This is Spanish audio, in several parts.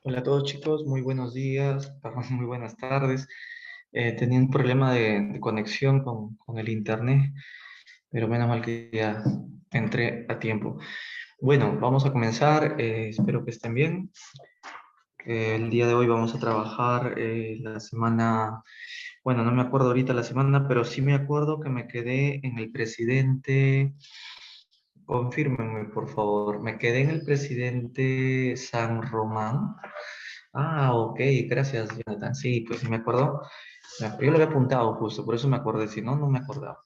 Hola a todos chicos, muy buenos días, perdón, muy buenas tardes. Tenía un problema de conexión con el internet, pero menos mal que ya entré a tiempo. Bueno, vamos a comenzar, espero que estén bien. El día de hoy vamos a trabajar la semana, bueno, no me acuerdo ahorita la semana, pero sí me acuerdo que me quedé en el presidente, confírmenme por favor, me quedé en el presidente San Román. Ah, ok, gracias, Jonathan. Sí, pues sí me acuerdo. Yo lo había apuntado justo, por eso me acordé, si no, no me acordaba.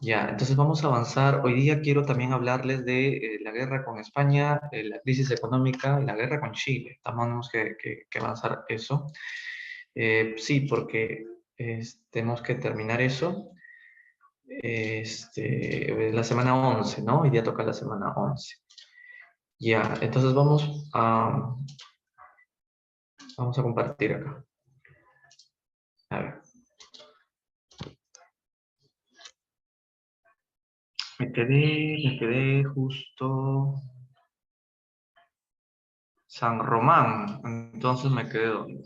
Ya, entonces vamos a avanzar. Hoy día quiero también hablarles de la guerra con España, la crisis económica y la guerra con Chile. Tenemos que avanzar eso. Sí, porque tenemos que terminar eso la semana 11, ¿no? Hoy día toca la semana 11. Ya, entonces vamos a compartir acá. A ver. Me quedé justo San Román. Entonces me quedé ¿dónde?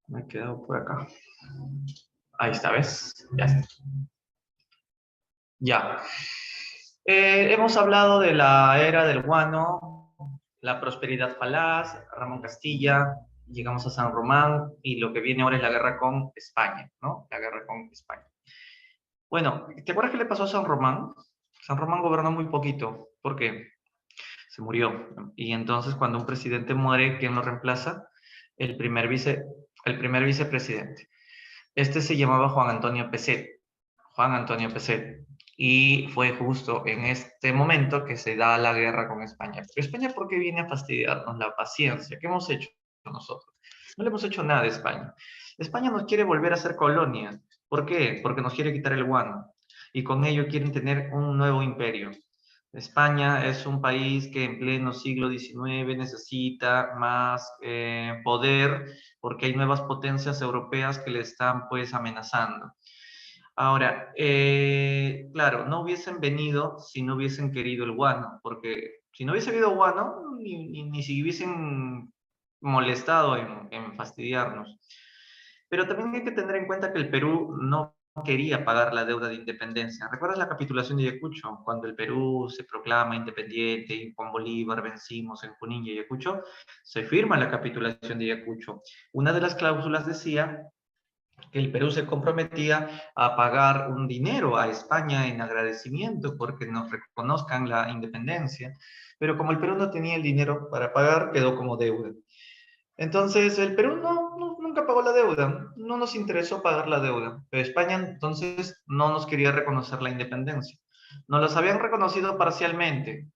Me he quedado por acá. Ahí está, ¿ves? Ya está. Ya. Hemos hablado de la era del guano, la prosperidad falaz, Ramón Castilla, llegamos a San Román y lo que viene ahora es la guerra con España, ¿no? La guerra con España. Bueno, ¿te acuerdas qué le pasó a San Román? San Román gobernó muy poquito. ¿Por qué? Se murió. Y entonces cuando un presidente muere, ¿quién lo reemplaza? El primer, vice, el primer vicepresidente. Este se llamaba Juan Antonio Peset. Juan Antonio Peset. Y fue justo en este momento que se da la guerra con España. Pero España, ¿por qué viene a fastidiarnos la paciencia? ¿Qué hemos hecho nosotros? No le hemos hecho nada a España. España nos quiere volver a ser colonia. ¿Por qué? Porque nos quiere quitar el guano. Y con ello quieren tener un nuevo imperio. España es un país que en pleno siglo XIX necesita más poder porque hay nuevas potencias europeas que le están pues amenazando. Ahora, claro, no hubiesen venido si no hubiesen querido el guano, porque si no hubiese habido guano, ni si hubiesen molestado en fastidiarnos. Pero también hay que tener en cuenta que el Perú no quería pagar la deuda de independencia. ¿Recuerdas la capitulación de Ayacucho? Cuando el Perú se proclama independiente y con Bolívar vencimos en Junín y Ayacucho, se firma la capitulación de Ayacucho. Una de las cláusulas decía que el Perú se comprometía a pagar un dinero a España en agradecimiento porque nos reconozcan la independencia, pero como el Perú no tenía el dinero para pagar, quedó como deuda. Entonces, el Perú nunca pagó la deuda, no nos interesó pagar la deuda, pero España entonces no nos quería reconocer la independencia. Nos las habían reconocido parcialmente,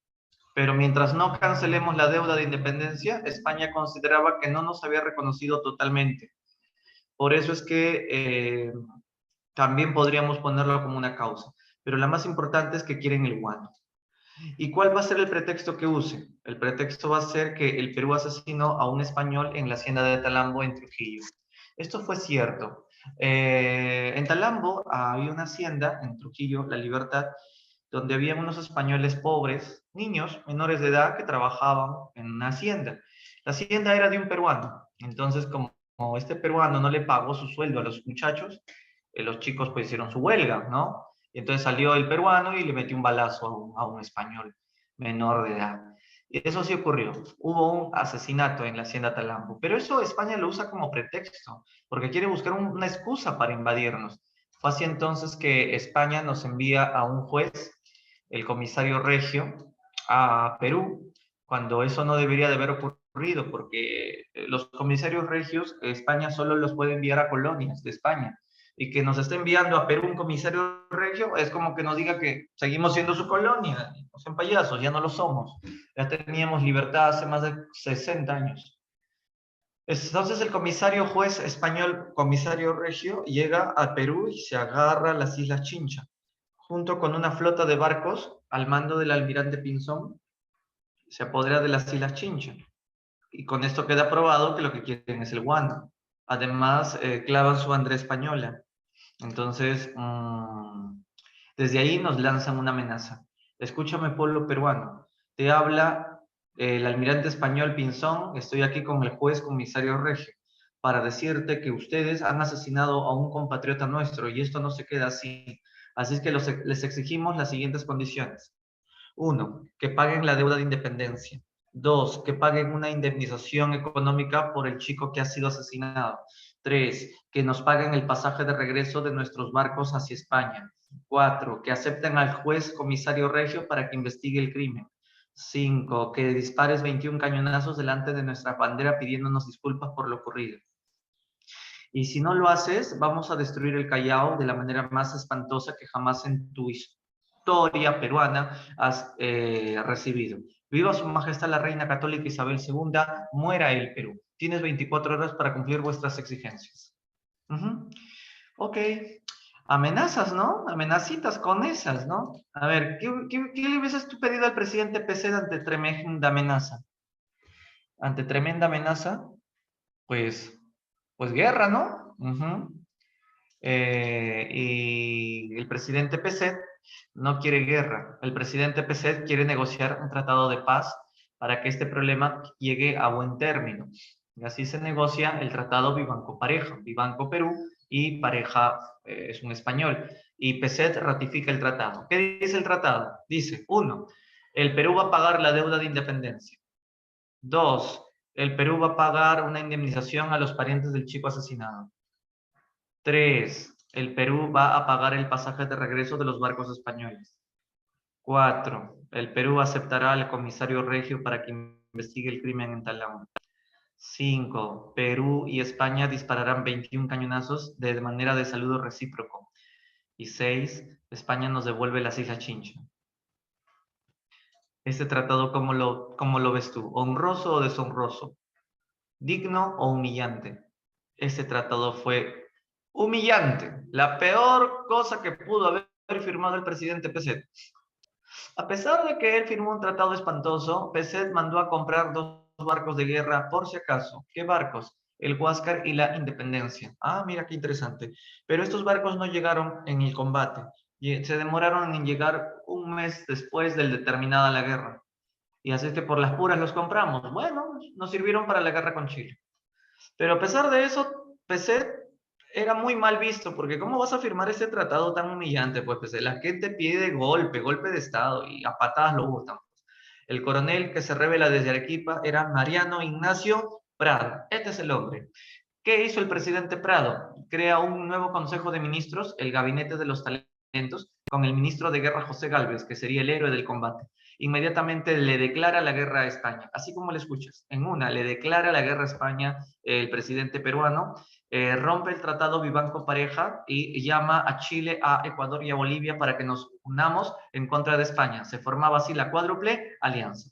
pero mientras no cancelemos la deuda de independencia, España consideraba que no nos había reconocido totalmente. Por eso es que también podríamos ponerlo como una causa, pero la más importante es que quieren el guano. ¿Y cuál va a ser el pretexto que use? El pretexto va a ser que el Perú asesinó a un español en la hacienda de Talambo en Trujillo. Esto fue cierto. En Talambo había una hacienda, en Trujillo, La Libertad, donde había unos españoles pobres, niños menores de edad que trabajaban en una hacienda. La hacienda era de un peruano. Entonces, como este peruano no le pagó su sueldo a los muchachos, los chicos pues hicieron su huelga, ¿no? Y entonces salió el peruano y le metió un balazo a un español menor de edad. Y eso sí ocurrió. Hubo un asesinato en la hacienda Talambo. Pero eso España lo usa como pretexto, porque quiere buscar una excusa para invadirnos. Fue así entonces que España nos envía a un juez, el comisario Regio, a Perú, cuando eso no debería de haber ocurrido, porque los comisarios regios, España solo los puede enviar a colonias de España y que nos esté enviando a Perú un comisario regio, es como que nos diga que seguimos siendo su colonia. No sean payasos, ya no lo somos. Ya teníamos libertad hace más de 60 años. Entonces el comisario juez español, comisario regio, llega a Perú y se agarra a las Islas Chincha, junto con una flota de barcos al mando del almirante Pinzón, se apodera de las Islas Chincha. Y con esto queda probado que lo que quieren es el guano. Además, clavan su bandera española. Entonces, desde ahí nos lanzan una amenaza. Escúchame, pueblo peruano. Te habla El almirante español Pinzón, estoy aquí con el juez comisario Regio para decirte que ustedes han asesinado a un compatriota nuestro y esto no se queda así. Así es que les exigimos las siguientes condiciones. Uno, que paguen la deuda de independencia. Dos, que paguen una indemnización económica por el chico que ha sido asesinado. Tres, que nos paguen el pasaje de regreso de nuestros barcos hacia España. Cuatro, que acepten al juez comisario Regio para que investigue el crimen. Cinco, que dispares 21 cañonazos delante de nuestra bandera pidiéndonos disculpas por lo ocurrido. Y si no lo haces, vamos a destruir el Callao de la manera más espantosa que jamás en tu historia peruana has recibido. Viva Su Majestad la Reina Católica Isabel II, muera el Perú. Tienes 24 horas para cumplir vuestras exigencias. Ok. Amenazas, ¿no? Amenacitas con esas, ¿no? A ver, ¿qué le hubieses tú pedido al presidente PC ante tremenda amenaza? Ante tremenda amenaza, pues, pues guerra, ¿no? Y el presidente Peset no quiere guerra. El presidente Peset quiere negociar un tratado de paz para que este problema llegue a buen término. Y así se negocia el tratado Vivanco-Pareja. Vivanco Perú y Pareja es un español. Y Peset ratifica el tratado. ¿Qué dice el tratado? Dice, uno, el Perú va a pagar la deuda de independencia. Dos, el Perú va a pagar una indemnización a los parientes del chico asesinado. 3. El Perú va a pagar el pasaje de regreso de los barcos españoles. 4. El Perú aceptará al comisario Regio para que investigue el crimen en Talón. 5. Perú y España dispararán 21 cañonazos de manera de saludo recíproco. Y 6. España nos devuelve las Islas Chincha. Este tratado, ¿cómo lo ves tú? ¿Honroso o deshonroso? ¿Digno o humillante? Este tratado fue humillante. La peor cosa que pudo haber firmado el presidente Peset. A pesar de que él firmó un tratado espantoso, Peset mandó a comprar 2 barcos de guerra por si acaso. ¿Qué barcos? El Huáscar y la Independencia. Ah, mira qué interesante. Pero estos barcos no llegaron en el combate. Y se demoraron en llegar un mes después de determinada la guerra. Y así es que por las puras los compramos. Bueno, nos sirvieron para la guerra con Chile. Pero a pesar de eso, PC era muy mal visto, porque ¿cómo vas a firmar ese tratado tan humillante? Pues PC, la gente pide golpe de Estado, y a patadas lo botan. El coronel que se revela desde Arequipa era Mariano Ignacio Prado. Este es el hombre. ¿Qué hizo el presidente Prado? Crea un nuevo Consejo de Ministros, el Gabinete de los Talentos, con el ministro de Guerra José Gálvez, que sería el héroe del combate. Inmediatamente le declara la guerra a España, así como le escuchas. En una, le declara la guerra a España el presidente peruano, rompe el tratado Vivanco Pareja y llama a Chile, a Ecuador y a Bolivia para que nos unamos en contra de España. Se formaba así la cuádruple alianza.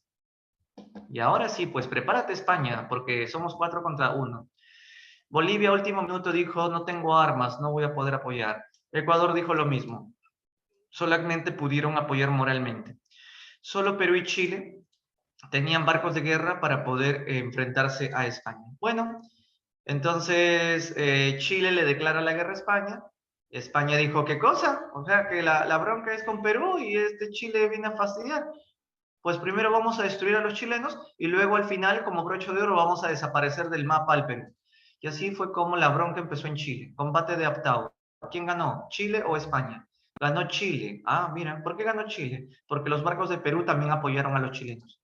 Y ahora sí, pues prepárate España, porque somos 4 contra 1. Bolivia, último minuto, dijo, no tengo armas, no voy a poder apoyar. Ecuador dijo lo mismo. Solamente pudieron apoyar moralmente. Solo Perú y Chile tenían barcos de guerra para poder enfrentarse a España. Bueno, entonces Chile le declara la guerra a España. España dijo, ¿qué cosa? O sea, que la bronca es con Perú y Chile viene a fastidiar. Pues primero vamos a destruir a los chilenos y luego al final, como broche de oro, vamos a desaparecer del mapa al Perú. Y así fue como la bronca empezó en Chile. Combate de Aptao. ¿Quién ganó? ¿Chile o España? Ganó Chile. Ah, mira, ¿por qué ganó Chile? Porque los barcos de Perú también apoyaron a los chilenos.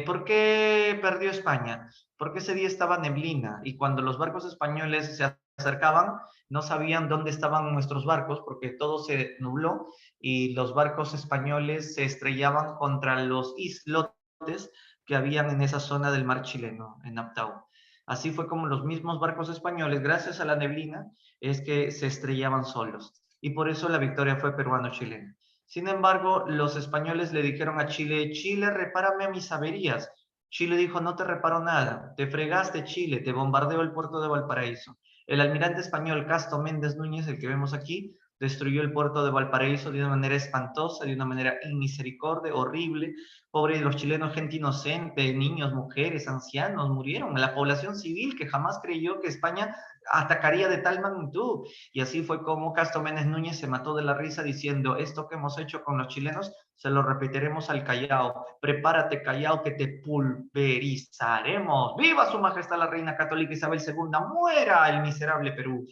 ¿Por qué perdió España? Porque ese día estaba neblina y cuando los barcos españoles se acercaban, no sabían dónde estaban nuestros barcos porque todo se nubló y los barcos españoles se estrellaban contra los islotes que habían en esa zona del mar chileno, en Aptao. Así fue como los mismos barcos españoles, gracias a la neblina, es que se estrellaban solos. Y por eso la victoria fue peruano-chilena. Sin embargo, los españoles le dijeron a Chile, Chile, repárame mis averías. Chile dijo, no te reparo nada, te fregaste Chile, te bombardeó el puerto de Valparaíso. El almirante español Casto Méndez Núñez, el que vemos aquí, destruyó el puerto de Valparaíso de una manera espantosa, de una manera inmisericordia, horrible. Pobres los chilenos, gente inocente, niños, mujeres, ancianos, murieron. La población civil que jamás creyó que España atacaría de tal magnitud. Y así fue como Castro Méndez Núñez se mató de la risa diciendo, esto que hemos hecho con los chilenos, se lo repetiremos al Callao. Prepárate, Callao, que te pulverizaremos. ¡Viva su majestad la reina católica Isabel II! ¡Muera el miserable Perú!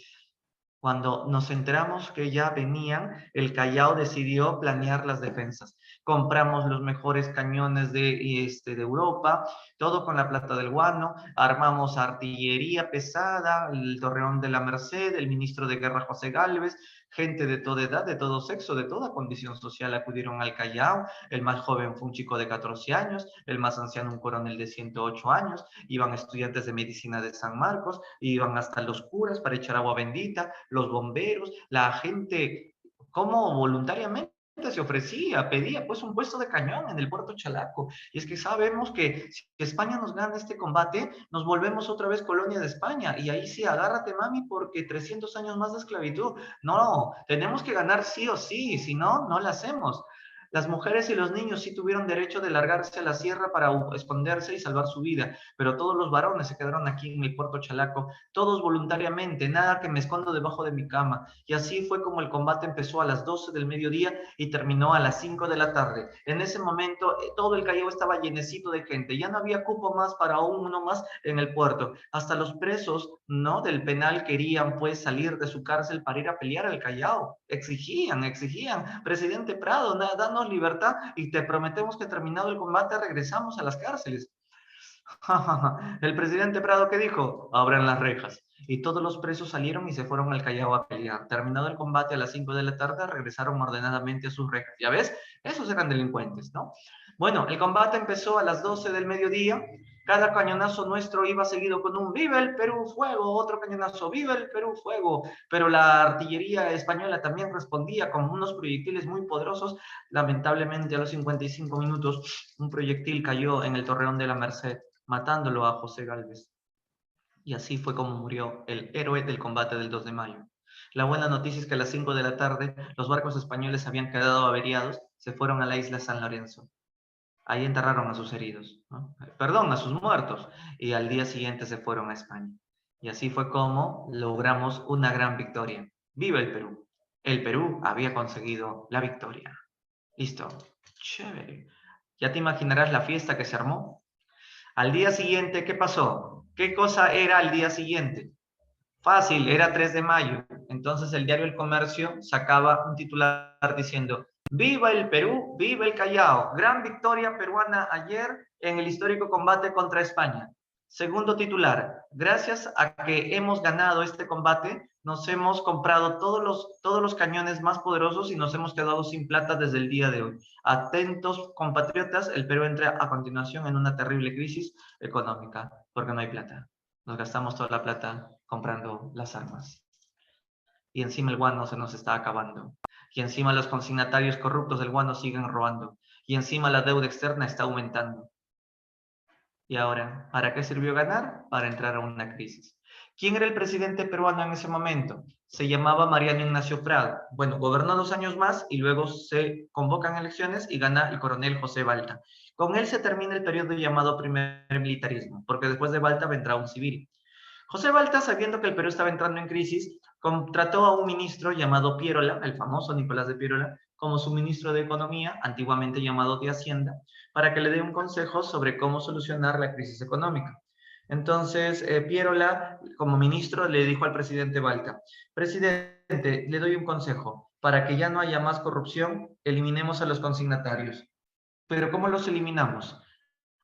Cuando nos enteramos que ya venían, el Callao decidió planear las defensas. Compramos los mejores cañones de Europa, todo con la plata del guano, armamos artillería pesada, el Torreón de la Merced, el ministro de Guerra José Gálvez, gente de toda edad, de todo sexo, de toda condición social acudieron al Callao. El más joven fue un chico de 14 años, el más anciano un coronel de 108 años, iban estudiantes de medicina de San Marcos, iban hasta los curas para echar agua bendita, los bomberos, la gente, como voluntariamente se ofrecía, pedía pues un puesto de cañón en el puerto Chalaco. Y es que sabemos que si España nos gana este combate, nos volvemos otra vez colonia de España. Y ahí sí, agárrate, mami, porque 300 años más de esclavitud. No, tenemos que ganar sí o sí, si no, no la hacemos. Las mujeres y los niños sí tuvieron derecho de largarse a la sierra para esconderse y salvar su vida, pero todos los varones se quedaron aquí en el puerto Chalaco, todos voluntariamente, nada que me escondo debajo de mi cama. Y así fue como el combate empezó a las 12 del mediodía y terminó a las 5 de la tarde. En ese momento todo el Callao estaba llenecito de gente, ya no había cupo más para uno más en el puerto. Hasta los presos, ¿no?, del penal querían pues salir de su cárcel para ir a pelear al Callao. Exigían, presidente Prado, danos libertad y te prometemos que terminado el combate regresamos a las cárceles. El presidente Prado, ¿qué dijo? Abran las rejas. Y todos los presos salieron y se fueron al Callao a pelear. Terminado el combate a las 5 de la tarde, regresaron ordenadamente a sus rejas. ¿Ya ves? Esos eran delincuentes, ¿no? Bueno, el combate empezó a las 12 del mediodía. Cada cañonazo nuestro iba seguido con un ¡Viva el Perú, fuego! Otro cañonazo, ¡Viva el Perú, fuego! Pero la artillería española también respondía con unos proyectiles muy poderosos. Lamentablemente, a los 55 minutos, un proyectil cayó en el Torreón de la Merced, matándolo a José Gálvez. Y así fue como murió el héroe del combate del 2 de mayo. La buena noticia es que a las 5 de la tarde los barcos españoles habían quedado averiados, se fueron a la isla San Lorenzo. Ahí enterraron a sus heridos, ¿no? Perdón, a sus muertos, y al día siguiente se fueron a España. Y así fue como logramos una gran victoria. ¡Viva el Perú! El Perú había conseguido la victoria. Listo. Chévere. Ya te imaginarás la fiesta que se armó. Al día siguiente, ¿qué pasó? ¿Qué cosa era al día siguiente? Fácil, era 3 de mayo. Entonces el diario El Comercio sacaba un titular diciendo: ¡Viva el Perú! ¡Viva el Callao! Gran victoria peruana ayer en el histórico combate contra España. Segundo titular: gracias a que hemos ganado este combate, nos hemos comprado todos los cañones más poderosos y nos hemos quedado sin plata desde el día de hoy. Atentos, compatriotas, el Perú entra a continuación en una terrible crisis económica porque no hay plata. Nos gastamos toda la plata comprando las armas. Y encima el guano se nos está acabando. Y encima los consignatarios corruptos del guano siguen robando. Y encima la deuda externa está aumentando. Y ahora, ¿para qué sirvió ganar? Para entrar a una crisis. ¿Quién era el presidente peruano en ese momento? Se llamaba Mariano Ignacio Prado. Bueno, gobernó 2 años más y luego se convocan elecciones y gana el coronel José Balta. Con él se termina el periodo llamado primer militarismo, porque después de Balta vendrá un civil. José Balta, sabiendo que el Perú estaba entrando en crisis, contrató a un ministro llamado Pierola, el famoso Nicolás de Pierola, como su ministro de Economía, antiguamente llamado de Hacienda, para que le dé un consejo sobre cómo solucionar la crisis económica. Entonces, Pierola, como ministro, le dijo al presidente Balta: presidente, le doy un consejo, para que ya no haya más corrupción, eliminemos a los consignatarios. ¿Pero cómo los eliminamos?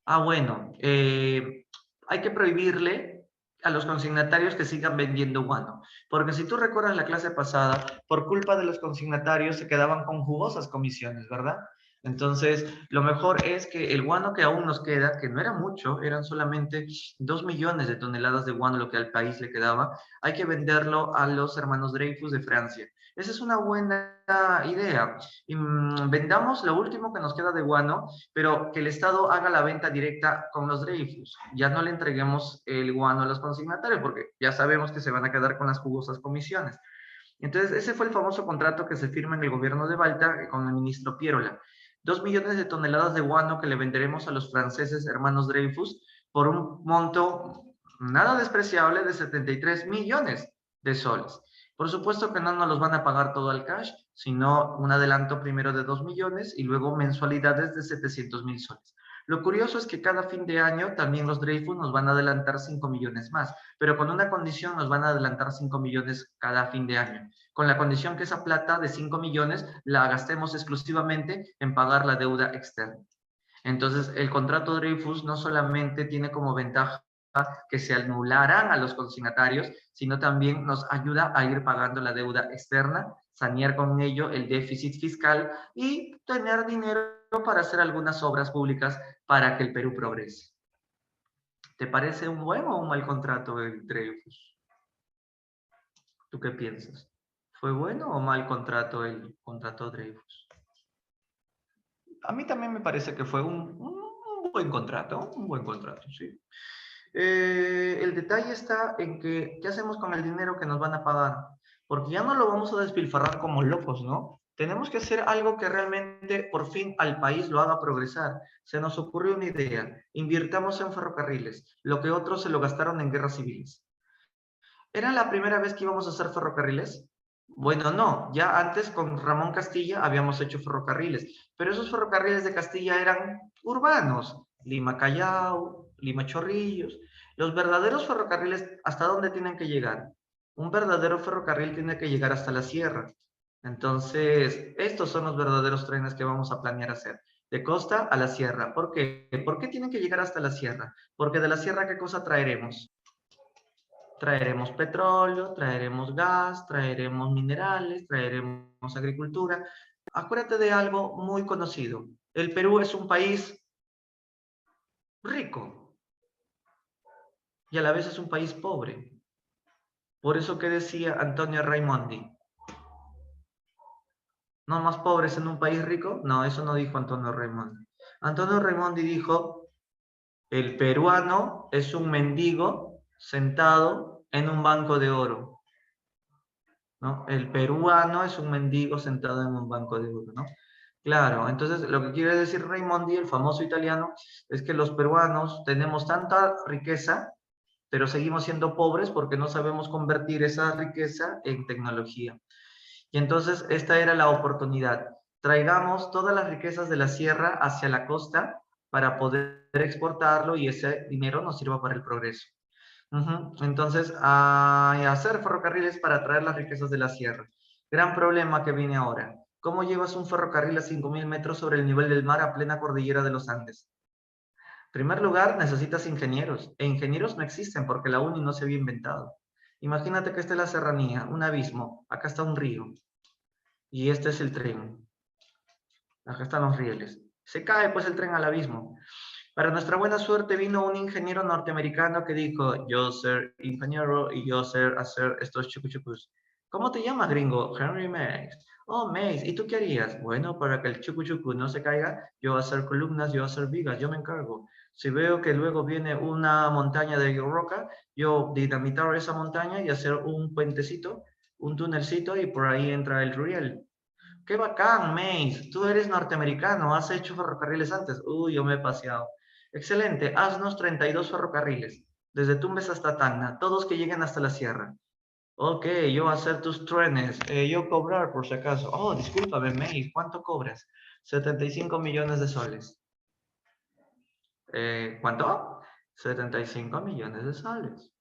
Bueno, hay que prohibirle a los consignatarios que sigan vendiendo guano. Porque si tú recuerdas la clase pasada, por culpa de los consignatarios se quedaban con jugosas comisiones, ¿verdad? Entonces, lo mejor es que el guano que aún nos queda, que no era mucho, eran solamente 2 millones de toneladas de guano lo que al país le quedaba, hay que venderlo a los hermanos Dreyfus de Francia. Esa es una buena idea. Vendamos lo último que nos queda de guano, pero que el Estado haga la venta directa con los Dreyfus. Ya no le entreguemos el guano a los consignatarios, porque ya sabemos que se van a quedar con las jugosas comisiones. Entonces, ese fue el famoso contrato que se firma en el gobierno de Balta con el ministro Pierola. 2 millones de toneladas de guano que le venderemos a los franceses hermanos Dreyfus por un monto nada despreciable de 73 millones de soles. Por supuesto que no nos los van a pagar todo al cash, sino un adelanto primero de 2 millones y luego mensualidades de 700.000 soles. Lo curioso es que cada fin de año también los Dreyfus nos van a adelantar 5 millones más, pero con una condición: nos van a adelantar 5 millones cada fin de año, con la condición que esa plata de 5 millones la gastemos exclusivamente en pagar la deuda externa. Entonces, el contrato Dreyfus no solamente tiene como ventaja que se anularán a los consignatarios, sino también nos ayuda a ir pagando la deuda externa, sanear con ello el déficit fiscal y tener dinero para hacer algunas obras públicas para que el Perú progrese. ¿Te parece un buen o un mal contrato el Dreyfus? ¿Tú qué piensas? ¿Fue bueno o mal contrato el contrato Dreyfus? A mí también me parece que fue un buen contrato, sí. El detalle está en que, ¿qué hacemos con el dinero que nos van a pagar? Porque ya no lo vamos a despilfarrar como locos, ¿no? Tenemos que hacer algo que realmente por fin al país lo haga progresar. Se nos ocurrió una idea: invirtamos en ferrocarriles, lo que otros se lo gastaron en guerras civiles. ¿Era la primera vez que íbamos a hacer ferrocarriles? Bueno, no, ya antes con Ramón Castilla habíamos hecho ferrocarriles, pero esos ferrocarriles de Castilla eran urbanos: Lima-Callao, Lima-Chorrillos. Los verdaderos ferrocarriles, ¿hasta dónde tienen que llegar? Un verdadero ferrocarril tiene que llegar hasta la sierra. Entonces, estos son los verdaderos trenes que vamos a planear hacer, de costa a la sierra. ¿Por qué? ¿Por qué tienen que llegar hasta la sierra? Porque de la sierra, ¿qué cosa traeremos? Traeremos petróleo, traeremos gas, traeremos minerales, traeremos agricultura. Acuérdate de algo muy conocido: el Perú es un país rico y a la vez es un país pobre. Por eso que decía Antonio Raimondi: ¿no más pobres en un país rico? No, eso no dijo Antonio Raimondi. Antonio Raimondi dijo: el peruano es un mendigo sentado en un banco de oro, ¿no? El peruano es un mendigo sentado en un banco de oro, ¿no? Claro, entonces lo que quiere decir Raimondi, el famoso italiano, es que los peruanos tenemos tanta riqueza, pero seguimos siendo pobres porque no sabemos convertir esa riqueza en tecnología. Y entonces esta era la oportunidad: traigamos todas las riquezas de la sierra hacia la costa para poder exportarlo y ese dinero nos sirva para el progreso. Entonces, a hacer ferrocarriles para traer las riquezas de la sierra. Gran problema que viene ahora: ¿cómo llevas un ferrocarril a 5.000 metros sobre el nivel del mar a plena cordillera de los Andes? En primer lugar, necesitas ingenieros, e ingenieros no existen porque la UNI no se había inventado. Imagínate que esta es la serranía, un abismo, acá está un río, y este es el tren, acá están los rieles. Se cae pues el tren al abismo. Para nuestra buena suerte vino un ingeniero norteamericano que dijo: yo ser ingeniero y yo ser hacer estos chucuchucus. ¿Cómo te llamas, gringo? Henry Mays. Oh, Mays, ¿y tú qué harías? Bueno, para que el chucuchucu no se caiga, yo voy a hacer columnas, yo voy a hacer vigas, yo me encargo. Si veo que luego viene una montaña de roca, yo dinamitar esa montaña y hacer un puentecito, un tunelcito, y por ahí entra el riel. ¡Qué bacán, Mace! Tú eres norteamericano, has hecho ferrocarriles antes. Uy, yo me he paseado. Excelente, haznos 32 ferrocarriles, desde Tumbes hasta Tacna, todos que lleguen hasta la sierra. Ok, yo voy a hacer tus trenes, yo cobrar por si acaso. Oh, discúlpame, Mace, ¿cuánto cobras? 75 millones de soles. ¿Cuánto? 75 millones de soles.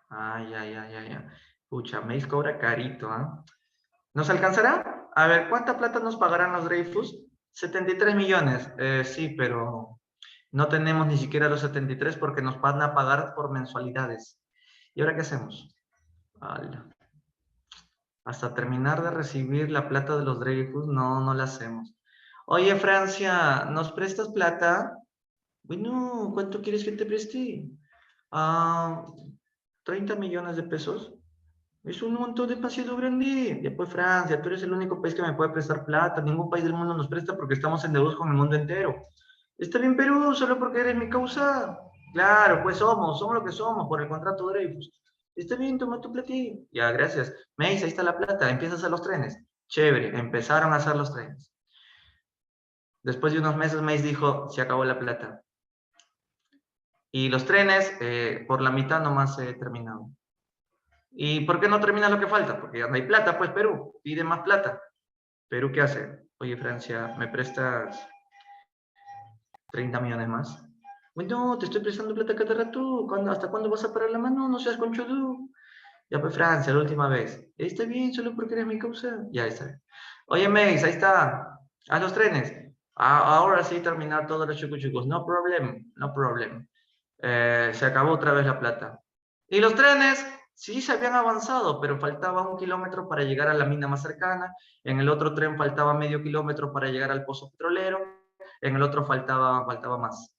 Ay, ay, ay, ay, ay. Pucha, Mace cobra carito, ¿ah? ¿Nos alcanzará? A ver, ¿cuánta plata nos pagarán los Dreyfus? 73 millones. Sí, pero no tenemos ni siquiera los 73 porque nos van a pagar por mensualidades. ¿Y ahora qué hacemos? Ala. Hasta terminar de recibir la plata de los Dreyfus, no la hacemos. Oye, Francia, ¿nos prestas plata? Bueno, ¿cuánto quieres que te preste? Ah, 30 millones de pesos. Es un montón demasiado grande. Después Francia, tú eres el único país que me puede prestar plata. Ningún país del mundo nos presta porque estamos en deuda con el mundo entero. Está bien, Perú, solo porque eres mi causa. Claro, pues somos lo que somos por el contrato Dreyfus. Está bien, toma tu platilla. Ya, gracias. Mace, ahí está la plata, empieza a hacer los trenes. Chévere, empezaron a hacer los trenes. Después de unos meses, Mace dijo, se acabó la plata. Y los trenes, por la mitad nomás se terminaron. ¿Y por qué no termina lo que falta? Porque ya no hay plata, pues Perú pide más plata. ¿Perú qué hace? Oye, Francia, ¿me prestas 30 millones más? Bueno, te estoy prestando plata cada rato. ¿Hasta cuándo vas a parar la mano? No seas conchudo. Ya pues Francia, la última vez. Está bien, solo porque eres mi causa. Ya está bien. Oye, Mace, ahí está. Haz los trenes. Ahora sí terminar todos los chucuchucos. No problem, no problem. Se acabó otra vez la plata. Y los trenes sí se habían avanzado, pero faltaba 1 kilómetro para llegar a la mina más cercana. En el otro tren faltaba medio kilómetro para llegar al pozo petrolero. En el otro faltaba más.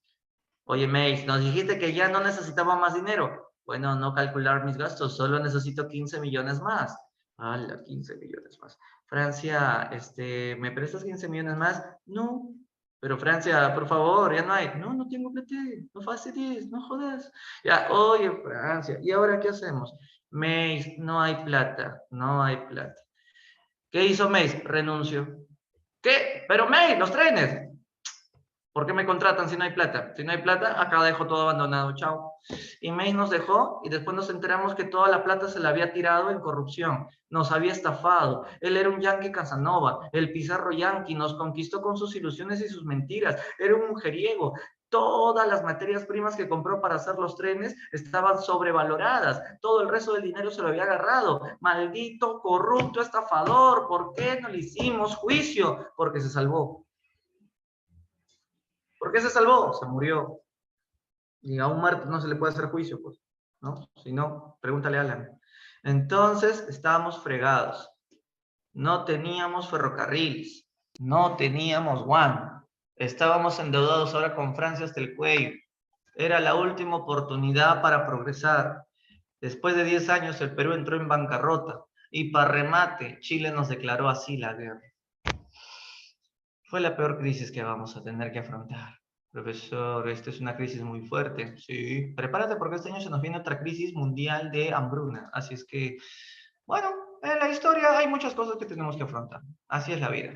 Oye, Mace, nos dijiste que ya no necesitaba más dinero. Bueno, no calcular mis gastos, solo necesito 15 millones más. ¡Hala, 15 millones más! Francia, ¿me prestas 15 millones más? No. Pero Francia, por favor, ya no hay. No, no tengo plata. No fastidies, no jodas. Ya, oye, Francia, ¿y ahora qué hacemos? Mace, no hay plata, no hay plata. ¿Qué hizo Mace? Renunció. ¿Qué? Pero Mace, los trenes. ¿Por qué me contratan si no hay plata? Si no hay plata, acá dejo todo abandonado, chao. Y May nos dejó y después nos enteramos que toda la plata se la había tirado en corrupción, nos había estafado. Él era un yankee Casanova, el Pizarro Yankee, nos conquistó con sus ilusiones y sus mentiras, era un mujeriego. Todas las materias primas que compró para hacer los trenes estaban sobrevaloradas. Todo el resto del dinero se lo había agarrado. Maldito, corrupto, estafador. ¿Por qué no le hicimos juicio? Porque se salvó. ¿Por qué se salvó? Se murió. Y a un muerto no se le puede hacer juicio, pues, ¿no? Si no, pregúntale a Alan. Entonces, estábamos fregados. No teníamos ferrocarriles. No teníamos One. Estábamos endeudados ahora con Francia hasta el cuello. Era la última oportunidad para progresar. Después de 10 años, el Perú entró en bancarrota. Y para remate, Chile nos declaró así la guerra. Fue la peor crisis que vamos a tener que afrontar. Profesor, esta es una crisis muy fuerte. Sí, prepárate porque este año se nos viene otra crisis mundial de hambruna. Así es que, bueno, en la historia hay muchas cosas que tenemos que afrontar. Así es la vida.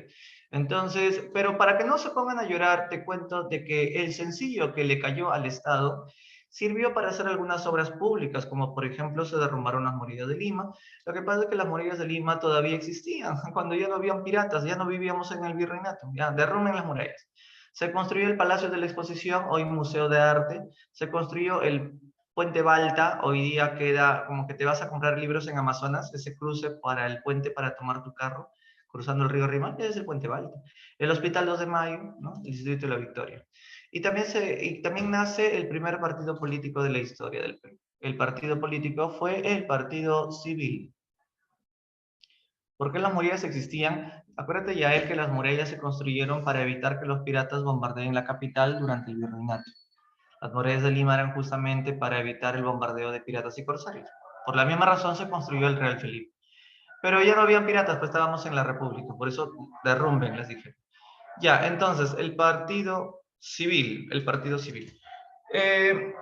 Entonces, pero para que no se pongan a llorar, te cuento de que el sencillo que le cayó al Estado sirvió para hacer algunas obras públicas, como por ejemplo se derrumbaron las murallas de Lima. Lo que pasa es que las murallas de Lima todavía existían, cuando ya no habían piratas, ya no vivíamos en el virreinato, ya derrumben las murallas. Se construyó el Palacio de la Exposición, hoy Museo de Arte, se construyó el Puente Balta, hoy día queda como que te vas a comprar libros en Amazonas, ese cruce para el puente para tomar tu carro, cruzando el río Rímac, es el Puente Balta. El Hospital 2 de Mayo, ¿no? El Distrito de la Victoria. Y también nace el primer partido político de la historia del Perú. El partido político fue el Partido Civil. ¿Por qué las murallas existían? Acuérdate ya que las murallas se construyeron para evitar que los piratas bombardeen la capital durante el virreinato. Las murallas de Lima eran justamente para evitar el bombardeo de piratas y corsarios. Por la misma razón se construyó el Real Felipe. Pero ya no habían piratas, pues estábamos en la República, por eso derrumben, les dije. Ya, entonces, el partido civil, Eh,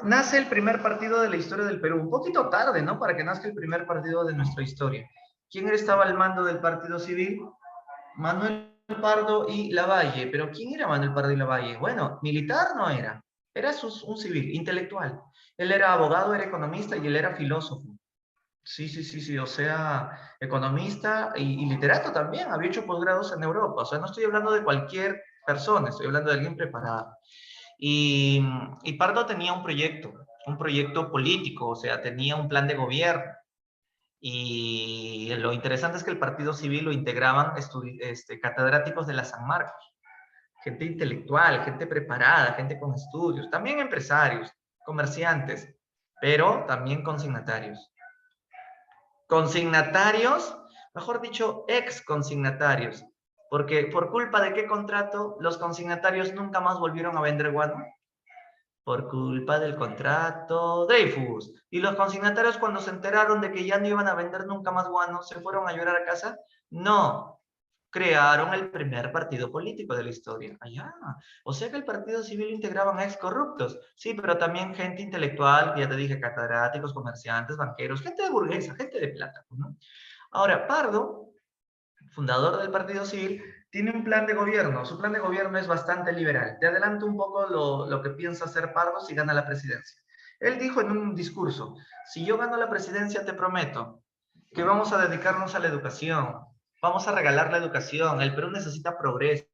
nace el primer partido de la historia del Perú, un poquito tarde, ¿no? Para que nazca el primer partido de nuestra historia. ¿Quién estaba al mando del partido civil? Manuel Pardo y Lavalle. ¿Pero quién era Manuel Pardo y Lavalle? Bueno, militar no era, era un civil, intelectual. Él era abogado, era economista y él era filósofo. Sí, sí, sí, sí, o sea, economista y literato también, había hecho posgrados en Europa, o sea, no estoy hablando de cualquier persona, estoy hablando de alguien preparado. Y, y Pardo tenía un proyecto político, o sea, tenía un plan de gobierno. Y lo interesante es que el Partido Civil lo integraban catedráticos de la San Marcos, gente intelectual, gente preparada, gente con estudios, también empresarios, comerciantes, pero también consignatarios. Consignatarios, mejor dicho, ex consignatarios, porque por culpa de qué contrato los consignatarios nunca más volvieron a vender guano. Por culpa del contrato Dreyfus. Y los consignatarios cuando se enteraron de que ya no iban a vender nunca más guano, ¿se fueron a llorar a casa? No. crearon el primer partido político de la historia. Allá. O sea que el partido civil integraban a ex corruptos. Sí, pero también gente intelectual, ya te dije, catedráticos, comerciantes, banqueros, gente de burguesa, gente de plata, ¿no? Ahora, Pardo, fundador del Partido Civil, tiene un plan de gobierno. Su plan de gobierno es bastante liberal. Te adelanto un poco lo que piensa hacer Pardo si gana la presidencia. Él dijo en un discurso, si yo gano la presidencia, te prometo que vamos a dedicarnos a la educación, vamos a regalar la educación. El Perú necesita progreso,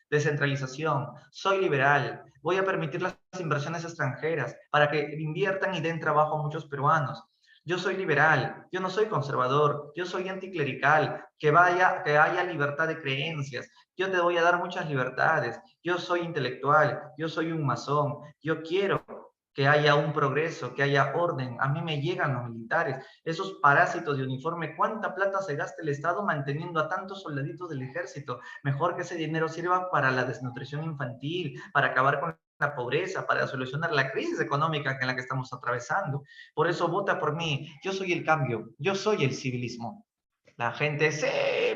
descentralización. Soy liberal, voy a permitir las inversiones extranjeras para que inviertan y den trabajo a muchos peruanos. Yo soy liberal, yo no soy conservador, yo soy anticlerical, que haya libertad de creencias, yo te voy a dar muchas libertades, yo soy intelectual, yo soy un masón, yo quiero que haya un progreso, que haya orden. A mí me llegan los militares, esos parásitos de uniforme, ¿cuánta plata se gasta el Estado manteniendo a tantos soldaditos del ejército? Mejor que ese dinero sirva para la desnutrición infantil, para acabar con la pobreza, para solucionar la crisis económica en la que estamos atravesando. Por eso vota por mí. Yo soy el cambio, yo soy el civilismo. La gente, sí,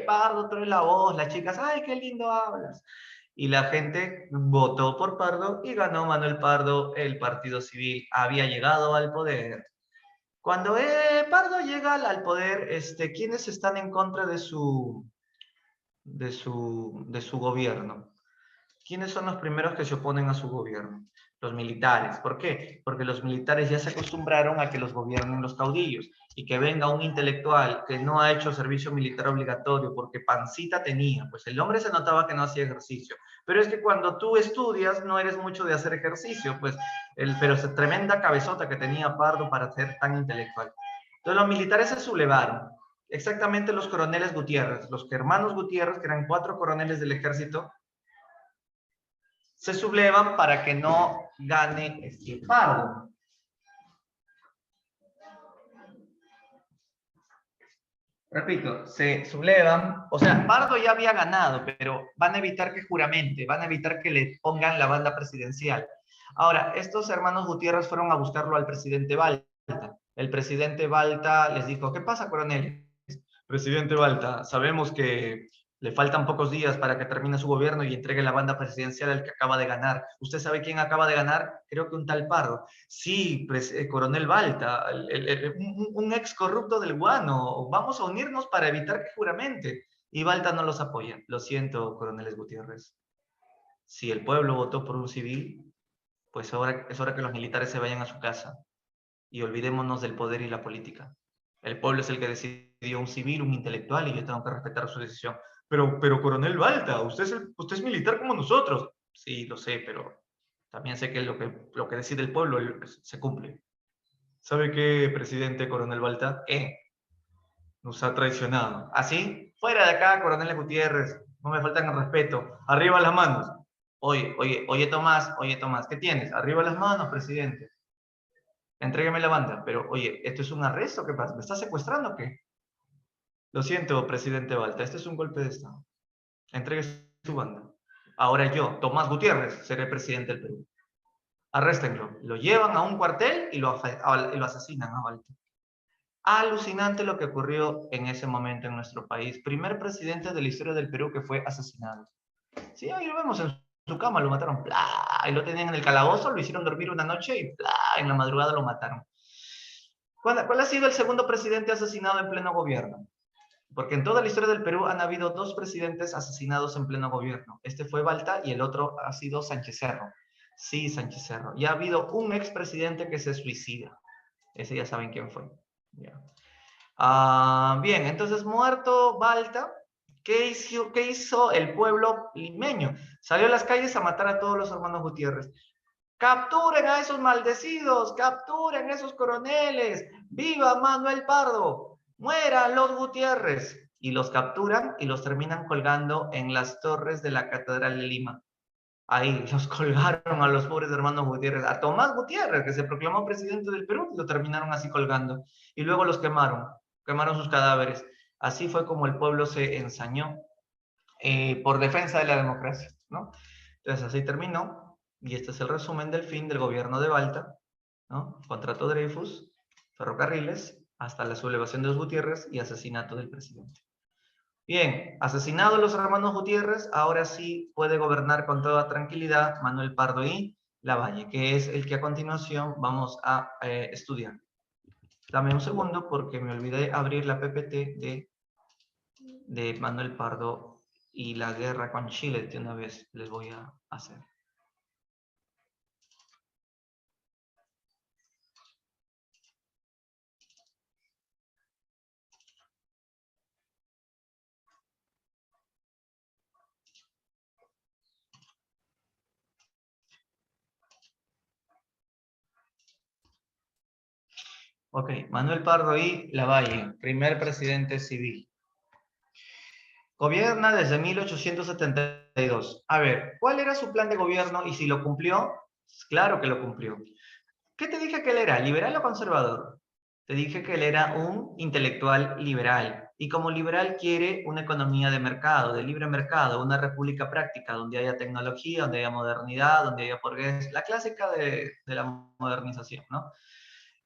Pardo, trae la voz, las chicas, ay, qué lindo hablas. Y la gente votó por Pardo y ganó Manuel Pardo, el Partido Civil había llegado al poder. Cuando Pardo llega al poder, ¿quiénes están en contra de su gobierno? ¿Quiénes son los primeros que se oponen a su gobierno? Los militares. ¿Por qué? Porque los militares ya se acostumbraron a que los gobiernen los caudillos y que venga un intelectual que no ha hecho servicio militar obligatorio porque pancita tenía, pues el hombre se notaba que no hacía ejercicio. Pero es que cuando tú estudias no eres mucho de hacer ejercicio, pues, pero esa tremenda cabezota que tenía Pardo para ser tan intelectual. Entonces los militares se sublevaron. Exactamente los coroneles Gutiérrez, los hermanos Gutiérrez, que eran 4 coroneles del ejército, se sublevan para que no gane Pardo. Repito, se sublevan, o sea, Pardo ya había ganado, pero van a evitar que juramente, van a evitar que le pongan la banda presidencial. Ahora, estos hermanos Gutiérrez fueron a buscarlo al presidente Balta. El presidente Balta les dijo, ¿qué pasa, coronel? Presidente Balta, sabemos que le faltan pocos días para que termine su gobierno y entregue la banda presidencial al que acaba de ganar. ¿Usted sabe quién acaba de ganar? Creo que un tal Pardo. Sí, coronel Balta, un ex corrupto del Guano. Vamos a unirnos para evitar que juramente. Y Balta no los apoya. Lo siento, coroneles Gutiérrez. Si el pueblo votó por un civil, pues ahora es hora que los militares se vayan a su casa y olvidémonos del poder y la política. El pueblo es el que decidió un civil, un intelectual, y yo tengo que respetar su decisión. Pero coronel Balta, usted es militar como nosotros. Sí, lo sé, pero también sé que lo que decide el pueblo se cumple. ¿Sabe qué, presidente coronel Balta? Nos ha traicionado. ¿Así? Fuera de acá, coronel Gutiérrez. No me faltan el respeto. Arriba las manos. Oye, Tomás, ¿qué tienes? Arriba las manos, presidente. Entrégueme la banda. Pero, oye, ¿esto es un arresto? ¿Qué pasa? ¿Me está secuestrando o qué? Lo siento, presidente Balta, este es un golpe de Estado. Entregue su banda. Ahora yo, Tomás Gutiérrez, seré presidente del Perú. Arréstenlo. Lo llevan a un cuartel y lo asesinan a Balta. Alucinante lo que ocurrió en ese momento en nuestro país. Primer presidente de la historia del Perú que fue asesinado. Sí, ahí lo vemos en su cama, lo mataron. ¡Plá! Y lo tenían en el calabozo, lo hicieron dormir una noche y ¡plá! En la madrugada lo mataron. ¿Cuál ha sido el segundo presidente asesinado en pleno gobierno? Porque en toda la historia del Perú han habido 2 presidentes asesinados en pleno gobierno. Este fue Balta y el otro ha sido Sánchez Cerro. Sí, Sánchez Cerro. Y ha habido un expresidente que se suicida. Ese ya saben quién fue. Ya. Bien, entonces muerto Balta, ¿qué hizo el pueblo limeño? Salió a las calles a matar a todos los hermanos Gutiérrez. Capturen a esos maldecidos, capturen a esos coroneles, viva Manuel Pardo, mueran los Gutiérrez. Y los capturan y los terminan colgando en las torres de la Catedral de Lima. Ahí los colgaron a los pobres hermanos Gutiérrez, a Tomás Gutiérrez, que se proclamó presidente del Perú, y lo terminaron así colgando. Y luego los quemaron sus cadáveres. Así fue como el pueblo se ensañó por defensa de la democracia, ¿no? Entonces así terminó, y este es el resumen del fin del gobierno de Balta, ¿no? Contrato Dreyfus, ferrocarriles, hasta la sublevación de los Gutiérrez y asesinato del presidente. Bien, asesinados los hermanos Gutiérrez, ahora sí puede gobernar con toda tranquilidad Manuel Pardo y Lavalle, que es el que a continuación vamos a estudiar. Dame un segundo porque me olvidé abrir la PPT de Manuel Pardo y la guerra con Chile. De una vez les voy a hacer. Ok, Manuel Pardo y Lavalle, primer presidente civil. Gobierna desde 1872. A ver, ¿cuál era su plan de gobierno y si lo cumplió? Claro que lo cumplió. ¿Qué te dije que él era? ¿Liberal o conservador? Te dije que él era un intelectual liberal. Y como liberal quiere una economía de mercado, de libre mercado, una república práctica, donde haya tecnología, donde haya modernidad, donde haya progreso. La clásica de la modernización, ¿no?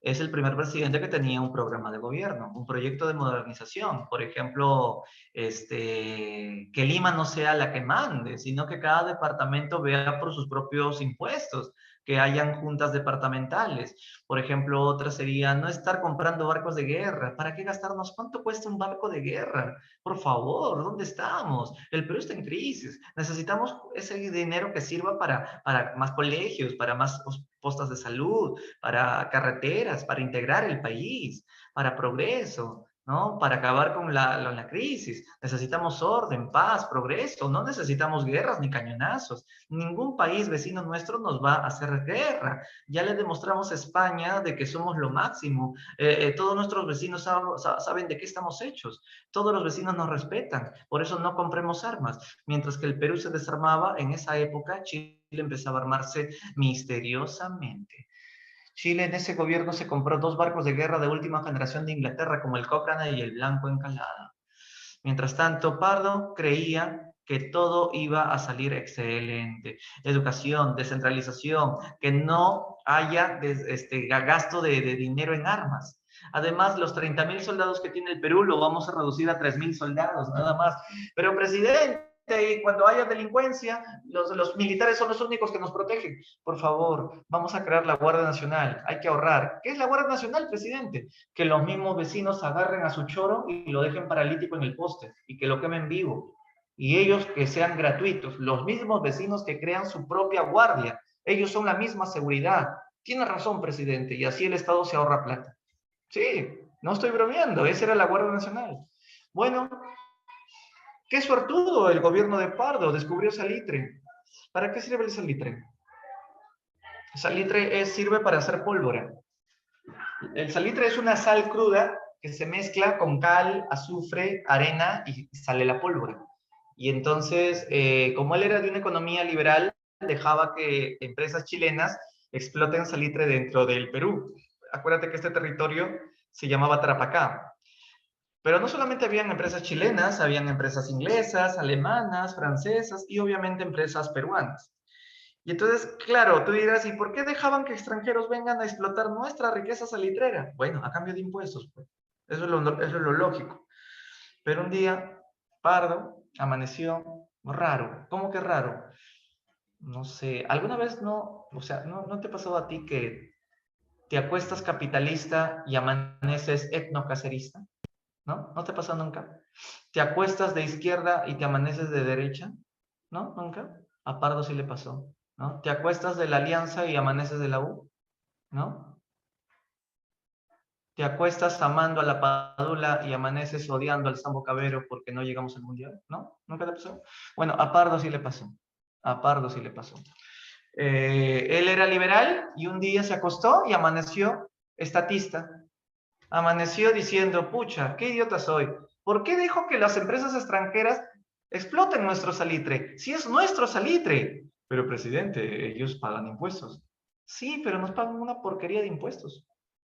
Es el primer presidente que tenía un programa de gobierno, un proyecto de modernización. Por ejemplo, que Lima no sea la que mande, sino que cada departamento vea por sus propios impuestos, que hayan juntas departamentales. Por ejemplo, otra sería no estar comprando barcos de guerra. ¿Para qué gastarnos? ¿Cuánto cuesta un barco de guerra? Por favor, ¿dónde estamos? El Perú está en crisis. Necesitamos ese dinero que sirva para más colegios, para más postas de salud, para carreteras, para integrar el país, para progreso, ¿no? Para acabar con la crisis. Necesitamos orden, paz, progreso. No necesitamos guerras ni cañonazos. Ningún país vecino nuestro nos va a hacer guerra. Ya le demostramos a España de que somos lo máximo. Todos nuestros vecinos saben de qué estamos hechos. Todos los vecinos nos respetan. Por eso no compremos armas. Mientras que el Perú se desarmaba, en esa época Chile empezaba a armarse misteriosamente. Chile en ese gobierno se compró 2 barcos de guerra de última generación de Inglaterra, como el Cochrane y el Blanco Encalada. Mientras tanto, Pardo creía que todo iba a salir excelente. Educación, descentralización, que no haya gasto de dinero en armas. Además, los 30.000 soldados que tiene el Perú lo vamos a reducir a 3.000 soldados, nada más. Pero, presidente, y cuando haya delincuencia, los militares son los únicos que nos protegen. Por favor, vamos a crear la Guardia Nacional. Hay que ahorrar. ¿Qué es la Guardia Nacional, presidente? Que los mismos vecinos agarren a su choro y lo dejen paralítico en el poste y que lo quemen vivo. Y ellos que sean gratuitos. Los mismos vecinos que crean su propia guardia. Ellos son la misma seguridad. Tiene razón, presidente. Y así el Estado se ahorra plata. Sí, no estoy bromeando. Esa era la Guardia Nacional. Bueno, qué suertudo el gobierno de Pardo, descubrió salitre. ¿Para qué sirve el salitre? Salitre sirve para hacer pólvora. El salitre es una sal cruda que se mezcla con cal, azufre, arena y sale la pólvora. Y entonces, como él era de una economía liberal, dejaba que empresas chilenas exploten salitre dentro del Perú. Acuérdate que este territorio se llamaba Tarapacá. Pero no solamente habían empresas chilenas, habían empresas inglesas, alemanas, francesas y obviamente empresas peruanas. Y entonces, claro, tú dirás, ¿y por qué dejaban que extranjeros vengan a explotar nuestra riqueza salitrera? Bueno, a cambio de impuestos, pues. Eso es lo lógico. Pero un día, Pardo amaneció raro. ¿Cómo que raro? No sé, ¿alguna vez no, o sea, no te ha pasado a ti que te acuestas capitalista y amaneces etnocacerista? ¿No? ¿No te pasa nunca? ¿Te acuestas de izquierda y te amaneces de derecha? ¿No? ¿Nunca? A Pardo sí le pasó, ¿no? ¿Te acuestas de la Alianza y amaneces de la U? ¿No? ¿Te acuestas amando a la Padula y amaneces odiando al Sambo Cabero porque no llegamos al Mundial? ¿No? ¿Nunca te pasó? Bueno, a Pardo sí le pasó. A Pardo sí le pasó. Él era liberal y un día se acostó y amaneció estatista. Amaneció diciendo, pucha, qué idiota soy. ¿Por qué dejo que las empresas extranjeras exploten nuestro salitre? Si es nuestro salitre. Pero, presidente, ellos pagan impuestos. Sí, pero nos pagan una porquería de impuestos.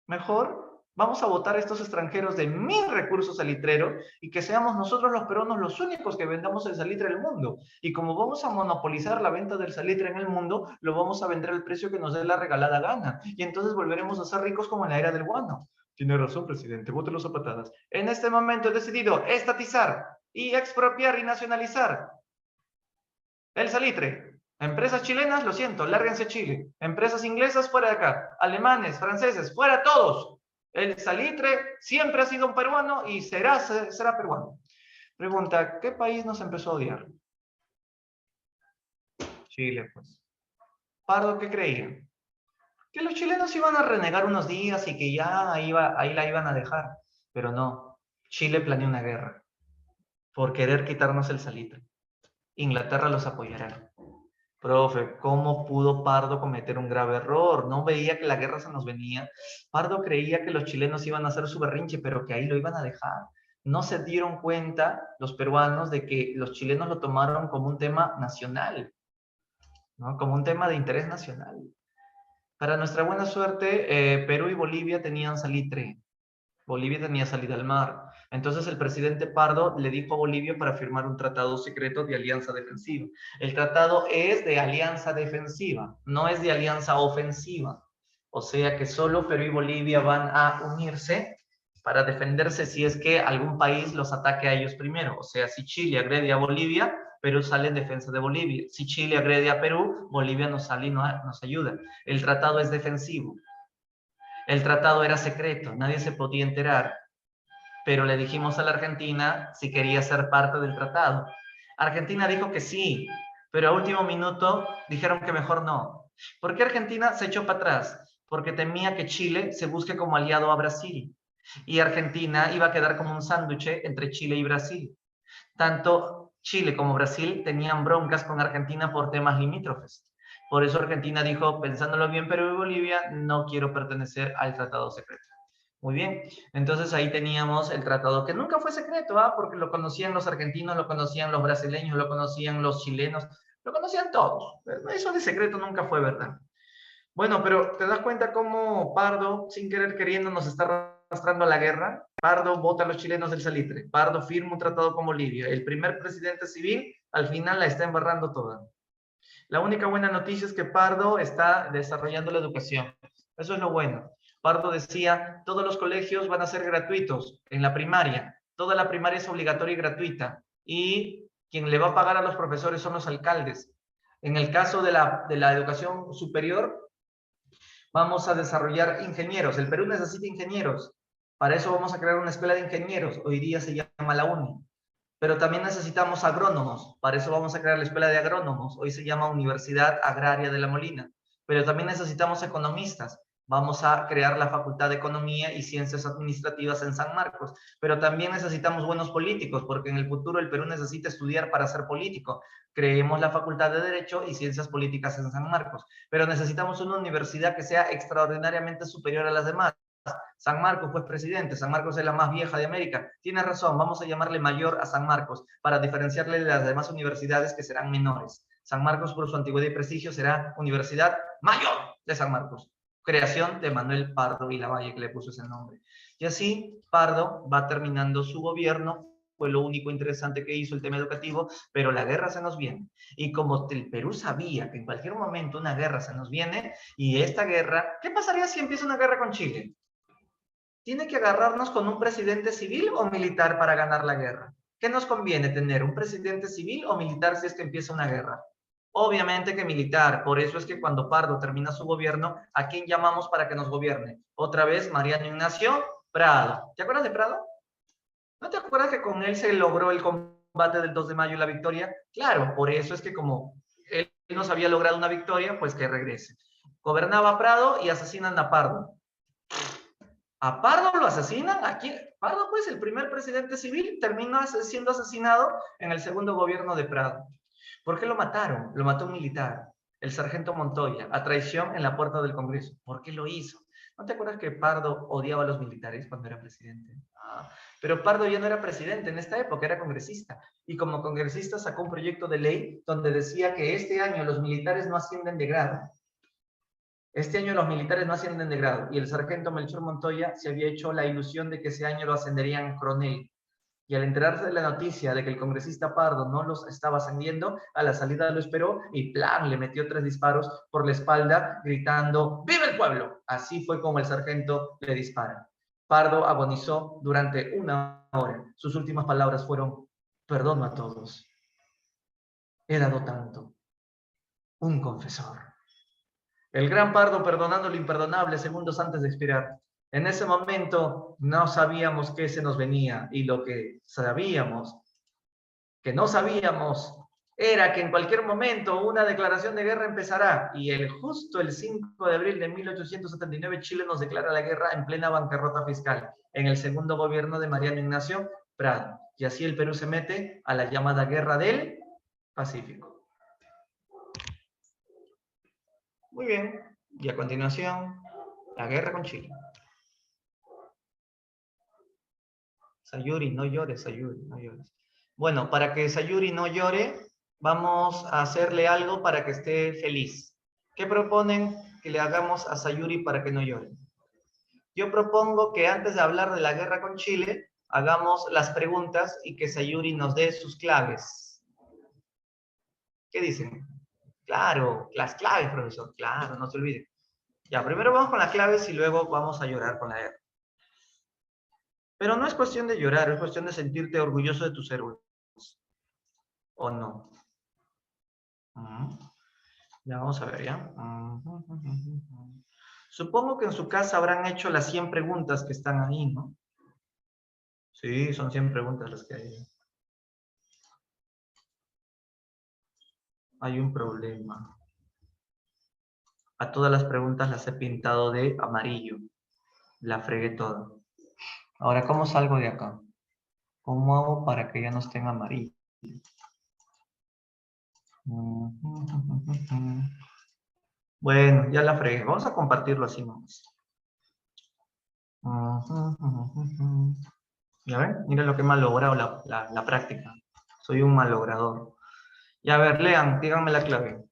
Mejor vamos a votar a estos extranjeros de mi recurso salitrero y que seamos nosotros los peruanos los únicos que vendamos el salitre del mundo. Y como vamos a monopolizar la venta del salitre en el mundo, lo vamos a vender al precio que nos dé la regalada gana. Y entonces volveremos a ser ricos como en la era del guano. Tiene razón, presidente. Bótelos a patadas. En este momento he decidido estatizar y expropiar y nacionalizar el salitre. Empresas chilenas, lo siento, lárguense a Chile. Empresas inglesas, fuera de acá. Alemanes, franceses, fuera todos. El salitre siempre ha sido un peruano y será peruano. Pregunta, ¿qué país nos empezó a odiar? Chile, pues. Pardo, ¿qué creía? Que los chilenos iban a renegar unos días y que ya ahí la iban a dejar. Pero no, Chile planeó una guerra por querer quitarnos el salitre. Inglaterra los apoyará. Profe, ¿cómo pudo Pardo cometer un grave error? No veía que la guerra se nos venía. Pardo creía que los chilenos iban a hacer su berrinche, pero que ahí lo iban a dejar. No se dieron cuenta los peruanos de que los chilenos lo tomaron como un tema nacional, ¿no? Como un tema de interés nacional. Para nuestra buena suerte, Perú y Bolivia tenían salitre. Bolivia tenía salida al mar. Entonces el presidente Pardo le dijo a Bolivia para firmar un tratado secreto de alianza defensiva. El tratado es de alianza defensiva, no es de alianza ofensiva. O sea que solo Perú y Bolivia van a unirse para defenderse si es que algún país los ataque a ellos primero. O sea, si Chile agrede a Bolivia, Perú sale en defensa de Bolivia. Si Chile agrede a Perú, Bolivia nos sale y nos ayuda. El tratado es defensivo. El tratado era secreto, nadie se podía enterar, pero le dijimos a la Argentina si quería ser parte del tratado. Argentina dijo que sí, pero a último minuto dijeron que mejor no. ¿Por qué Argentina se echó para atrás? Porque temía que Chile se busque como aliado a Brasil y Argentina iba a quedar como un sándwich entre Chile y Brasil. Tanto Chile como Brasil tenían broncas con Argentina por temas limítrofes. Por eso Argentina dijo, pensándolo bien, Perú y Bolivia, no quiero pertenecer al tratado secreto. Muy bien, entonces ahí teníamos el tratado que nunca fue secreto, porque lo conocían los argentinos, lo conocían los brasileños, lo conocían los chilenos, lo conocían todos. Eso de secreto nunca fue verdad. Bueno, pero ¿te das cuenta cómo Pardo, sin querer queriendo, nos está arrastrando a la guerra? Pardo vota a los chilenos del salitre. Pardo firma un tratado con Bolivia. El primer presidente civil al final la está embarrando toda. La única buena noticia es que Pardo está desarrollando la educación. Eso es lo bueno. Pardo decía, todos los colegios van a ser gratuitos en la primaria. Toda la primaria es obligatoria y gratuita. Y quien le va a pagar a los profesores son los alcaldes. En el caso de la educación superior, vamos a desarrollar ingenieros. El Perú necesita ingenieros. Para eso vamos a crear una escuela de ingenieros. Hoy día se llama la UNI. Pero también necesitamos agrónomos. Para eso vamos a crear la escuela de agrónomos. Hoy se llama Universidad Agraria de La Molina. Pero también necesitamos economistas. Vamos a crear la Facultad de Economía y Ciencias Administrativas en San Marcos. Pero también necesitamos buenos políticos, porque en el futuro el Perú necesita estudiar para ser político. Creemos la Facultad de Derecho y Ciencias Políticas en San Marcos. Pero necesitamos una universidad que sea extraordinariamente superior a las demás. San Marcos fue presidente, San Marcos es la más vieja de América. Tiene razón, vamos a llamarle mayor a San Marcos para diferenciarle de las demás universidades que serán menores. San Marcos, por su antigüedad y prestigio, será Universidad Mayor de San Marcos. Creación de Manuel Pardo y Lavalle, que le puso ese nombre. Y así, Pardo va terminando su gobierno. Fue lo único interesante que hizo el tema educativo, pero la guerra se nos viene. Y como el Perú sabía que en cualquier momento una guerra se nos viene, y esta guerra, ¿qué pasaría si empieza una guerra con Chile? ¿Tiene que agarrarnos con un presidente civil o militar para ganar la guerra? ¿Qué nos conviene tener, un presidente civil o militar si es que empieza una guerra? Obviamente que militar, por eso es que cuando Pardo termina su gobierno, ¿a quién llamamos para que nos gobierne? Otra vez, Mariano Ignacio Prado. ¿Te acuerdas de Prado? ¿No te acuerdas que con él se logró el combate del 2 de mayo y la victoria? Claro, por eso es que como él nos había logrado una victoria, pues que regrese. Gobernaba Prado y asesinan a Pardo. ¿A Pardo lo asesinan? Aquí, Pardo, pues, el primer presidente civil, termina siendo asesinado en el segundo gobierno de Prado. ¿Por qué lo mataron? Lo mató un militar, el sargento Montoya, a traición en la puerta del Congreso. ¿Por qué lo hizo? ¿No te acuerdas que Pardo odiaba a los militares cuando era presidente? Pero Pardo ya no era presidente en esta época, era congresista. Y como congresista sacó un proyecto de ley donde decía que este año los militares no ascienden de grado. Este año los militares no ascienden de grado y el sargento Melchor Montoya se había hecho la ilusión de que ese año lo ascenderían en coronel. Y al enterarse de la noticia de que el congresista Pardo no los estaba ascendiendo, a la salida lo esperó y ¡plan! Le metió 3 disparos por la espalda gritando ¡Viva el pueblo! Así fue como el sargento le dispara. Pardo agonizó durante 1 hora. Sus últimas palabras fueron perdono a todos. He dado tanto. Un confesor. El gran Pardo perdonando lo imperdonable segundos antes de expirar. En ese momento no sabíamos qué se nos venía y lo que sabíamos, que no sabíamos, era que en cualquier momento una declaración de guerra empezará y justo el 5 de abril de 1879 Chile nos declara la guerra en plena bancarrota fiscal en el segundo gobierno de Mariano Ignacio Prado. Y así el Perú se mete a la llamada Guerra del Pacífico. Muy bien. Y a continuación, la guerra con Chile. Sayuri, no llores, Sayuri, no llores. Bueno, para que Sayuri no llore, vamos a hacerle algo para que esté feliz. ¿Qué proponen que le hagamos a Sayuri para que no llore? Yo propongo que antes de hablar de la guerra con Chile, hagamos las preguntas y que Sayuri nos dé sus claves. ¿Qué dicen? Claro, las claves, profesor. Claro, no se olvide. Ya, primero vamos con las claves y luego vamos a llorar con la guerra. Pero no es cuestión de llorar, es cuestión de sentirte orgulloso de tus héroes. ¿O no? Ya vamos a ver, ¿ya? Supongo que en su casa habrán hecho las 100 preguntas que están ahí, ¿no? Sí, son 100 preguntas las que hay. Hay un problema. A todas las preguntas las he pintado de amarillo. La fregué toda. Ahora, ¿cómo salgo de acá? ¿Cómo hago para que ya no estén amarillo? Bueno, ya la fregué. Vamos a compartirlo así nomás. ¿Ya ven? Miren lo que he malogrado la práctica. Soy un malogrador. Ya, a ver, lean, díganme la clave.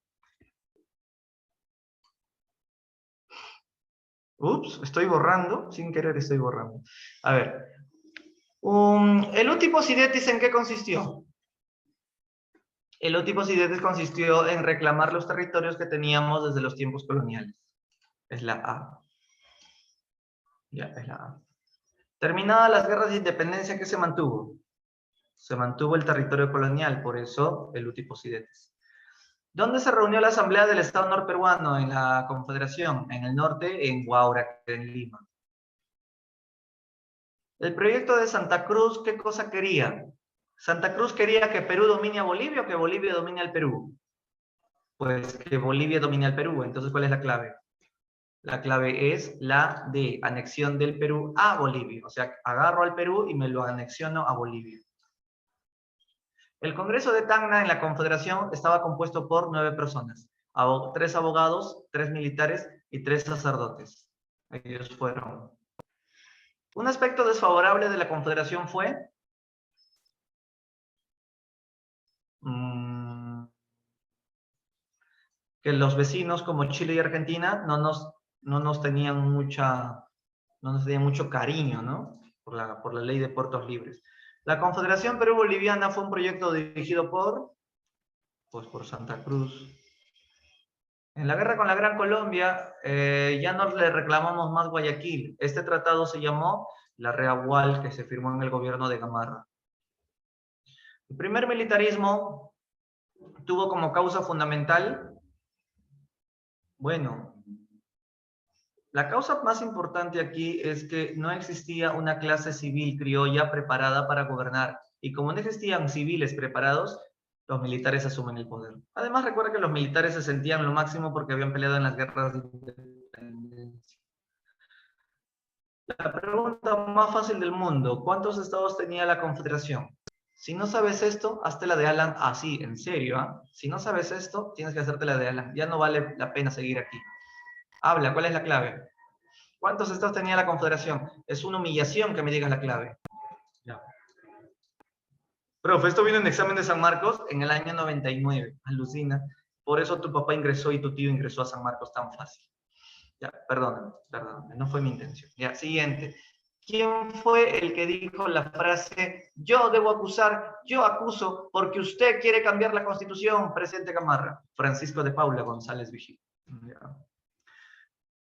Ups, estoy borrando. Sin querer estoy borrando. A ver. ¿El último sidetis en qué consistió? El último sidetis consistió en reclamar los territorios que teníamos desde los tiempos coloniales. Es la A. Ya, es la A. Terminadas las guerras de independencia, ¿qué se mantuvo? Se mantuvo el territorio colonial, por eso el Utiposidetes. ¿Dónde se reunió la Asamblea del Estado norperuano? En la Confederación, en el norte, en Huaura, en Lima. El proyecto de Santa Cruz, ¿qué cosa quería? ¿Santa Cruz quería que Perú domine a Bolivia o que Bolivia domine al Perú? Pues que Bolivia domine al Perú. Entonces, ¿cuál es la clave? La clave es la de anexión del Perú a Bolivia. O sea, agarro al Perú y me lo anexiono a Bolivia. El Congreso de Tacna en la Confederación estaba compuesto por 9 personas. 3 abogados, 3 militares y 3 sacerdotes. Ellos fueron. Un aspecto desfavorable de la Confederación fue que los vecinos como Chile y Argentina no nos tenían mucho cariño, ¿no? Por la ley de puertos libres. La Confederación Perú-Boliviana fue un proyecto dirigido por Santa Cruz. En la guerra con la Gran Colombia ya no le reclamamos más Guayaquil. Este tratado se llamó la Reagual, que se firmó en el gobierno de Gamarra. El primer militarismo tuvo como causa fundamental, bueno, la causa más importante aquí es que no existía una clase civil criolla preparada para gobernar. Y como no existían civiles preparados, los militares asumen el poder. Además, recuerda que los militares se sentían lo máximo porque habían peleado en las guerras de independencia. La pregunta más fácil del mundo: ¿cuántos estados tenía la Confederación? Si no sabes esto, hazte la de Alan así, en serio. ¿Eh? Si no sabes esto, tienes que hacerte la de Alan. Ya no vale la pena seguir aquí. Habla, ¿cuál es la clave? ¿Cuántos estados tenía la Confederación? Es una humillación que me digas la clave. Ya. Profe, esto vino en examen de San Marcos en el año 99. Alucina. Por eso tu papá ingresó y tu tío ingresó a San Marcos tan fácil. Ya, perdóname, no fue mi intención. Ya, siguiente. ¿Quién fue el que dijo la frase, yo debo acusar, yo acuso, porque usted quiere cambiar la Constitución, presidente Gamarra? Francisco de Paula González Vigil. Ya.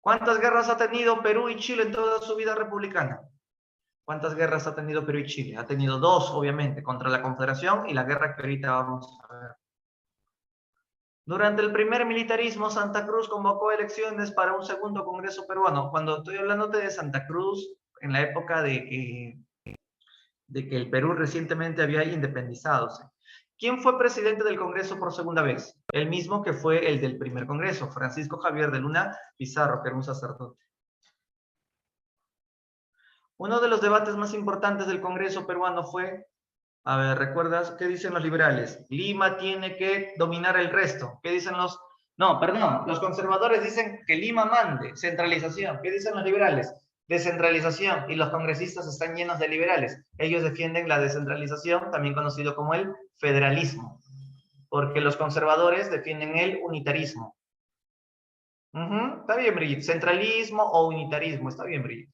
¿Cuántas guerras ha tenido Perú y Chile en toda su vida republicana? ¿Cuántas guerras ha tenido Perú y Chile? Ha tenido dos, obviamente, contra la Confederación y la guerra que ahorita vamos a ver. Durante el primer militarismo, Santa Cruz convocó elecciones para un segundo Congreso peruano. Cuando estoy hablándote de Santa Cruz, en la época de que el Perú recientemente había independizado. ¿Quién fue presidente del Congreso por segunda vez? El mismo que fue el del primer Congreso, Francisco Javier de Luna Pizarro, que era un sacerdote. Uno de los debates más importantes del Congreso peruano fue, a ver, ¿recuerdas qué dicen los liberales? Lima tiene que dominar el resto. ¿Qué dicen los? No, perdón, los conservadores dicen que Lima mande, centralización. ¿Qué dicen los liberales? Descentralización. Y los congresistas están llenos de liberales. Ellos defienden la descentralización, también conocido como el federalismo, porque los conservadores defienden el unitarismo. Está bien, Brigitte. Centralismo o unitarismo. Está bien, Brigitte.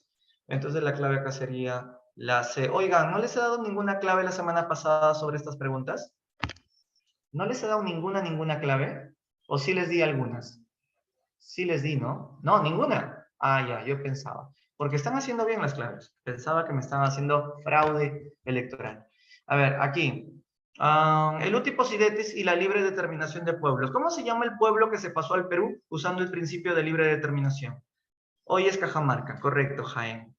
Entonces la clave acá sería la C. Oigan, ¿no les he dado ninguna clave la semana pasada sobre estas preguntas? ¿No les he dado ninguna clave? ¿O sí les di algunas? Sí les di, ¿no? No, ninguna. Ah, ya, yo pensaba. Porque están haciendo bien las claves. Pensaba que me estaban haciendo fraude electoral. A ver, aquí. El utiposidetis y la libre determinación de pueblos. ¿Cómo se llama el pueblo que se pasó al Perú usando el principio de libre determinación? Hoy es Cajamarca, correcto, Jaén.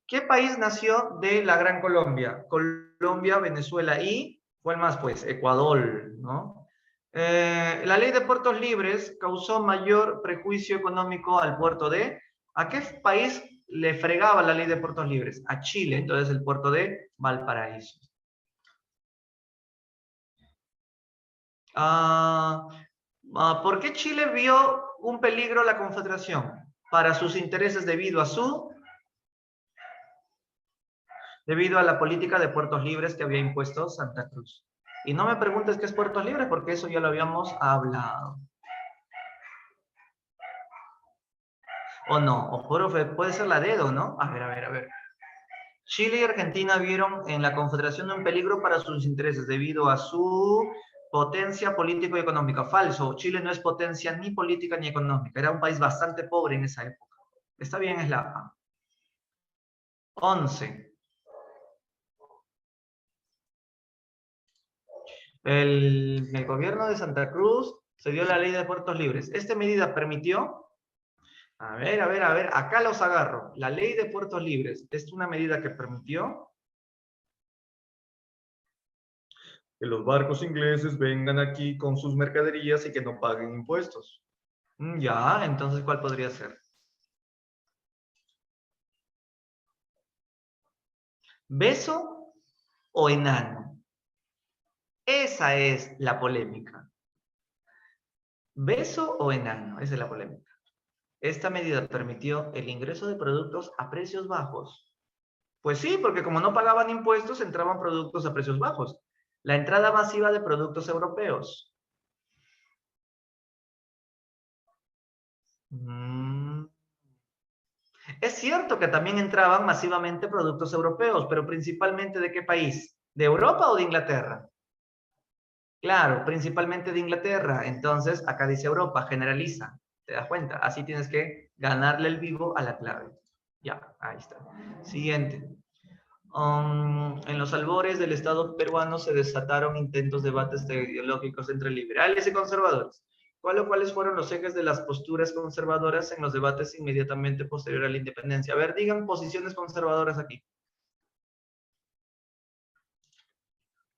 ¿Qué país nació de la Gran Colombia? Colombia, Venezuela y, ¿cuál más? Pues Ecuador, ¿no? La ley de puertos libres causó mayor prejuicio económico al puerto de... ¿A qué país le fregaba la ley de puertos libres? A Chile, entonces el puerto de Valparaíso. ¿Por qué Chile vio un peligro a la Confederación? Para sus intereses debido a la política de puertos libres que había impuesto Santa Cruz. Y no me preguntes qué es puertos libres, porque eso ya lo habíamos hablado. O no, o profe, puede ser la dedo, ¿no? A ver. Chile y Argentina vieron en la Confederación un peligro para sus intereses debido a su potencia político y económica. Falso, Chile no es potencia ni política ni económica. Era un país bastante pobre en esa época. Está bien, es la A. 11. El gobierno de Santa Cruz se dio la ley de puertos libres. Esta medida permitió, a ver, acá los agarro. La ley de puertos libres es una medida que permitió que los barcos ingleses vengan aquí con sus mercaderías y que no paguen impuestos. Ya, entonces, ¿cuál podría ser? ¿Beso o enano? Esa es la polémica. ¿Beso o enano? Esa es la polémica. Esta medida permitió el ingreso de productos a precios bajos. Pues sí, porque como no pagaban impuestos, entraban productos a precios bajos. La entrada masiva de productos europeos. Es cierto que también entraban masivamente productos europeos, pero principalmente ¿de qué país? ¿De Europa o de Inglaterra? Claro, principalmente de Inglaterra. Entonces, acá dice Europa, generaliza. ¿Te das cuenta? Así tienes que ganarle el vivo a la clave. Ya, ahí está. Siguiente. En los albores del Estado peruano se desataron intentos de debates ideológicos entre liberales y conservadores. ¿Cuáles fueron los ejes de las posturas conservadoras en los debates inmediatamente posterior a la independencia? A ver, digan posiciones conservadoras aquí.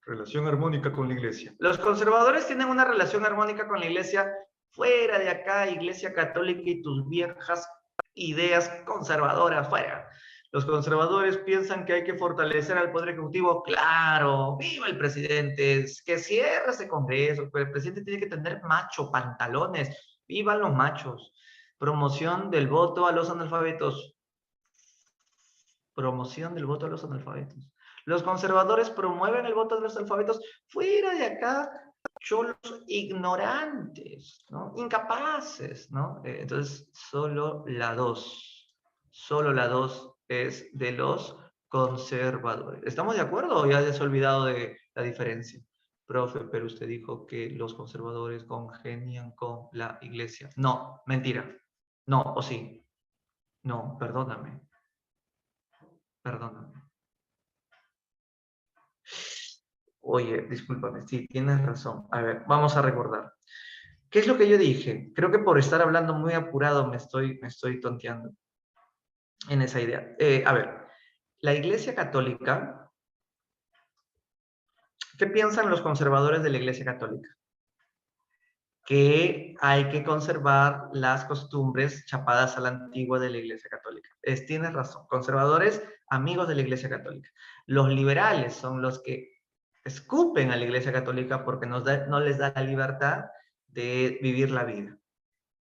Relación armónica con la iglesia. Los conservadores tienen una relación armónica con la iglesia fuera de acá, iglesia católica y tus viejas ideas conservadoras, fuera. Los conservadores piensan que hay que fortalecer al Poder Ejecutivo. Claro, viva el presidente, que cierre ese Congreso. El presidente tiene que tener macho, pantalones. Vivan los machos. Promoción del voto a los analfabetos. Promoción del voto a los analfabetos. Los conservadores promueven el voto de los analfabetos. Fuera de acá, cholos ignorantes, ¿no? Incapaces, ¿no? Entonces, solo la 2. Solo la 2 es de los conservadores. ¿Estamos de acuerdo o ya se ha olvidado de la diferencia? Profe, pero usted dijo que los conservadores congenian con la iglesia. No, mentira. No, o sí. No, perdóname. Perdóname. Oye, discúlpame, sí, tienes razón. A ver, vamos a recordar. ¿Qué es lo que yo dije? Creo que por estar hablando muy apurado me estoy tonteando en esa idea. A ver, la Iglesia Católica, ¿qué piensan los conservadores de la Iglesia Católica? Que hay que conservar las costumbres chapadas a la antigua de la Iglesia Católica. Tienes razón, conservadores, amigos de la Iglesia Católica. Los liberales son los que escupen a la Iglesia Católica porque no les da la libertad de vivir la vida.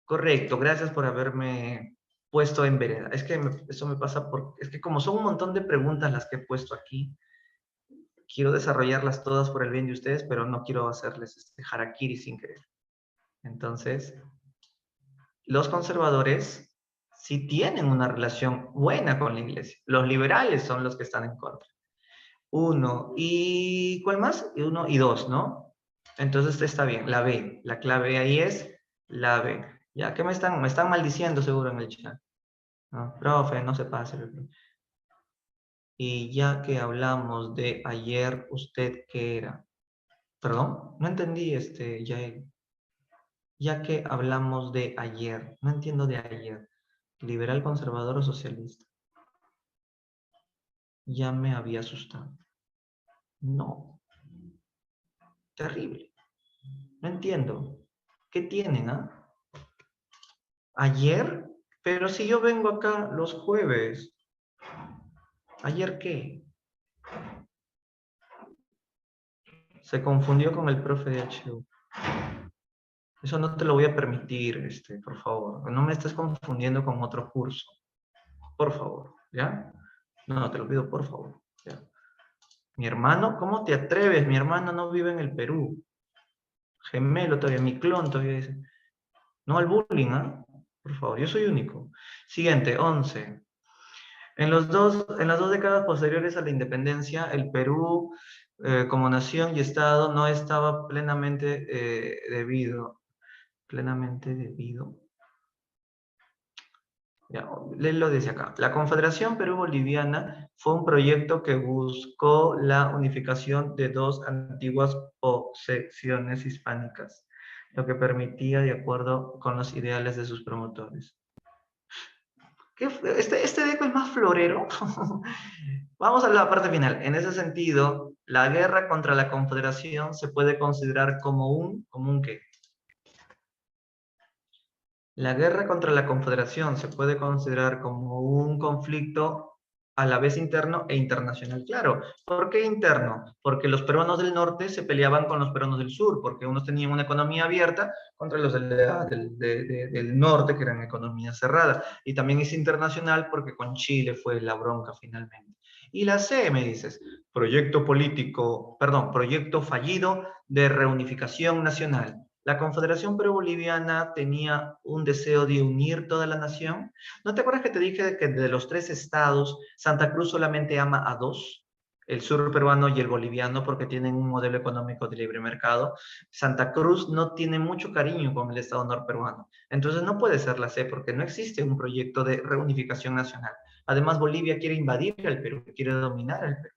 Correcto, gracias por haberme puesto en vereda. Es que eso me pasa es que como son un montón de preguntas las que he puesto aquí, quiero desarrollarlas todas por el bien de ustedes, pero no quiero hacerles harakiri sin querer. Entonces, los conservadores sí tienen una relación buena con la iglesia. Los liberales son los que están en contra. Uno, ¿y cuál más? Uno y dos, ¿no? Entonces está bien, la B. La clave ahí es la B. Ya que me están maldiciendo seguro en el chat. No, profe, no se pase. Y ya que hablamos de ayer, ¿usted qué era? Perdón, no entendí, Yael. Ya que hablamos de ayer, no entiendo de ayer. ¿Liberal, conservador o socialista? Ya me había asustado. No, terrible. No entiendo. ¿Qué tienen, ah? ¿Ayer? Pero si yo vengo acá los jueves. ¿Ayer qué? Se confundió con el profe de HU. Eso no te lo voy a permitir, por favor. No me estés confundiendo con otro curso. Por favor, ¿ya? No, te lo pido, por favor. ¿Ya? Mi hermano, ¿cómo te atreves? Mi hermano no vive en el Perú. Gemelo todavía, mi clon todavía dice. No al bullying, ¿ah? Por favor, yo soy único. Siguiente, 11. En las dos décadas posteriores a la independencia, el Perú, como nación y Estado, no estaba plenamente debido. Ya, léelo desde acá. La Confederación Perú-Boliviana fue un proyecto que buscó la unificación de dos antiguas posesiones hispánicas, lo que permitía de acuerdo con los ideales de sus promotores. Este deco es más florero. Vamos a la parte final. En ese sentido, la guerra contra la Confederación se puede considerar como un ¿qué? La guerra contra la Confederación se puede considerar como un conflicto a la vez interno e internacional. Claro, ¿por qué interno? Porque los peruanos del norte se peleaban con los peruanos del sur, porque unos tenían una economía abierta contra los del norte, que eran economía cerrada. Y también es internacional porque con Chile fue la bronca finalmente. Y la C, me dices, proyecto fallido de reunificación nacional. La Confederación Perú-Boliviana tenía un deseo de unir toda la nación. ¿No te acuerdas que te dije que de los tres estados, Santa Cruz solamente ama a dos? El sur peruano y el boliviano, porque tienen un modelo económico de libre mercado. Santa Cruz no tiene mucho cariño con el estado norperuano. Entonces no puede ser la C, porque no existe un proyecto de reunificación nacional. Además, Bolivia quiere invadir el Perú, quiere dominar el Perú.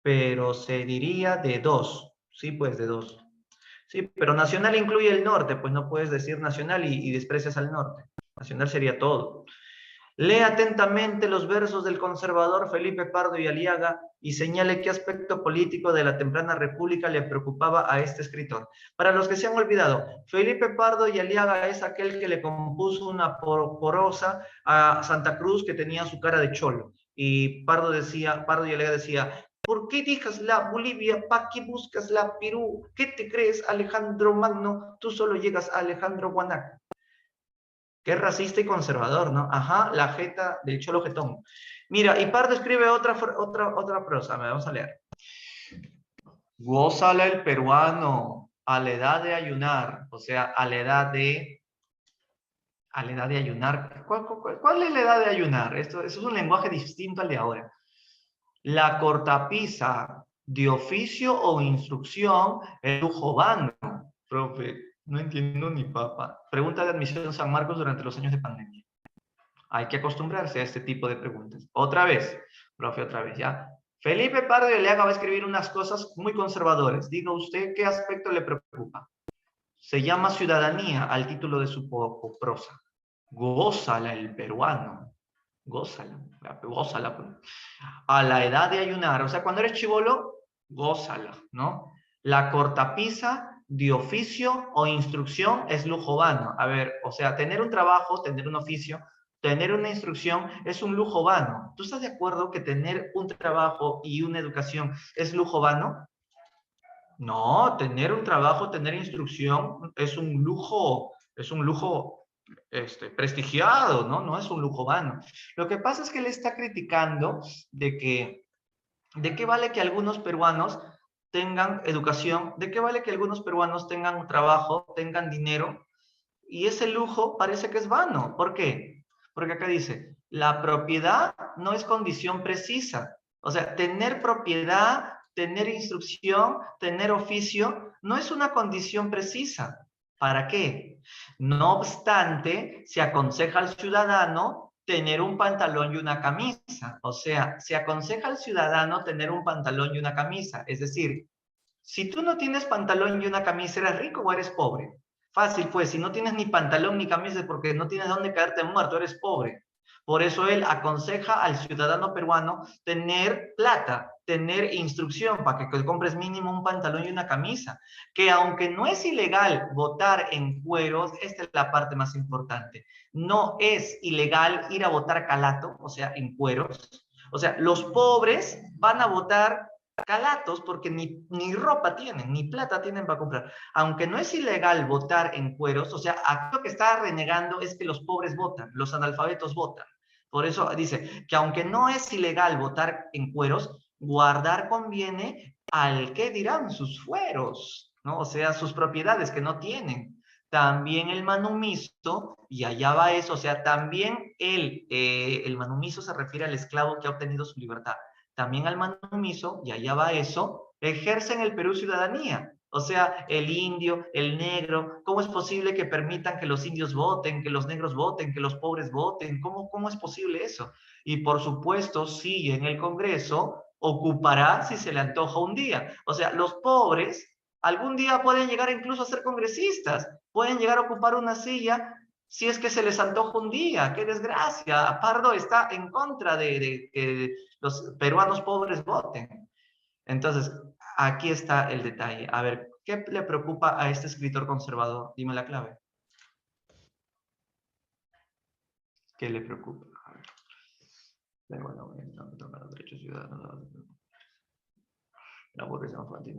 Pero se diría de dos. Sí, pues de dos. Sí, pero nacional incluye el norte, pues no puedes decir nacional y desprecias al norte. Nacional sería todo. Lee atentamente los versos del conservador Felipe Pardo y Aliaga y señale qué aspecto político de la temprana república le preocupaba a este escritor. Para los que se han olvidado, Felipe Pardo y Aliaga es aquel que le compuso una prosa a Santa Cruz que tenía su cara de cholo. Y Pardo y Aliaga decía, ¿por qué dejas la Bolivia? ¿Para qué buscas la Perú? ¿Qué te crees, Alejandro Magno? Tú solo llegas a Alejandro Guanac. Qué racista y conservador, ¿no? Ajá, la jeta del cholo jetón. Mira, y Pardo escribe otra prosa. Vamos a leer. Gózala el peruano a la edad de ayunar, o sea, a la edad de ayunar. ¿Cuál es la edad de ayunar? Eso es un lenguaje distinto al de ahora. La cortapisa de oficio o instrucción, el lujo vano. Profe, no entiendo ni papa. Pregunta de admisión en San Marcos durante los años de pandemia. Hay que acostumbrarse a este tipo de preguntas. Otra vez, profe, otra vez, ¿ya? Felipe Pardo de Leaga va a escribir unas cosas muy conservadoras. Diga usted qué aspecto le preocupa. Se llama ciudadanía al título de su prosa. Gózala el peruano. Gózala, gózala. A la edad de ayunar, o sea, cuando eres chivolo, gózala, ¿no? La cortapisa de oficio o instrucción es lujo vano. A ver, o sea, tener un trabajo, tener un oficio, tener una instrucción es un lujo vano. ¿Tú estás de acuerdo que tener un trabajo y una educación es lujo vano? No, tener un trabajo, tener instrucción es un lujo prestigiado, ¿no? No es un lujo vano. Lo que pasa es que él está criticando de qué vale que algunos peruanos tengan educación, de qué vale que algunos peruanos tengan un trabajo, tengan dinero, y ese lujo parece que es vano. ¿Por qué? Porque acá dice, la propiedad no es condición precisa. O sea, tener propiedad, tener instrucción, tener oficio, no es una condición precisa. ¿Para qué? No obstante, se aconseja al ciudadano tener un pantalón y una camisa. O sea, se aconseja al ciudadano tener un pantalón y una camisa. Es decir, si tú no tienes pantalón y una camisa, ¿eres rico o eres pobre? Fácil, pues, si no tienes ni pantalón ni camisa es porque no tienes dónde caerte muerto, eres pobre. Por eso él aconseja al ciudadano peruano tener plata, tener instrucción para que compres mínimo un pantalón y una camisa. Que aunque no es ilegal votar en cueros, esta es la parte más importante. No es ilegal ir a votar calato, o sea, en cueros. O sea, los pobres van a votar calatos porque ni ropa tienen, ni plata tienen para comprar. Aunque no es ilegal votar en cueros, o sea, aquí lo que está renegando es que los pobres votan, los analfabetos votan. Por eso dice que aunque no es ilegal votar en cueros, guardar conviene al que dirán sus fueros, ¿no? O sea, sus propiedades que no tienen. También el manumiso, y allá va eso, o sea, también el manumiso se refiere al esclavo que ha obtenido su libertad. También al manumiso, y allá va eso, ejerce en el Perú ciudadanía. O sea, el indio, el negro, ¿cómo es posible que permitan que los indios voten, que los negros voten, que los pobres voten? ¿Cómo es posible eso? Y por supuesto, sí, en el Congreso ocupará si se le antoja un día. O sea, los pobres algún día pueden llegar incluso a ser congresistas, pueden llegar a ocupar una silla si es que se les antoja un día. ¡Qué desgracia! Pardo está en contra de que los peruanos pobres voten. Entonces, aquí está el detalle. A ver, ¿qué le preocupa a este escritor conservador? Dime la clave. ¿Qué le preocupa? A ver. Bueno, los derechos ciudadanos, la pobreza infantil,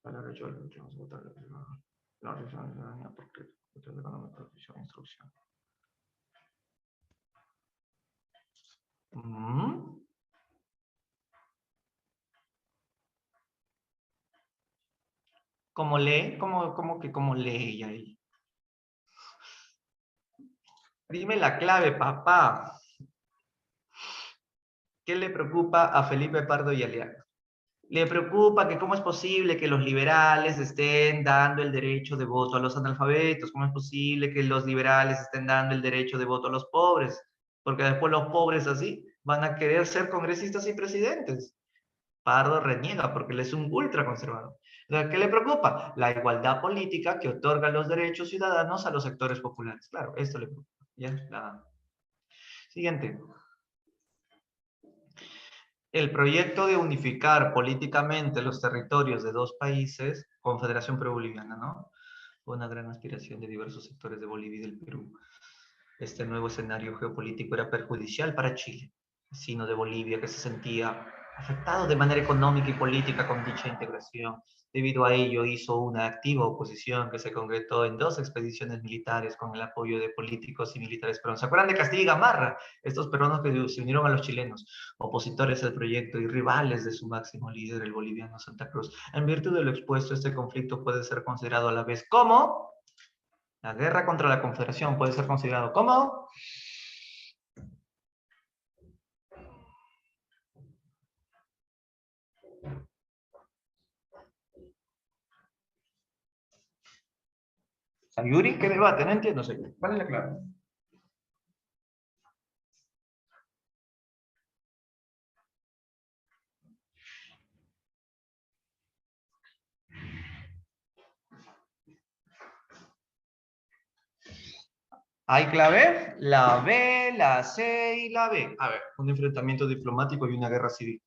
la derecho de votar, la ciudadanía, porque usted le van a profesión, instrucción. ¿Cómo lee? ¿Cómo que cómo lee ella ahí? Dime la clave, papá. ¿Qué le preocupa a Felipe Pardo y Aliaga? Le preocupa que cómo es posible que los liberales estén dando el derecho de voto a los analfabetos, cómo es posible que los liberales estén dando el derecho de voto a los pobres, porque después los pobres así van a querer ser congresistas y presidentes. Pardo reniega porque él es un ultraconservador. ¿Qué le preocupa? La igualdad política que otorga los derechos ciudadanos a los sectores populares. Claro, esto le preocupa. ¿Ya? Siguiente. El proyecto de unificar políticamente los territorios de dos países, Confederación Perú-Boliviana, ¿no? Fue una gran aspiración de diversos sectores de Bolivia y del Perú. Este nuevo escenario geopolítico era perjudicial para Chile, vecino de Bolivia que se sentía afectado de manera económica y política con dicha integración. Debido a ello hizo una activa oposición que se concretó en dos expediciones militares con el apoyo de políticos y militares peruanos. ¿Se acuerdan de Castilla y Gamarra? Estos peruanos que se unieron a los chilenos, opositores al proyecto y rivales de su máximo líder, el boliviano Santa Cruz. En virtud de lo expuesto, este conflicto puede ser considerado a la vez como la guerra contra la Confederación, puede ser considerado como Sayuri, ¿qué debate? No entiendo, Sayuri. ¿Cuál es la clave? ¿Hay clave? La B, la C y la B. A ver, un enfrentamiento diplomático y una guerra civil.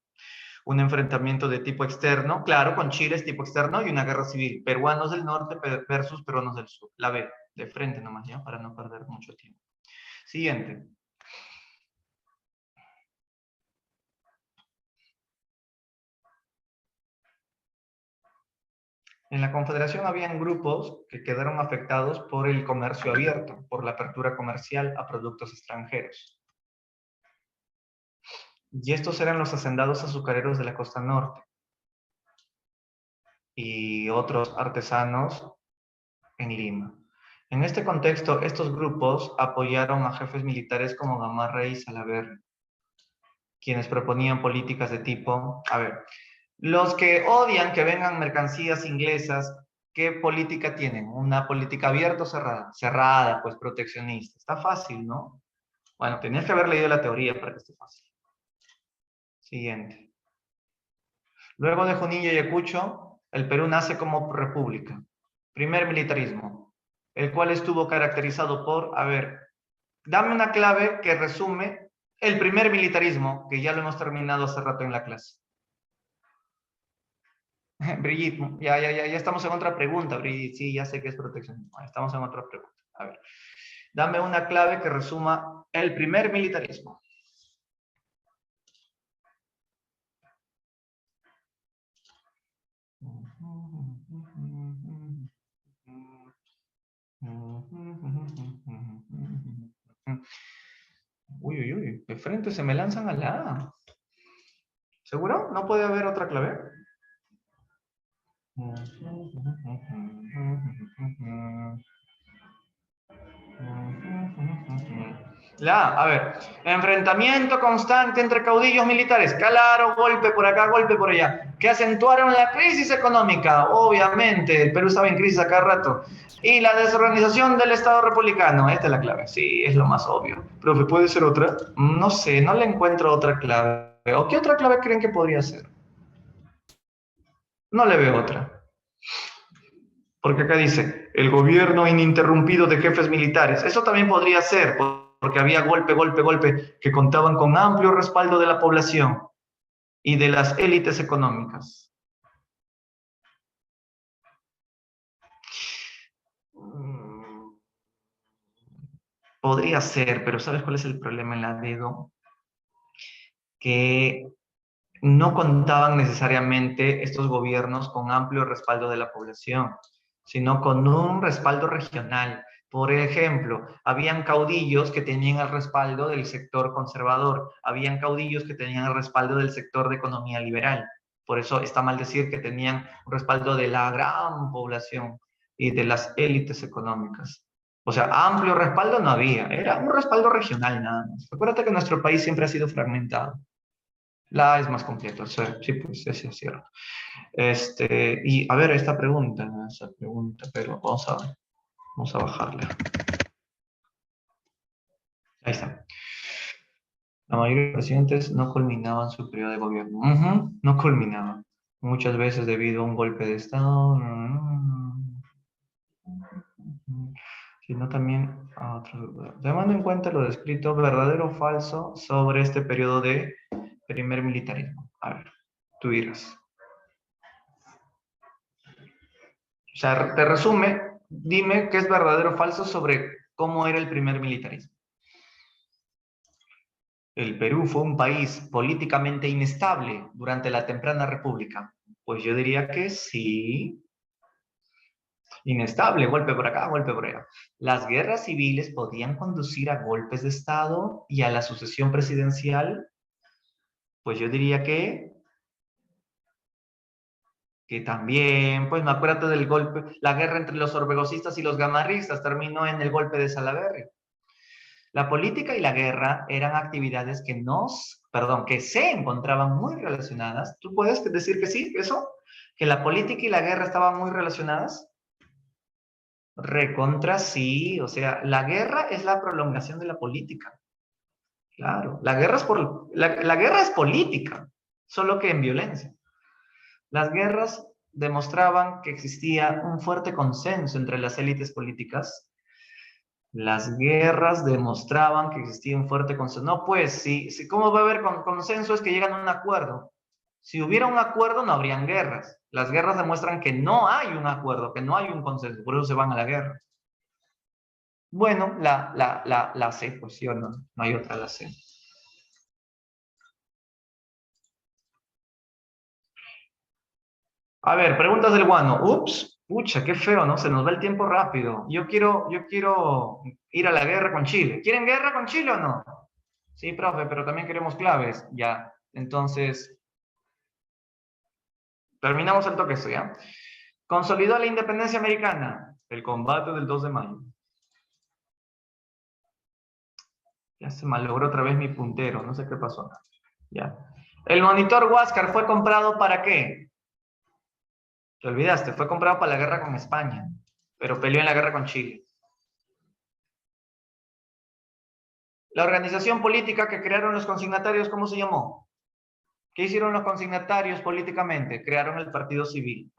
Un enfrentamiento de tipo externo, claro, con Chile es tipo externo y una guerra civil. Peruanos del norte versus peruanos del sur. La B, de frente nomás, ¿ya? Para no perder mucho tiempo. Siguiente. En la Confederación habían grupos que quedaron afectados por el comercio abierto, por la apertura comercial a productos extranjeros. Y estos eran los hacendados azucareros de la costa norte y otros artesanos en Lima. En este contexto, estos grupos apoyaron a jefes militares como Gamarra y Salaverry, quienes proponían políticas de tipo, a ver, los que odian que vengan mercancías inglesas, ¿qué política tienen? ¿Una política abierta o cerrada? Cerrada, pues proteccionista. Está fácil, ¿no? Bueno, tenías que haber leído la teoría para que esté fácil. Siguiente. Luego de Junín y Ayacucho, el Perú nace como república. Primer militarismo, el cual estuvo caracterizado por, a ver, dame una clave que resume el primer militarismo, que ya lo hemos terminado hace rato en la clase. Brigitte, ya estamos en otra pregunta, Brigitte. Sí, ya sé que es protección. Estamos en otra pregunta. A ver, dame una clave que resuma el primer militarismo. Uy, uy, uy, de frente se me lanzan a la A. ¿Seguro? ¿No puede haber otra clave? A ver, enfrentamiento constante entre caudillos militares, claro, golpe por acá, golpe por allá, que acentuaron la crisis económica, obviamente, el Perú estaba en crisis a cada rato, y la desorganización del Estado republicano, esta es la clave, sí, es lo más obvio. Profe, ¿puede ser otra? No sé, no le encuentro otra clave, ¿o qué otra clave creen que podría ser? No le veo otra. Porque acá dice, el gobierno ininterrumpido de jefes militares. Eso también podría ser, porque había golpe, golpe, golpe, que contaban con amplio respaldo de la población y de las élites económicas. Podría ser, pero ¿sabes cuál es el problema en la dedo? Que no contaban necesariamente estos gobiernos con amplio respaldo de la población, sino con un respaldo regional. Por ejemplo, habían caudillos que tenían el respaldo del sector conservador, habían caudillos que tenían el respaldo del sector de economía liberal. Por eso está mal decir que tenían un respaldo de la gran población y de las élites económicas. O sea, amplio respaldo no había, era un respaldo regional nada más. Acuérdate que nuestro país siempre ha sido fragmentado. La A es más completo, sí, pues sí, es cierto. Y a ver, esta pregunta, pero vamos a bajarla. Ahí está. La mayoría de los presidentes no culminaban su periodo de gobierno. No culminaban. Muchas veces debido a un golpe de Estado, sino también a otros. Tomando en cuenta lo descrito, verdadero o falso sobre este periodo de primer militarismo. A ver, tú dirás. O sea, te resume, dime qué es verdadero o falso sobre cómo era el primer militarismo. El Perú fue un país políticamente inestable durante la temprana república. Pues yo diría que sí. Inestable, golpe por acá, golpe por allá. Las guerras civiles podían conducir a golpes de Estado y a la sucesión presidencial. Pues yo diría que también, pues me acuerdo del golpe, la guerra entre los orbegosistas y los gamarristas terminó en el golpe de Salaverry. La política y la guerra eran actividades que se encontraban muy relacionadas. ¿Tú puedes decir que sí, eso? ¿Que la política y la guerra estaban muy relacionadas? Recontra sí, o sea, la guerra es la prolongación de la política. Claro, la guerra es política, solo que en violencia. Las guerras demostraban que existía un fuerte consenso entre las élites políticas Las guerras demostraban que existía un fuerte consenso. No, pues, ¿cómo va a haber consenso? Es que llegan a un acuerdo. Si hubiera un acuerdo, no habrían guerras. Las guerras demuestran que no hay un acuerdo, que no hay un consenso, por eso se van a la guerra. Bueno, la C, pues sí o no, no hay otra, la C. A ver, preguntas del guano. Ups, pucha, qué feo, ¿no? Se nos va el tiempo rápido. Yo quiero ir a la guerra con Chile. ¿Quieren guerra con Chile o no? Sí, profe, pero también queremos claves. Ya, entonces, terminamos el toque esto, ¿ya? Consolidó la independencia americana. El combate del 2 de mayo. Ya se malogró otra vez mi puntero, no sé qué pasó acá. Ya. El monitor Huáscar fue comprado ¿para qué? Te olvidaste, fue comprado para la guerra con España, pero peleó en la guerra con Chile. La organización política que crearon los consignatarios, ¿cómo se llamó? ¿Qué hicieron los consignatarios políticamente? Crearon el Partido Civil.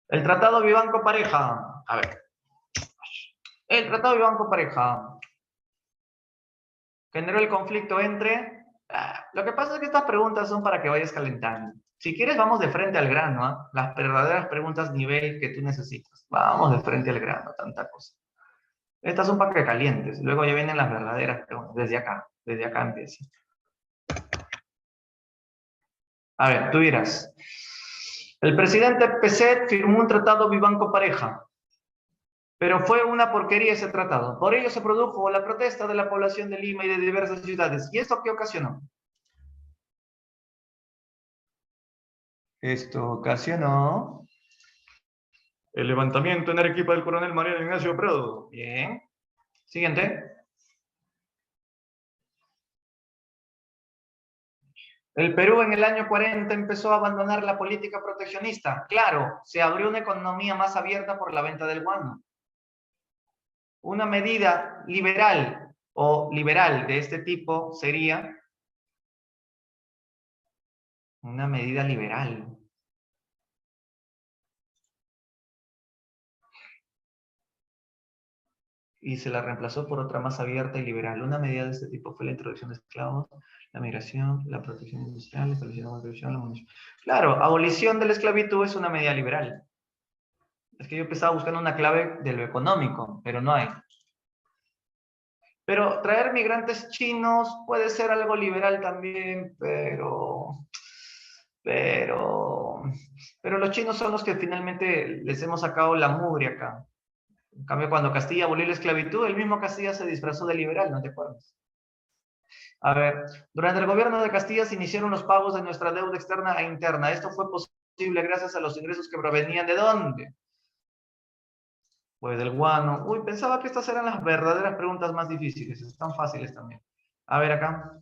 El Tratado Vivanco-Pareja. A ver. El Tratado Vivanco-Pareja generó el conflicto entre... lo que pasa es que estas preguntas son para que vayas calentando. Si quieres, vamos de frente al grano, ¿eh? Las verdaderas preguntas nivel que tú necesitas. Vamos de frente al grano, tanta cosa. Estas son para que calientes. Luego ya vienen las verdaderas preguntas. Desde acá empieza. A ver, tú dirás. El presidente Peset firmó un tratado Vivanco-Pareja, pero fue una porquería ese tratado. Por ello se produjo la protesta de la población de Lima y de diversas ciudades. ¿Y esto qué ocasionó? Esto ocasionó el levantamiento en Arequipa del coronel Mariano Ignacio Prado. Bien. Siguiente. El Perú en el año 40 empezó a abandonar la política proteccionista. Claro, se abrió una economía más abierta por la venta del guano. Una medida liberal o liberal de este tipo sería una medida liberal. Y se la reemplazó por otra más abierta y liberal. Una medida de este tipo fue la introducción de esclavos, la migración, la protección industrial, la establecimiento de producción, la munición. Claro, abolición de la esclavitud es una medida liberal. Es que yo empezaba buscando una clave de lo económico, pero no hay. Pero traer migrantes chinos puede ser algo liberal también, pero, pero los chinos son los que finalmente les hemos sacado la mugre acá. En cambio, cuando Castilla abolió la esclavitud, el mismo Castilla se disfrazó de liberal, ¿no te acuerdas? A ver, durante el gobierno de Castilla se iniciaron los pagos de nuestra deuda externa e interna. Esto fue posible gracias a los ingresos que provenían ¿de dónde? Pues del guano. Uy, pensaba que estas eran las verdaderas preguntas más difíciles. Están fáciles también. A ver acá.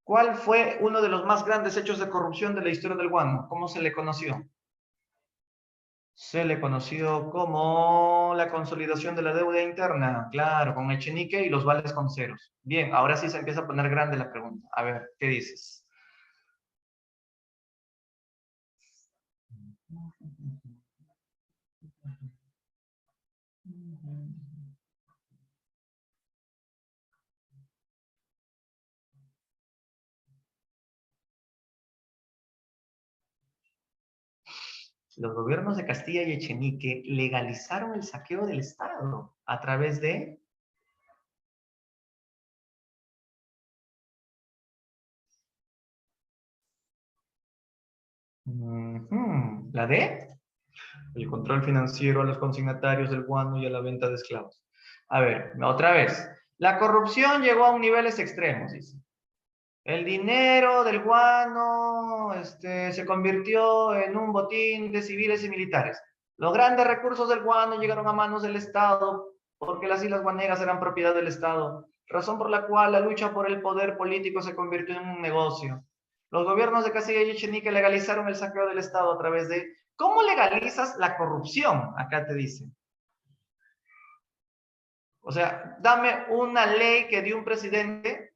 ¿Cuál fue uno de los más grandes hechos de corrupción de la historia del guano? ¿Cómo se le conoció? Se le conoció como la consolidación de la deuda interna, claro, con Echenique y los vales con ceros. Bien, ahora sí se empieza a poner grande la pregunta. A ver, ¿qué dices? Los gobiernos de Castilla y Echenique legalizaron el saqueo del Estado a través de... ¿La D? El control financiero a los consignatarios del guano y a la venta de esclavos. A ver, otra vez. La corrupción llegó a niveles extremos, dice. El dinero del guano se convirtió en un botín de civiles y militares. Los grandes recursos del guano llegaron a manos del Estado porque las islas guaneras eran propiedad del Estado, razón por la cual la lucha por el poder político se convirtió en un negocio. Los gobiernos de Castilla y Echenique legalizaron el saqueo del Estado a través de... ¿Cómo legalizas la corrupción? Acá te dicen. O sea, dame una ley que dio un presidente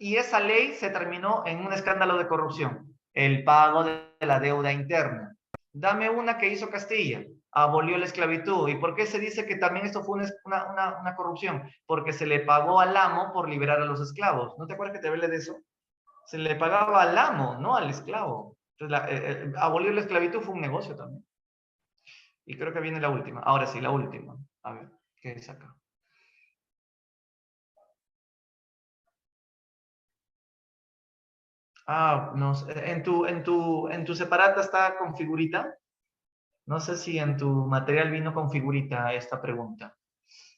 y esa ley se terminó en un escándalo de corrupción. El pago de la deuda interna. Dame una que hizo Castilla. Abolió la esclavitud. ¿Y por qué se dice que también esto fue una corrupción? Porque se le pagó al amo por liberar a los esclavos. ¿No te acuerdas que te hablé de eso? Se le pagaba al amo, no al esclavo. Entonces, abolir la esclavitud fue un negocio también. Y creo que viene la última. Ahora sí, la última. A ver, ¿qué es acá? Ah, no sé. En tu separata está con figurita. No sé si en tu material vino con figurita esta pregunta.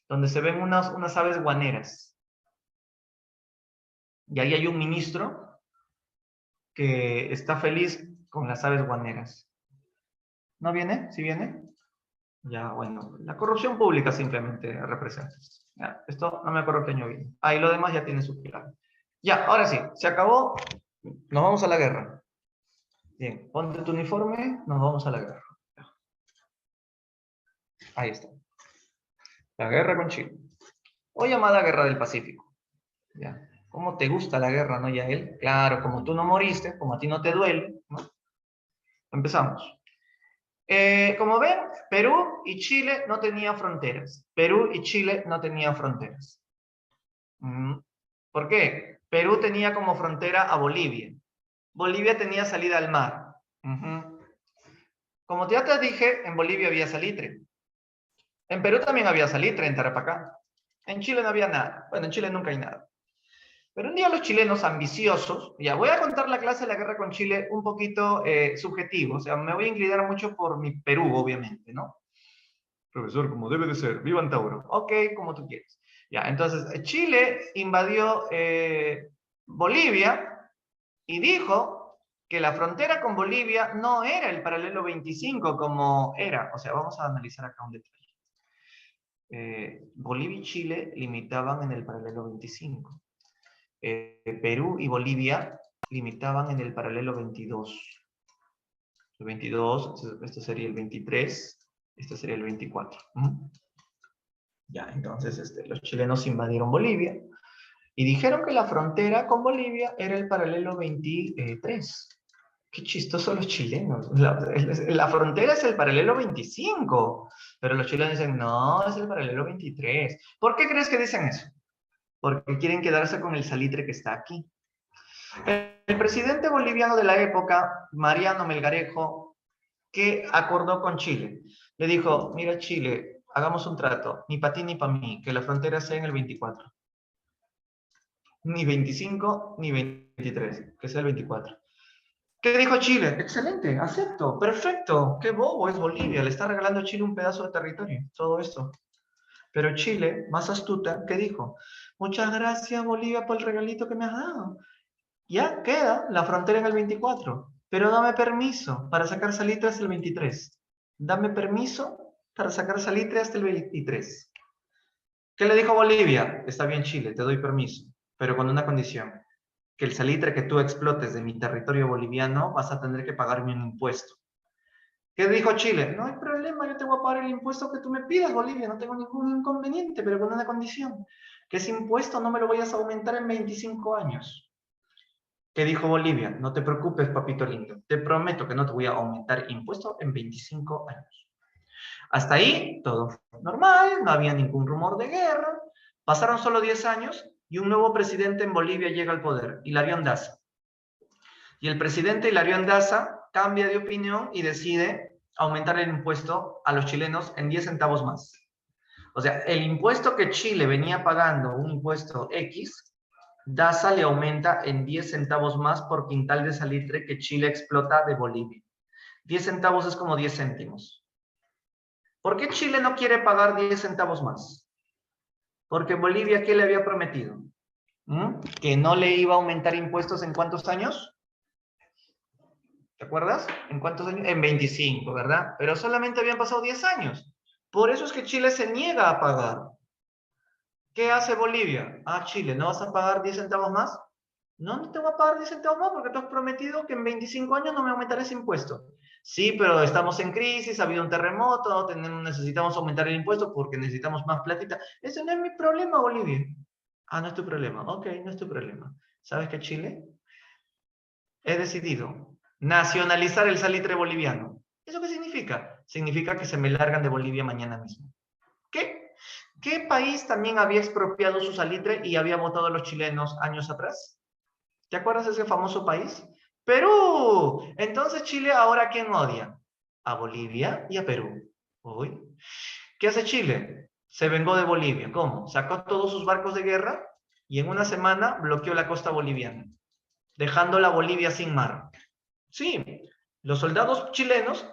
Donde se ven unas aves guaneras. Y ahí hay un ministro que está feliz con las aves guaneras. ¿No viene? ¿Sí viene? Ya, bueno, la corrupción pública simplemente representa. Ya, esto no me acuerdo qué año viene. Ah, y lo demás ya tiene su plan. Ya, ahora sí, se acabó. Nos vamos a la guerra. Bien, ponte tu uniforme, nos vamos a la guerra. Ahí está. La guerra con Chile. O llamada Guerra del Pacífico. Ya. ¿Cómo te gusta la guerra, no, Yael? Claro, como tú no moriste, como a ti no te duele, ¿no? Empezamos. Como ven, Perú y Chile no tenían fronteras. Perú y Chile no tenían fronteras. ¿Por qué? Perú tenía como frontera a Bolivia. Bolivia tenía salida al mar. Como ya te dije, en Bolivia había salitre. En Perú también había salitre, en Tarapacá. En Chile no había nada. Bueno, en Chile nunca hay nada. Pero un día los chilenos ambiciosos, ya voy a contar la clase de la guerra con Chile un poquito subjetivo, o sea, me voy a inclinar mucho por mi Perú, obviamente, ¿no? Profesor, como debe de ser, viva Tauro. Ok, como tú quieres. Ya, entonces, Chile invadió Bolivia y dijo que la frontera con Bolivia no era el paralelo 25 como era. O sea, vamos a analizar acá un detalle. Bolivia y Chile limitaban en el paralelo 25. Perú y Bolivia limitaban en el paralelo 22. El 22, esto sería el 23, este sería el 24. Ya, entonces los chilenos invadieron Bolivia y dijeron que la frontera con Bolivia era el paralelo 23. Qué chistosos los chilenos. La frontera es el paralelo 25, pero los chilenos dicen, no, es el paralelo 23. ¿Por qué crees que dicen eso? Porque quieren quedarse con el salitre que está aquí. El presidente boliviano de la época, Mariano Melgarejo, ¿qué acordó con Chile? Le dijo, mira Chile, hagamos un trato, ni para ti ni para mí, que la frontera sea en el 24. Ni 25 ni 23, que sea el 24. ¿Qué dijo Chile? Excelente, acepto, perfecto. Qué bobo es Bolivia, le está regalando a Chile un pedazo de territorio, todo esto. Pero Chile, más astuta, ¿qué dijo? Muchas gracias Bolivia por el regalito que me has dado. Ya queda la frontera en el 24, pero dame permiso para sacar salitre hasta el 23. Dame permiso para sacar salitre hasta el 23. ¿Qué le dijo Bolivia? Está bien Chile, te doy permiso, pero con una condición, que el salitre que tú explotes de mi territorio boliviano vas a tener que pagarme un impuesto. ¿Qué dijo Chile? No hay problema, yo te voy a pagar el impuesto que tú me pidas, Bolivia, no tengo ningún inconveniente, pero con una condición, que ese impuesto no me lo vayas a aumentar en 25 años. ¿Qué dijo Bolivia? No te preocupes, papito lindo, te prometo que no te voy a aumentar impuesto en 25 años. Hasta ahí, todo normal, no había ningún rumor de guerra, pasaron solo 10 años y un nuevo presidente en Bolivia llega al poder, Hilario Daza. Y el presidente Hilario Daza cambia de opinión y decide aumentar el impuesto a los chilenos en 10 centavos más. O sea, el impuesto que Chile venía pagando, un impuesto X, Daza le aumenta en 10 centavos más por quintal de salitre que Chile explota de Bolivia. 10 centavos es como 10 céntimos. ¿Por qué Chile no quiere pagar 10 centavos más? Porque Bolivia, ¿qué le había prometido? Que no le iba a aumentar impuestos en ¿cuántos años? ¿Te acuerdas? ¿En cuántos años? En 25, ¿verdad? Pero solamente habían pasado 10 años. Por eso es que Chile se niega a pagar. ¿Qué hace Bolivia? Ah, Chile, ¿no vas a pagar 10 centavos más? No, no te voy a pagar 10 centavos más porque tú has prometido que en 25 años no me aumentará ese impuesto. Sí, pero estamos en crisis, ha habido un terremoto, necesitamos aumentar el impuesto porque necesitamos más platita. Ese no es mi problema, Bolivia. Ah, no es tu problema. Ok, no es tu problema. ¿Sabes qué, Chile? He decidido nacionalizar el salitre boliviano. ¿Eso qué significa? Significa que se me largan de Bolivia mañana mismo. ¿Qué país también había expropiado su salitre y había votado a los chilenos años atrás? ¿Te acuerdas de ese famoso país? Perú. Entonces Chile ahora, ¿a quién odia? A Bolivia y a Perú. Uy. ¿Qué hace Chile? Se vengó de Bolivia. ¿Cómo? Sacó todos sus barcos de guerra y en una semana bloqueó la costa boliviana, dejando la Bolivia sin mar. Sí, los soldados chilenos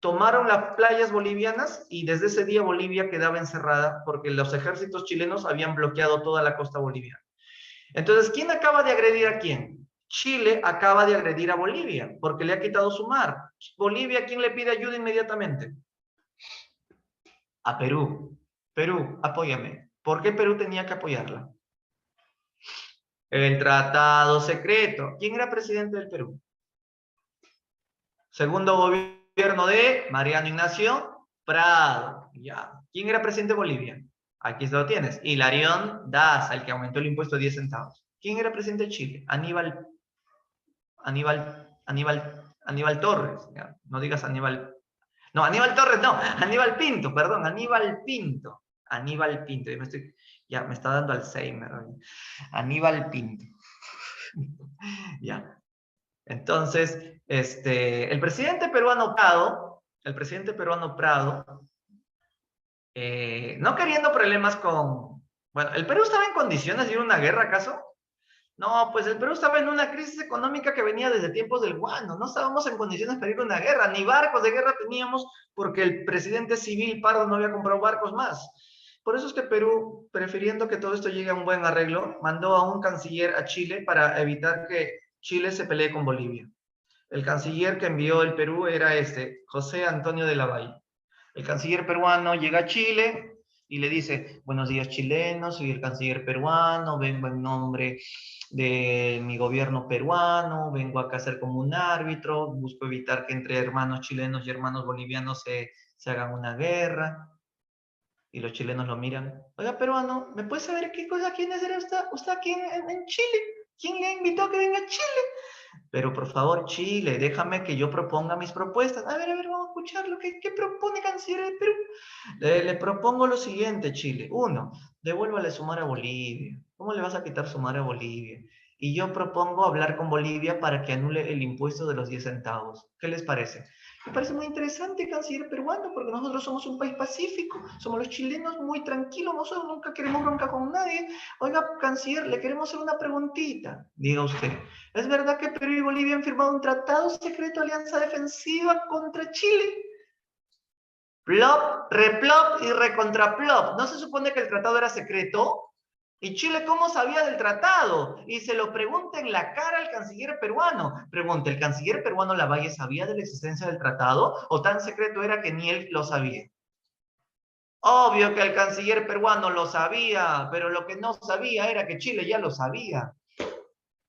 tomaron las playas bolivianas y desde ese día Bolivia quedaba encerrada porque los ejércitos chilenos habían bloqueado toda la costa boliviana. Entonces, ¿quién acaba de agredir a quién? Chile acaba de agredir a Bolivia porque le ha quitado su mar. Bolivia, ¿quién le pide ayuda inmediatamente? A Perú. Perú, apóyame. ¿Por qué Perú tenía que apoyarla? El tratado secreto. ¿Quién era presidente del Perú? Segundo gobierno de Mariano Ignacio Prado. Ya. ¿Quién era presidente de Bolivia? Aquí lo tienes. Hilarión Daza, el que aumentó el impuesto a 10 centavos. ¿Quién era presidente de Chile? Aníbal Torres. Ya. No digas Aníbal. No, Aníbal Torres, no. Aníbal Pinto, perdón. Aníbal Pinto. Aníbal Pinto. Ya me está dando Alzheimer. Aníbal Pinto. Ya. Entonces, el presidente peruano Prado, no queriendo problemas con... Bueno, ¿el Perú estaba en condiciones de ir a una guerra, acaso? No, pues el Perú estaba en una crisis económica que venía desde tiempos del guano. No estábamos en condiciones para ir a una guerra, ni barcos de guerra teníamos porque el presidente civil Pardo no había comprado barcos más. Por eso es que Perú, prefiriendo que todo esto llegue a un buen arreglo, mandó a un canciller a Chile para evitar que Chile se pelee con Bolivia. El canciller que envió el Perú era José Antonio de la Valle. El canciller peruano llega a Chile y le dice: buenos días chilenos, soy el canciller peruano, vengo en nombre de mi gobierno peruano, vengo acá a ser como un árbitro, busco evitar que entre hermanos chilenos y hermanos bolivianos se hagan una guerra. Y los chilenos lo miran: oiga, peruano, ¿me puede saber qué cosa, quién es usted aquí en Chile? ¿Quién le invitó a que venga a Chile? Pero por favor, Chile, déjame que yo proponga mis propuestas. A ver, vamos a escuchar lo que propone canciller del Perú. Le propongo lo siguiente, Chile. Uno, devuélvale su mar a Bolivia. ¿Cómo le vas a quitar su mar a Bolivia? Y yo propongo hablar con Bolivia para que anule el impuesto de los 10 centavos. ¿Qué les parece? Me parece muy interesante, canciller peruano, porque nosotros somos un país pacífico, somos los chilenos muy tranquilos, nosotros nunca queremos bronca con nadie. Oiga, canciller, le queremos hacer una preguntita. Diga usted, ¿es verdad que Perú y Bolivia han firmado un tratado secreto de alianza defensiva contra Chile? Plop, replop y recontraplop. ¿No se supone que el tratado era secreto? ¿Y Chile cómo sabía del tratado? Y se lo pregunta en la cara al canciller peruano. Pregunta, ¿el canciller peruano Lavalle sabía de la existencia del tratado o tan secreto era que ni él lo sabía? Obvio que el canciller peruano lo sabía, pero lo que no sabía era que Chile ya lo sabía.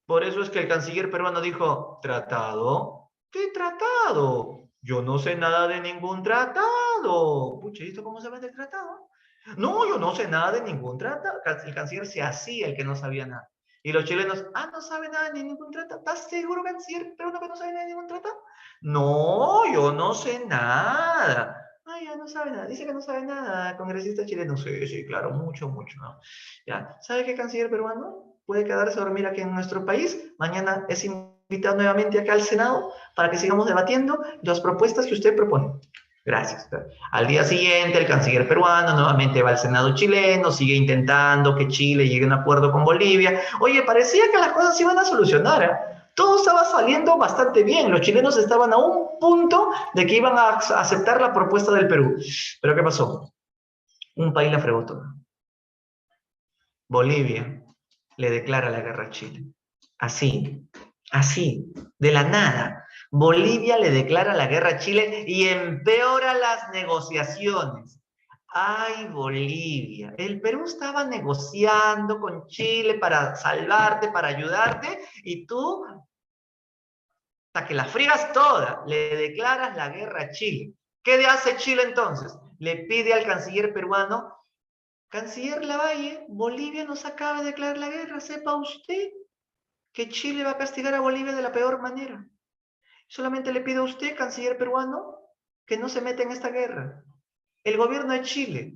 Por eso es que el canciller peruano dijo: ¿tratado? ¿Qué tratado? Yo no sé nada de ningún tratado. Pucha, ¿y esto cómo se ve del tratado? No, yo no sé nada de ningún tratado. El canciller se hacía el que no sabía nada. Y los chilenos: no sabe nada de ningún tratado. ¿Estás seguro, canciller peruano, que no sabe nada de ningún tratado? No, yo no sé nada. Ya no sabe nada. Dice que no sabe nada, congresista chileno. Sí, sí, claro, mucho, mucho, ¿no? Ya. ¿Sabe qué, canciller peruano? Puede quedarse a dormir aquí en nuestro país. Mañana es invitado nuevamente acá al Senado para que sigamos debatiendo las propuestas que usted propone. Gracias. Al día siguiente, el canciller peruano nuevamente va al Senado chileno, sigue intentando que Chile llegue a un acuerdo con Bolivia. Oye, parecía que las cosas se iban a solucionar, ¿eh? Todo estaba saliendo bastante bien. Los chilenos estaban a un punto de que iban a aceptar la propuesta del Perú. Pero ¿qué pasó? Un país la fregó toda. Bolivia le declara la guerra a Chile. Así, de la nada. Bolivia le declara la guerra a Chile y empeora las negociaciones. Ay, Bolivia. El Perú estaba negociando con Chile para salvarte, para ayudarte, y tú, hasta que la friegas toda, le declaras la guerra a Chile. ¿Qué hace Chile entonces? Le pide al canciller peruano: canciller Lavalle, Bolivia nos acaba de declarar la guerra, sepa usted que Chile va a castigar a Bolivia de la peor manera. Solamente le pido a usted, canciller peruano, que no se meta en esta guerra. El gobierno de Chile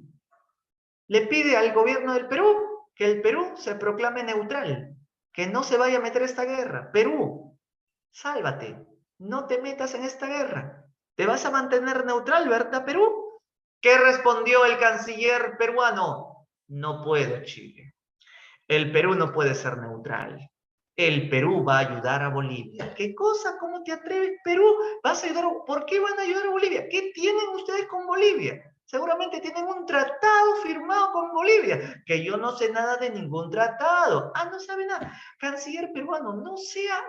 le pide al gobierno del Perú que el Perú se proclame neutral, que no se vaya a meter a esta guerra. Perú, sálvate, no te metas en esta guerra. ¿Te vas a mantener neutral, verdad, Perú? ¿Qué respondió el canciller peruano? No puedo, Chile. El Perú no puede ser neutral. El Perú va a ayudar a Bolivia. ¿Qué cosa? ¿Cómo te atreves, Perú? ¿Vas a ayudar? ¿Por qué van a ayudar a Bolivia? ¿Qué tienen ustedes con Bolivia? Seguramente tienen un tratado firmado con Bolivia, que yo no sé nada de ningún tratado. Ah, no sabe nada. Canciller peruano, no sea,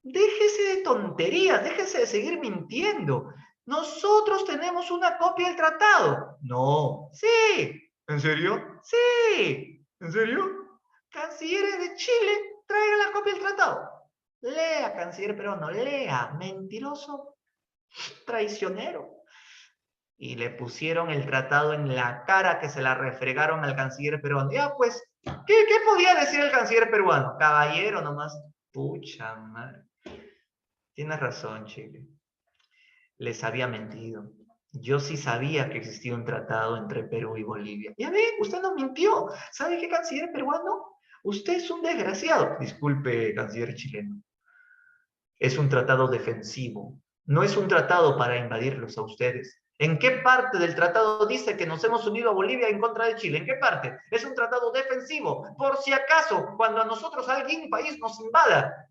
déjese de tonterías, déjese de seguir mintiendo. Nosotros tenemos una copia del tratado. No. Sí. ¿En serio? Sí. ¿En serio? Cancilleres de Chile, traigan la copia del tratado. Lea, canciller peruano, lea. Mentiroso, traicionero. Y le pusieron el tratado en la cara, que se la refregaron al canciller peruano. Ya, pues, ¿qué podía decir el canciller peruano? Caballero nomás. Pucha madre. Tienes razón, Chile. Les había mentido. Yo sí sabía que existía un tratado entre Perú y Bolivia. Ya ve, usted nos mintió. ¿Sabe qué, canciller peruano? Usted es un desgraciado. Disculpe, canciller chileno. Es un tratado defensivo. No es un tratado para invadirlos a ustedes. ¿En qué parte del tratado dice que nos hemos unido a Bolivia en contra de Chile? ¿En qué parte? Es un tratado defensivo. Por si acaso, cuando a nosotros algún país nos invada,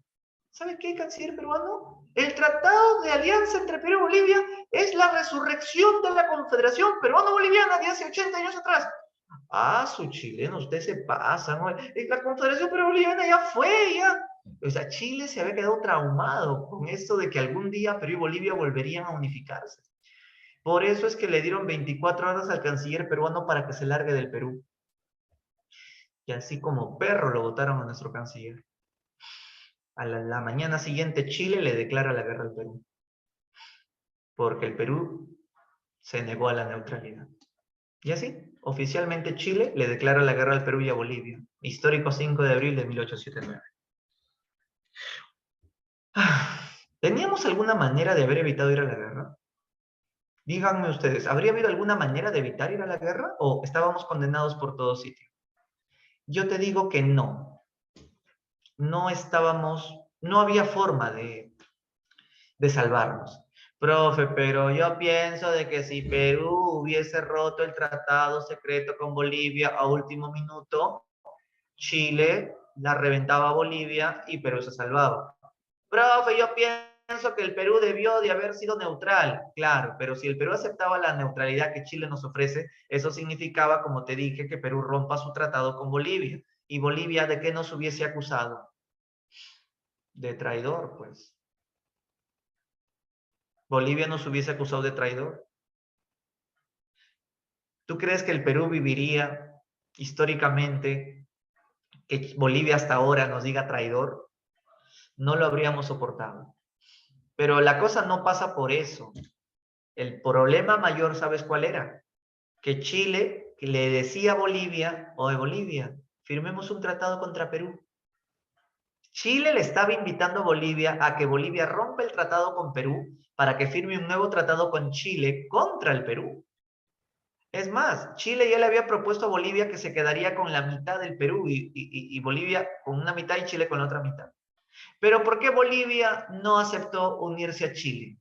¿sabe qué, canciller peruano? El tratado de alianza entre Perú y Bolivia es la resurrección de la Confederación Peruano-Boliviana de hace 80 años atrás. Ah, su chileno, usted se pasa, ¿no? La Confederación Peruano-Boliviana ya fue, ya. O sea, Chile se había quedado traumado con esto de que algún día Perú y Bolivia volverían a unificarse. Por eso es que le dieron 24 horas al canciller peruano para que se largue del Perú. Y así como perro lo votaron a nuestro canciller. A la mañana siguiente Chile le declara la guerra al Perú, porque el Perú se negó a la neutralidad. Y así, oficialmente Chile le declara la guerra al Perú y a Bolivia. Histórico 5 de abril de 1879. ¿Teníamos alguna manera de haber evitado ir a la guerra? Díganme ustedes, ¿habría habido alguna manera de evitar ir a la guerra o estábamos condenados por todo sitio? Yo te digo que no. No estábamos, no había forma de salvarnos. Profe, pero yo pienso de que si Perú hubiese roto el tratado secreto con Bolivia a último minuto, Chile la reventaba a Bolivia y Perú se salvaba. Profe, yo pienso que el Perú debió de haber sido neutral. Claro, pero si el Perú aceptaba la neutralidad que Chile nos ofrece, eso significaba, como te dije, que Perú rompa su tratado con Bolivia. ¿Y Bolivia de qué nos hubiese acusado? De traidor, pues. Bolivia nos hubiese acusado de traidor. ¿Tú crees que el Perú viviría históricamente que Bolivia hasta ahora nos diga traidor? No lo habríamos soportado. Pero la cosa no pasa por eso. El problema mayor, ¿sabes cuál era? Que Chile le decía a Bolivia, oye Bolivia, firmemos un tratado contra Perú. Chile le estaba invitando a Bolivia a que Bolivia rompa el tratado con Perú para que firme un nuevo tratado con Chile contra el Perú. Es más, Chile ya le había propuesto a Bolivia que se quedaría con la mitad del Perú y Bolivia con una mitad y Chile con la otra mitad. Pero ¿por qué Bolivia no aceptó unirse a Chile?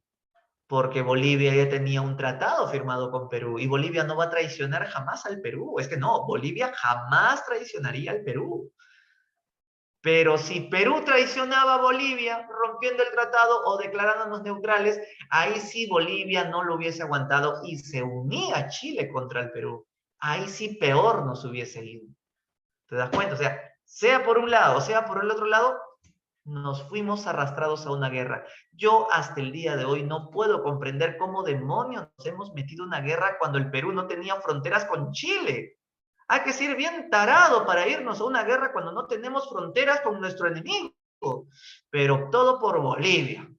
Porque Bolivia ya tenía un tratado firmado con Perú y Bolivia no va a traicionar jamás al Perú. Es que no, Bolivia jamás traicionaría al Perú. Pero si Perú traicionaba a Bolivia rompiendo el tratado o declarándonos neutrales, ahí sí Bolivia no lo hubiese aguantado y se unía a Chile contra el Perú. Ahí sí peor nos hubiese ido. ¿Te das cuenta? O sea por un lado, sea por el otro lado, nos fuimos arrastrados a una guerra. Yo hasta el día de hoy no puedo comprender cómo demonios nos hemos metido en una guerra cuando el Perú no tenía fronteras con Chile. Hay que ser bien tarado para irnos a una guerra cuando no tenemos fronteras con nuestro enemigo. Pero todo por Bolivia.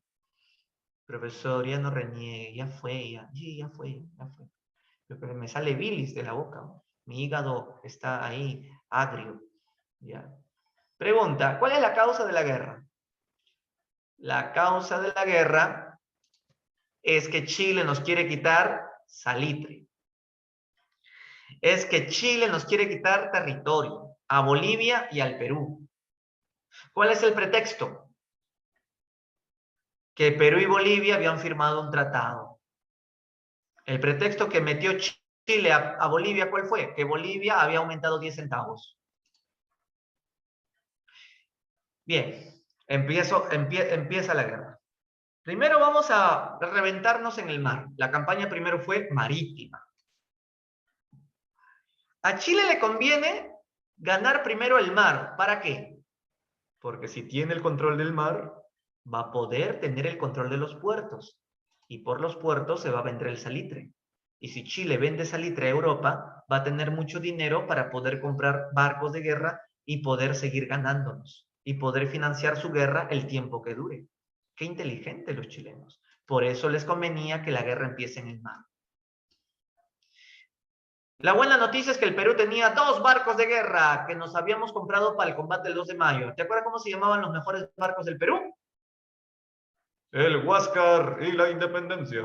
Profesor, ya no reniegue, ya fue, ya fue, ya fue. Pero me sale bilis de la boca. Mi hígado está ahí, agrio. Ya. Pregunta, ¿cuál es la causa de la guerra? La causa de la guerra es que Chile nos quiere quitar salitre. Es que Chile nos quiere quitar territorio a Bolivia y al Perú. ¿Cuál es el pretexto? Que Perú y Bolivia habían firmado un tratado. El pretexto que metió Chile a Bolivia, ¿cuál fue? Que Bolivia había aumentado 10 centavos. Bien, empieza la guerra. Primero vamos a reventarnos en el mar. La campaña primero fue marítima. A Chile le conviene ganar primero el mar. ¿Para qué? Porque si tiene el control del mar, va a poder tener el control de los puertos. Y por los puertos se va a vender el salitre. Y si Chile vende salitre a Europa, va a tener mucho dinero para poder comprar barcos de guerra y poder seguir ganándonos. Y poder financiar su guerra el tiempo que dure. Qué inteligentes los chilenos. Por eso les convenía que la guerra empiece en el mar. La buena noticia es que el Perú tenía 2 barcos de guerra que nos habíamos comprado para el combate del 2 de mayo. ¿Te acuerdas cómo se llamaban los mejores barcos del Perú? El Huáscar y la Independencia.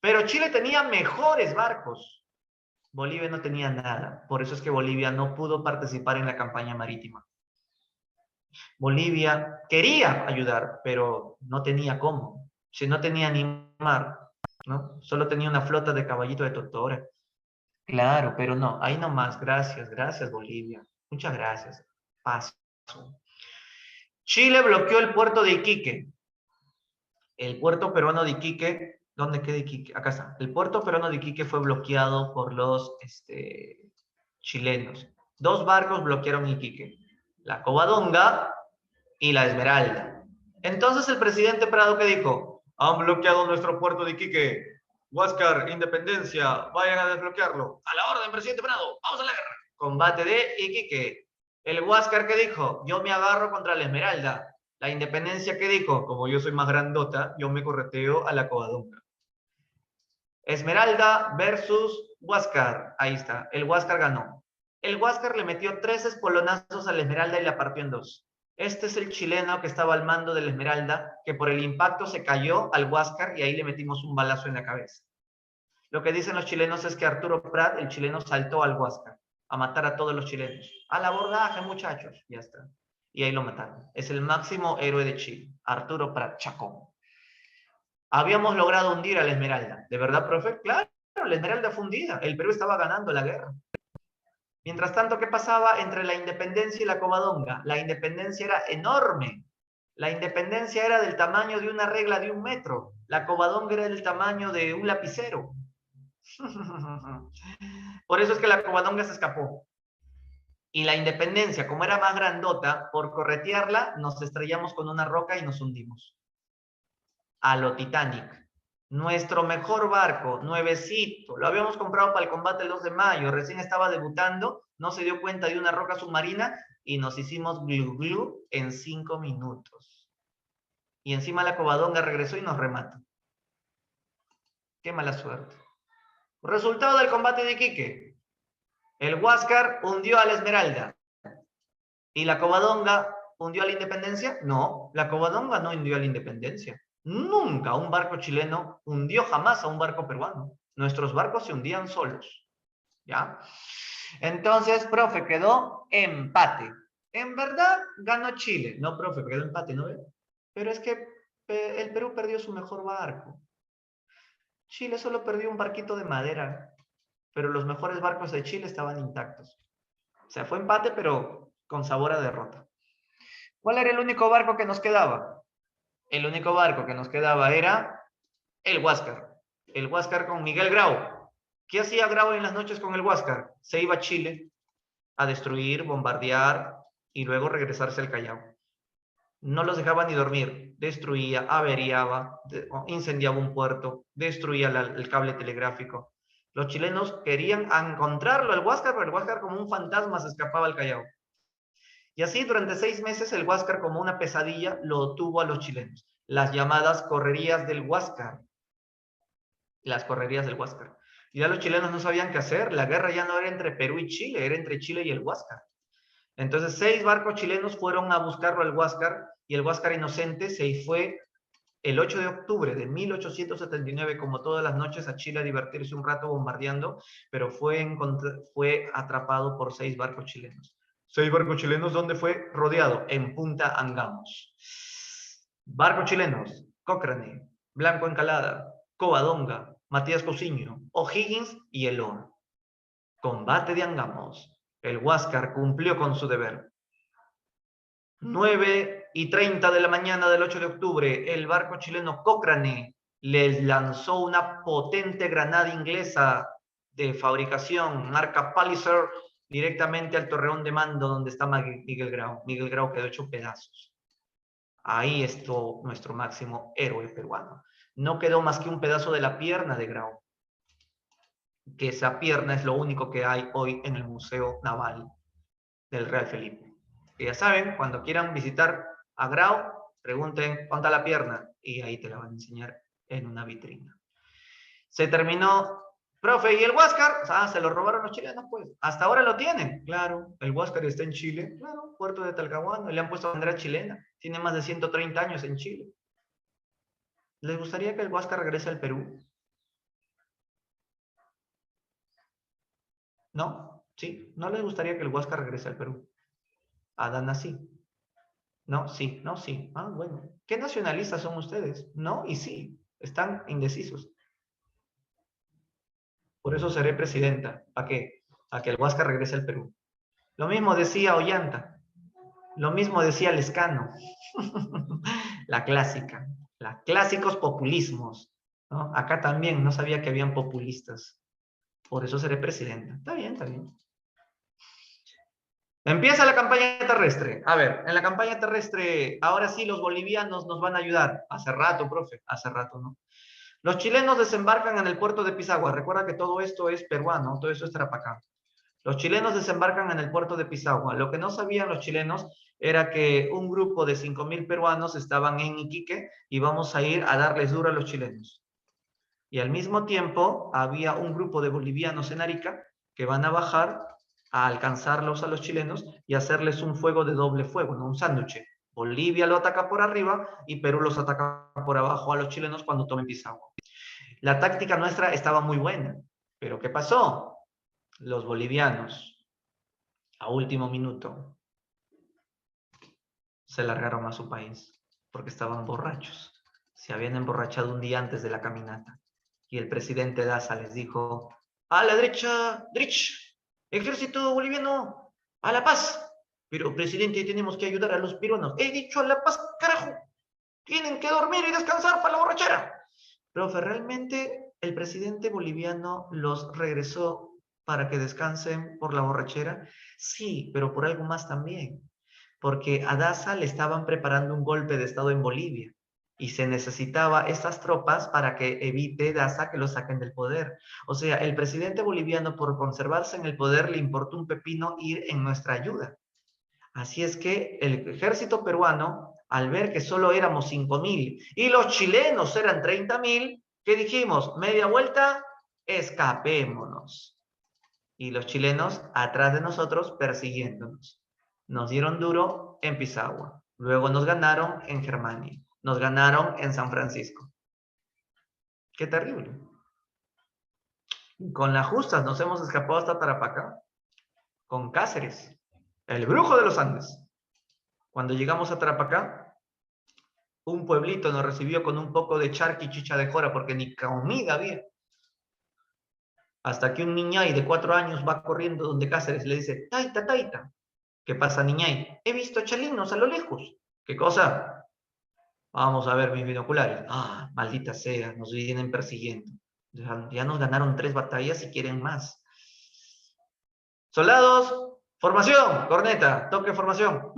Pero Chile tenía mejores barcos. Bolivia no tenía nada. Por eso es que Bolivia no pudo participar en la campaña marítima. Bolivia quería ayudar, pero no tenía cómo. Si no tenía ni mar, ¿no? Solo tenía una flota de caballito de Totora. Claro, pero no, ahí nomás. Gracias, gracias Bolivia. Muchas gracias. Paso. Chile bloqueó el puerto de Iquique. El puerto peruano de Iquique, ¿dónde queda Iquique? Acá está. El puerto peruano de Iquique fue bloqueado por los chilenos. 2 barcos bloquearon Iquique. La Covadonga y la Esmeralda. Entonces el presidente Prado, ¿qué dijo? Han bloqueado nuestro puerto de Iquique. Huáscar, Independencia, vayan a desbloquearlo. A la orden, presidente Prado, vamos a la guerra. Combate de Iquique. El Huáscar, ¿qué dijo? Yo me agarro contra la Esmeralda. La Independencia, ¿qué dijo? Como yo soy más grandota, yo me correteo a la Covadonga. Esmeralda versus Huáscar. Ahí está. El Huáscar ganó. El Huáscar le metió 3 espolonazos a la Esmeralda y la partió en 2. Este es el chileno que estaba al mando de la Esmeralda, que por el impacto se cayó al Huáscar y ahí le metimos un balazo en la cabeza. Lo que dicen los chilenos es que Arturo Prat, el chileno, saltó al Huáscar a matar a todos los chilenos. Al abordaje, muchachos. Ya está. Y ahí lo mataron. Es el máximo héroe de Chile, Arturo Prat Chacón. Habíamos logrado hundir a la Esmeralda. ¿De verdad, profe? Claro, la Esmeralda fue hundida. El Perú estaba ganando la guerra. Mientras tanto, ¿qué pasaba entre la Independencia y la Covadonga? La Independencia era enorme. La Independencia era del tamaño de una regla de 1 metro. La Covadonga era del tamaño de un lapicero. Por eso es que la Covadonga se escapó. Y la Independencia, como era más grandota, por corretearla, nos estrellamos con una roca y nos hundimos. A lo Titanic. Nuestro mejor barco, nuevecito, lo habíamos comprado para el combate el 2 de mayo, recién estaba debutando, no se dio cuenta de una roca submarina y nos hicimos glu glu en 5 minutos. Y encima la Covadonga regresó y nos remató. Qué mala suerte. Resultado del combate de Iquique. El Huáscar hundió a la Esmeralda. ¿Y la Covadonga hundió a la Independencia? No, la Covadonga no hundió a la Independencia. Nunca un barco chileno hundió jamás a un barco peruano. Nuestros barcos se hundían solos. ¿Ya? Entonces, profe, quedó empate. En verdad, ganó Chile. No, profe, quedó empate, ¿no ve? Pero es que el Perú perdió su mejor barco. Chile solo perdió un barquito de madera, pero los mejores barcos de Chile estaban intactos. O sea, fue empate, pero con sabor a derrota. ¿Cuál era el único barco que nos quedaba? El único barco que nos quedaba era el Huáscar. El Huáscar con Miguel Grau. ¿Qué hacía Grau en las noches con el Huáscar? Se iba a Chile a destruir, bombardear y luego regresarse al Callao. No los dejaba ni dormir. Destruía, averiaba, incendiaba un puerto, destruía el cable telegráfico. Los chilenos querían encontrarlo al Huáscar, pero el Huáscar como un fantasma se escapaba al Callao. Y así durante 6 meses el Huáscar como una pesadilla lo tuvo a los chilenos. Las llamadas correrías del Huáscar. Las correrías del Huáscar. Y ya los chilenos no sabían qué hacer. La guerra ya no era entre Perú y Chile, era entre Chile y el Huáscar. Entonces 6 barcos chilenos fueron a buscarlo al Huáscar y el Huáscar inocente se fue el 8 de octubre de 1879, como todas las noches, a Chile a divertirse un rato bombardeando, pero fue atrapado por 6 barcos chilenos. 6 barcos chilenos, ¿dónde fue? Rodeado, en Punta Angamos. Barcos chilenos, Cochrane, Blanco Encalada, Covadonga, Matías Cousiño, O'Higgins y Elor. Combate de Angamos. El Huáscar cumplió con su deber. 9:30 de la mañana del 8 de octubre, el barco chileno Cochrane les lanzó una potente granada inglesa de fabricación marca Palliser directamente al torreón de mando donde está Miguel Grau. Miguel Grau quedó hecho pedazos. Ahí estuvo nuestro máximo héroe peruano. No quedó más que un pedazo de la pierna de Grau, que esa pierna es lo único que hay hoy en el Museo Naval del Real Felipe. Y ya saben, cuando quieran visitar a Grau, pregunten, ¿dónde está la pierna? Y ahí te la van a enseñar en una vitrina. Se terminó, profe, ¿y el Huáscar? Ah, se lo robaron los chilenos, pues. Hasta ahora lo tienen. Claro, el Huáscar está en Chile. Claro, puerto de Talcahuano. Le han puesto bandera chilena. Tiene más de 130 años en Chile. ¿Les gustaría que el Huáscar regrese al Perú? ¿No? ¿Sí? ¿No les gustaría que el Huáscar regrese al Perú? Adán sí. No, sí, no, sí. Ah, bueno. ¿Qué nacionalistas son ustedes? No y sí. Están indecisos. Por eso seré presidenta. ¿Para qué? A que el Huáscar regrese al Perú. Lo mismo decía Ollanta. Lo mismo decía Lescano. La clásica. Los clásicos populismos. ¿No? Acá también no sabía que habían populistas. Por eso seré presidenta. Está bien, está bien. Empieza la campaña terrestre. A ver, en la campaña terrestre, ahora sí los bolivianos nos van a ayudar. Hace rato, profe, hace rato, ¿no? Los chilenos desembarcan en el puerto de Pisagua. Recuerda que todo esto es peruano, todo esto es Tarapacá. Los chilenos desembarcan en el puerto de Pisagua. Lo que no sabían los chilenos era que un grupo de 5.000 peruanos estaban en Iquique y vamos a ir a darles duro a los chilenos. Y al mismo tiempo había un grupo de bolivianos en Arica que van a bajar a alcanzarlos a los chilenos y hacerles un fuego de doble fuego, ¿no? Un sándwich. Bolivia lo ataca por arriba y Perú los ataca por abajo a los chilenos cuando tomen Pisagua. La táctica nuestra estaba muy buena, pero ¿qué pasó? Los bolivianos, a último minuto, se largaron a su país porque estaban borrachos. Se habían emborrachado un día antes de la caminata. Y el presidente Daza les dijo, a la derecha, ejército boliviano, a la paz. Pero, presidente, tenemos que ayudar a los peruanos. He dicho a la paz, carajo. Tienen que dormir y descansar para la borrachera. Profe, ¿realmente el presidente boliviano los regresó para que descansen por la borrachera? Sí, pero por algo más también. Porque a Daza le estaban preparando un golpe de Estado en Bolivia y se necesitaba estas tropas para que evite Daza que lo saquen del poder. O sea, el presidente boliviano, por conservarse en el poder, le importó un pepino ir en nuestra ayuda. Así es que el ejército peruano, al ver que solo éramos 5.000 y los chilenos eran 30.000, ¿qué dijimos? Media vuelta, escapémonos. Y los chilenos atrás de nosotros persiguiéndonos. Nos dieron duro en Pisagua. Luego nos ganaron en Germania. Nos ganaron en San Francisco. Qué terrible. Con las justas nos hemos escapado hasta Tarapacá. Con Cáceres, el brujo de los Andes. Cuando llegamos a Tarapacá, un pueblito nos recibió con un poco de charqui y chicha de jora porque ni comida había. Hasta que un niñay de 4 años va corriendo donde Cáceres y le dice, taita, taita. ¿Qué pasa, niñay? He visto chalinos a lo lejos. ¿Qué cosa? Vamos a ver mis binoculares. Ah, maldita sea, nos vienen persiguiendo. Ya nos ganaron 3 batallas y quieren más. Soldados, formación, corneta, toque formación.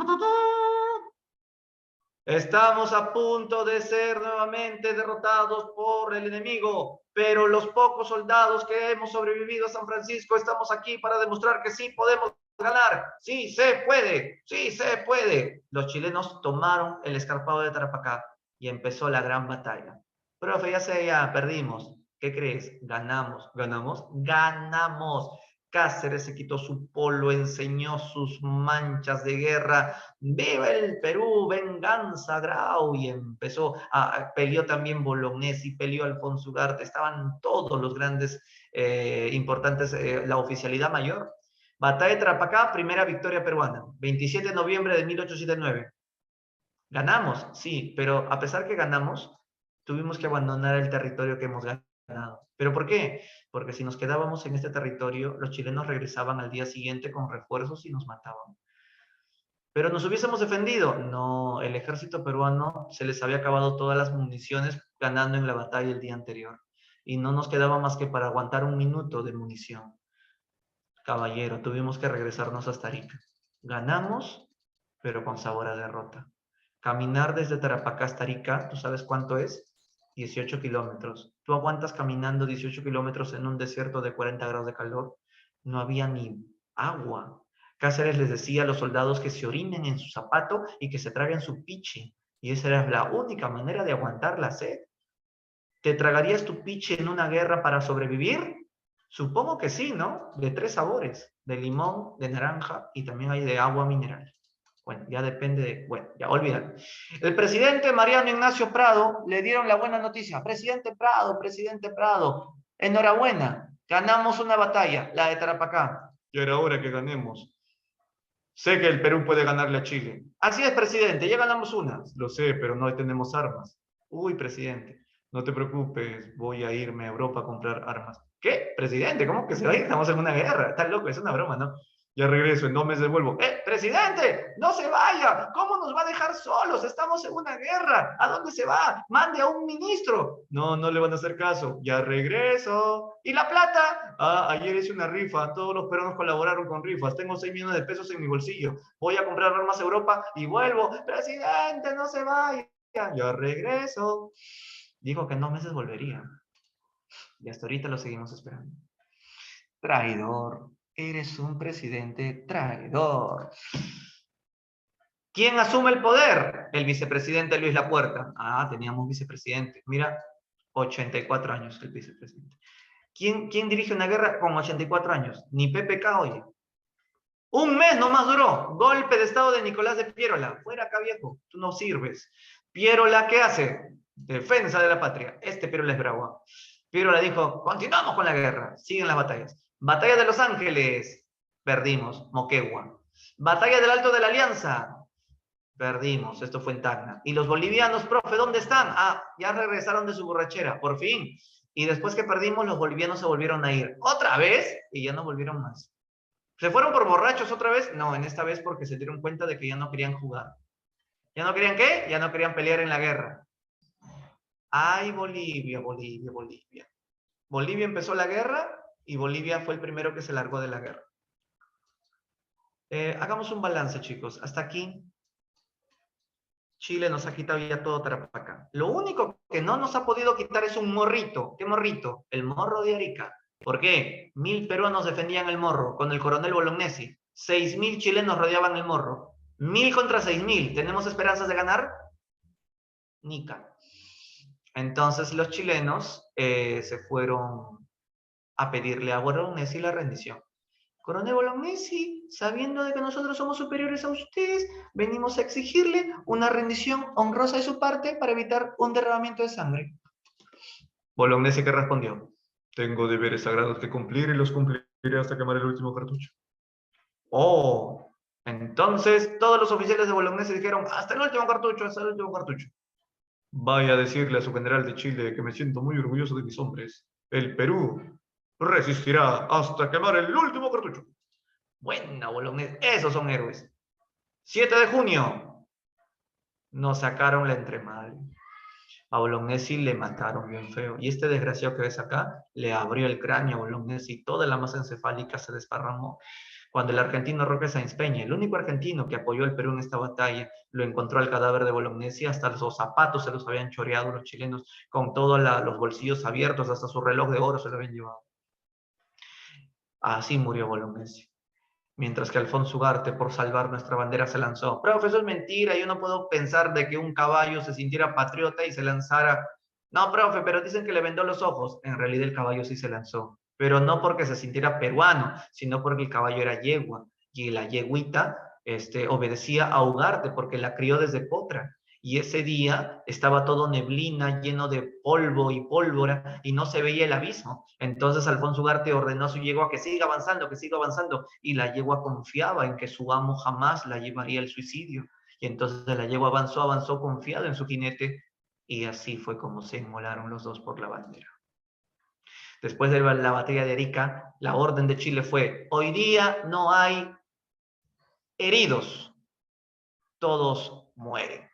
Estamos a punto de ser nuevamente derrotados por el enemigo, pero los pocos soldados que hemos sobrevivido a San Francisco estamos aquí para demostrar que sí podemos ganar. Sí se puede, sí se puede. Los chilenos tomaron el escarpado de Tarapacá y empezó la gran batalla. Profe, ya sé, ya perdimos. ¿Qué crees? Ganamos. ¿Ganamos? Ganamos. Cáceres se quitó su polo, enseñó sus manchas de guerra. ¡Viva el Perú! ¡Venganza, Grau! Y empezó, peleó también Bolognesi, peleó Alfonso Ugarte, estaban todos los grandes importantes, la oficialidad mayor. Batalla de Tarapacá, primera victoria peruana, 27 de noviembre de 1879. Ganamos, sí, pero a pesar que ganamos, tuvimos que abandonar el territorio que hemos ganado. ¿Pero por qué? Porque si nos quedábamos en este territorio, los chilenos regresaban al día siguiente con refuerzos y nos mataban. Pero nos hubiésemos defendido. No, el ejército peruano se les había acabado todas las municiones ganando en la batalla el día anterior. Y no nos quedaba más que para aguantar un minuto de munición. Caballero, tuvimos que regresarnos hasta Arica. Ganamos, pero con sabor a derrota. Caminar desde Tarapacá hasta Arica, ¿tú sabes cuánto es? 18 kilómetros. ¿Tú aguantas caminando 18 kilómetros en un desierto de 40 grados de calor? No había ni agua. Cáceres les decía a los soldados que se orinen en su zapato y que se traguen su piche. Y esa era la única manera de aguantar la sed. ¿Te tragarías tu piche en una guerra para sobrevivir? Supongo que sí, ¿no? De 3 sabores, de limón, de naranja y también hay de agua mineral. Bueno, ya depende de... Bueno, ya olvídalo. El presidente Mariano Ignacio Prado le dieron la buena noticia. Presidente Prado, enhorabuena, ganamos una batalla, la de Tarapacá. Ya era hora que ganemos. Sé que el Perú puede ganarle a Chile. Así es, presidente, ya ganamos una. Lo sé, pero no tenemos armas. Uy, presidente, no te preocupes, voy a irme a Europa a comprar armas. ¿Qué? Presidente, ¿cómo que se va a ir? Estamos en una guerra. Estás loco, es una broma, ¿no? Ya regreso, en 2 meses vuelvo. Presidente, no se vaya. ¿Cómo nos va a dejar solos? Estamos en una guerra. ¿A dónde se va? Mande a un ministro. No, no le van a hacer caso. Ya regreso. ¿Y la plata? Ayer hice una rifa. Todos los peruanos colaboraron con rifas. Tengo 6 millones de pesos en mi bolsillo. Voy a comprar armas a Europa y vuelvo. Presidente, no se vaya. Ya regreso. Dijo que en 2 meses volvería. Y hasta ahorita lo seguimos esperando. Traidor. Eres un presidente traidor. ¿Quién asume el poder? El vicepresidente Luis Lapuerta. Teníamos vicepresidente. Mira, 84 años el vicepresidente. ¿Quién dirige una guerra con 84 años? Ni PPK, oye. Un mes nomás duró. Golpe de estado de Nicolás de Piérola. Fuera acá, viejo. Tú no sirves. Piérola, ¿qué hace? Defensa de la patria. Este Piérola es bravo. Piérola dijo, continuamos con la guerra. Siguen las batallas. Batalla de Los Ángeles. Perdimos. Moquegua. Batalla del Alto de la Alianza. Perdimos. Esto fue en Tacna. ¿Y los bolivianos, profe, dónde están? Ya regresaron de su borrachera. Por fin. Y después que perdimos, los bolivianos se volvieron a ir. ¿Otra vez? Y ya no volvieron más. ¿Se fueron por borrachos otra vez? No, en esta vez porque se dieron cuenta de que ya no querían jugar. ¿Ya no querían qué? Ya no querían pelear en la guerra. Ay, Bolivia, Bolivia, Bolivia. Bolivia empezó la guerra y Bolivia fue el primero que se largó de la guerra. Hagamos un balance, chicos. Hasta aquí, Chile nos ha quitado ya todo Tarapacá. Lo único que no nos ha podido quitar es un morrito. ¿Qué morrito? El morro de Arica. ¿Por qué? 1000 peruanos defendían el morro con el coronel Bolognesi. 6000 chilenos rodeaban el morro. 1000 contra 6000. ¿Tenemos esperanzas de ganar? Nica. Entonces los chilenos se fueron a pedirle a Bolognesi la rendición. Coronel Bolognesi, sabiendo de que nosotros somos superiores a ustedes, venimos a exigirle una rendición honrosa de su parte para evitar un derramamiento de sangre. Bolognesi, ¿qué respondió? Tengo deberes sagrados que cumplir y los cumpliré hasta quemar el último cartucho. Oh, entonces todos los oficiales de Bolognesi dijeron, hasta el último cartucho, hasta el último cartucho. Vaya a decirle a su general de Chile que me siento muy orgulloso de mis hombres. El Perú resistirá hasta quemar el último cartucho. Buena, Bolognesi, esos son héroes. 7 de junio, nos sacaron la entremadre. A Bolognesi le mataron bien feo. Y este desgraciado que ves acá, le abrió el cráneo a Bolognesi. Toda la masa encefálica se desparramó. Cuando el argentino Roque Sáenz Peña, el único argentino que apoyó al Perú en esta batalla, lo encontró al cadáver de Bolognesi, hasta los zapatos se los habían choreado los chilenos, con todos los bolsillos abiertos, hasta su reloj de oro se lo habían llevado. Así murió Bolognesi. Mientras que Alfonso Ugarte, por salvar nuestra bandera, se lanzó. Profe, eso es mentira, yo no puedo pensar de que un caballo se sintiera patriota y se lanzara. No, profe, pero dicen que le vendó los ojos. En realidad el caballo sí se lanzó. pero no porque se sintiera peruano, sino porque el caballo era yegua, y la yeguita obedecía a Ugarte porque la crió desde potra. Y ese día estaba todo neblina, lleno de polvo y pólvora, y no se veía el abismo. Entonces Alfonso Ugarte ordenó a su yegua que siga avanzando, y la yegua confiaba en que su amo jamás la llevaría al suicidio. Y entonces la yegua avanzó, avanzó confiado en su jinete, y así fue como se inmolaron los dos por la bandera. Después de la batalla de Arica, la orden de Chile fue: hoy día no hay heridos, todos mueren,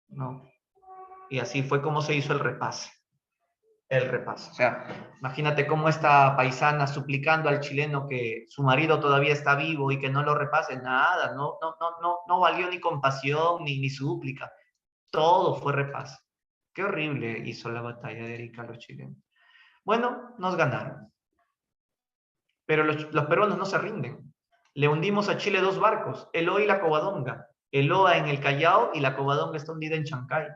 ¿no? Y así fue como se hizo el repase. El repase. O sea, imagínate cómo esta paisana suplicando al chileno que su marido todavía está vivo y que no lo repase. Nada, no valió ni compasión ni súplica. Todo fue repase. Qué horrible hizo la batalla de Arica los chilenos. Bueno, nos ganaron. Pero los peruanos no se rinden. Le hundimos a Chile 2 barcos, el Oa y la Covadonga. El Oa en el Callao y la Covadonga está hundida en Chancay.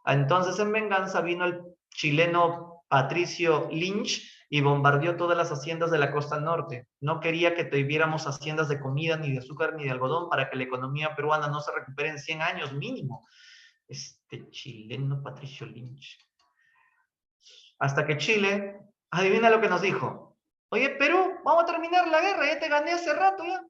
Entonces, en venganza, vino el chileno Patricio Lynch y bombardeó todas las haciendas de la costa norte. No quería que tuviéramos haciendas de comida, ni de azúcar, ni de algodón, para que la economía peruana no se recupere en 100 años mínimo. Este chileno Patricio Lynch. Hasta que Chile, adivina lo que nos dijo. Oye, Perú, vamos a terminar la guerra, ya te gané hace rato ya.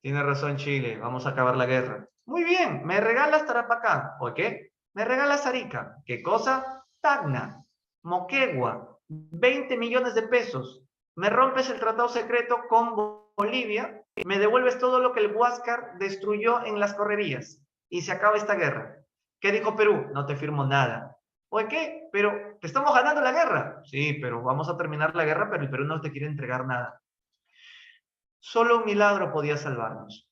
Tiene razón Chile, vamos a acabar la guerra. Muy bien, me regalas Tarapacá, ¿o qué? Me regalas Arica. ¿Qué cosa? Tacna, Moquegua, 20 millones de pesos. Me rompes el tratado secreto con Bolivia, me devuelves todo lo que el Huáscar destruyó en las correrías y se acaba esta guerra. ¿Qué dijo Perú? No te firmo nada. ¿O qué? Pero te estamos ganando la guerra. Sí, pero vamos a terminar la guerra, pero el Perú no te quiere entregar nada. Solo un milagro podía salvarnos.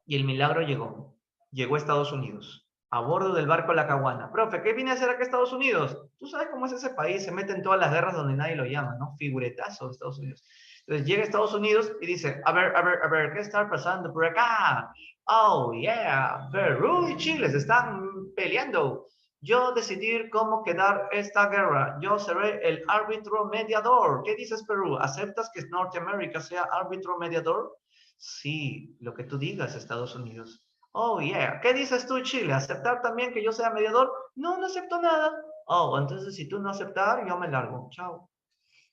Y el milagro llegó. Llegó a Estados Unidos, a bordo del barco La Caguana. Profe, ¿qué viene a hacer acá Estados Unidos? Tú sabes cómo es ese país, se mete en todas las guerras donde nadie lo llama, ¿no? Figuretazo de Estados Unidos. Entonces llega a Estados Unidos y dice, a ver, ¿qué está pasando por acá? Oh, yeah, Perú y Chile se están peleando. Yo decidir cómo quedar esta guerra. Yo seré el árbitro mediador. ¿Qué dices, Perú? ¿Aceptas que Norteamérica sea árbitro mediador? Sí, lo que tú digas, Estados Unidos. Oh, yeah. ¿Qué dices tú, Chile? ¿Aceptar también que yo sea mediador? No, no acepto nada. Oh, entonces si tú no aceptar, yo me largo. Chao.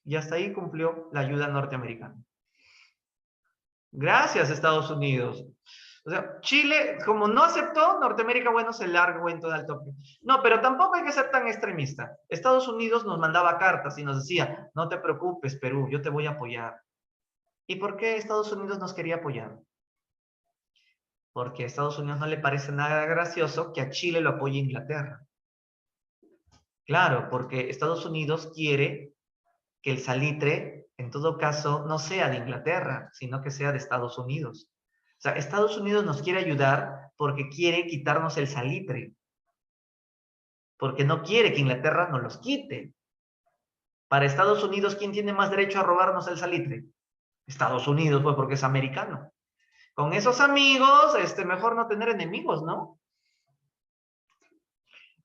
Y hasta ahí cumplió la ayuda norteamericana. Gracias, Estados Unidos. O sea, Chile, como no aceptó, Norteamérica, bueno, se largó en todo el toque. No, pero tampoco hay que ser tan extremista. Estados Unidos nos mandaba cartas y nos decía, no te preocupes, Perú, yo te voy a apoyar. ¿Y por qué Estados Unidos nos quería apoyar? Porque a Estados Unidos no le parece nada gracioso que a Chile lo apoye Inglaterra. Claro, porque Estados Unidos quiere que el salitre, en todo caso, no sea de Inglaterra, sino que sea de Estados Unidos. O sea, Estados Unidos nos quiere ayudar porque quiere quitarnos el salitre, porque no quiere que Inglaterra nos los quite. Para Estados Unidos, ¿quién tiene más derecho a robarnos el salitre? Estados Unidos, pues porque es americano. Con esos amigos, mejor no tener enemigos, ¿no?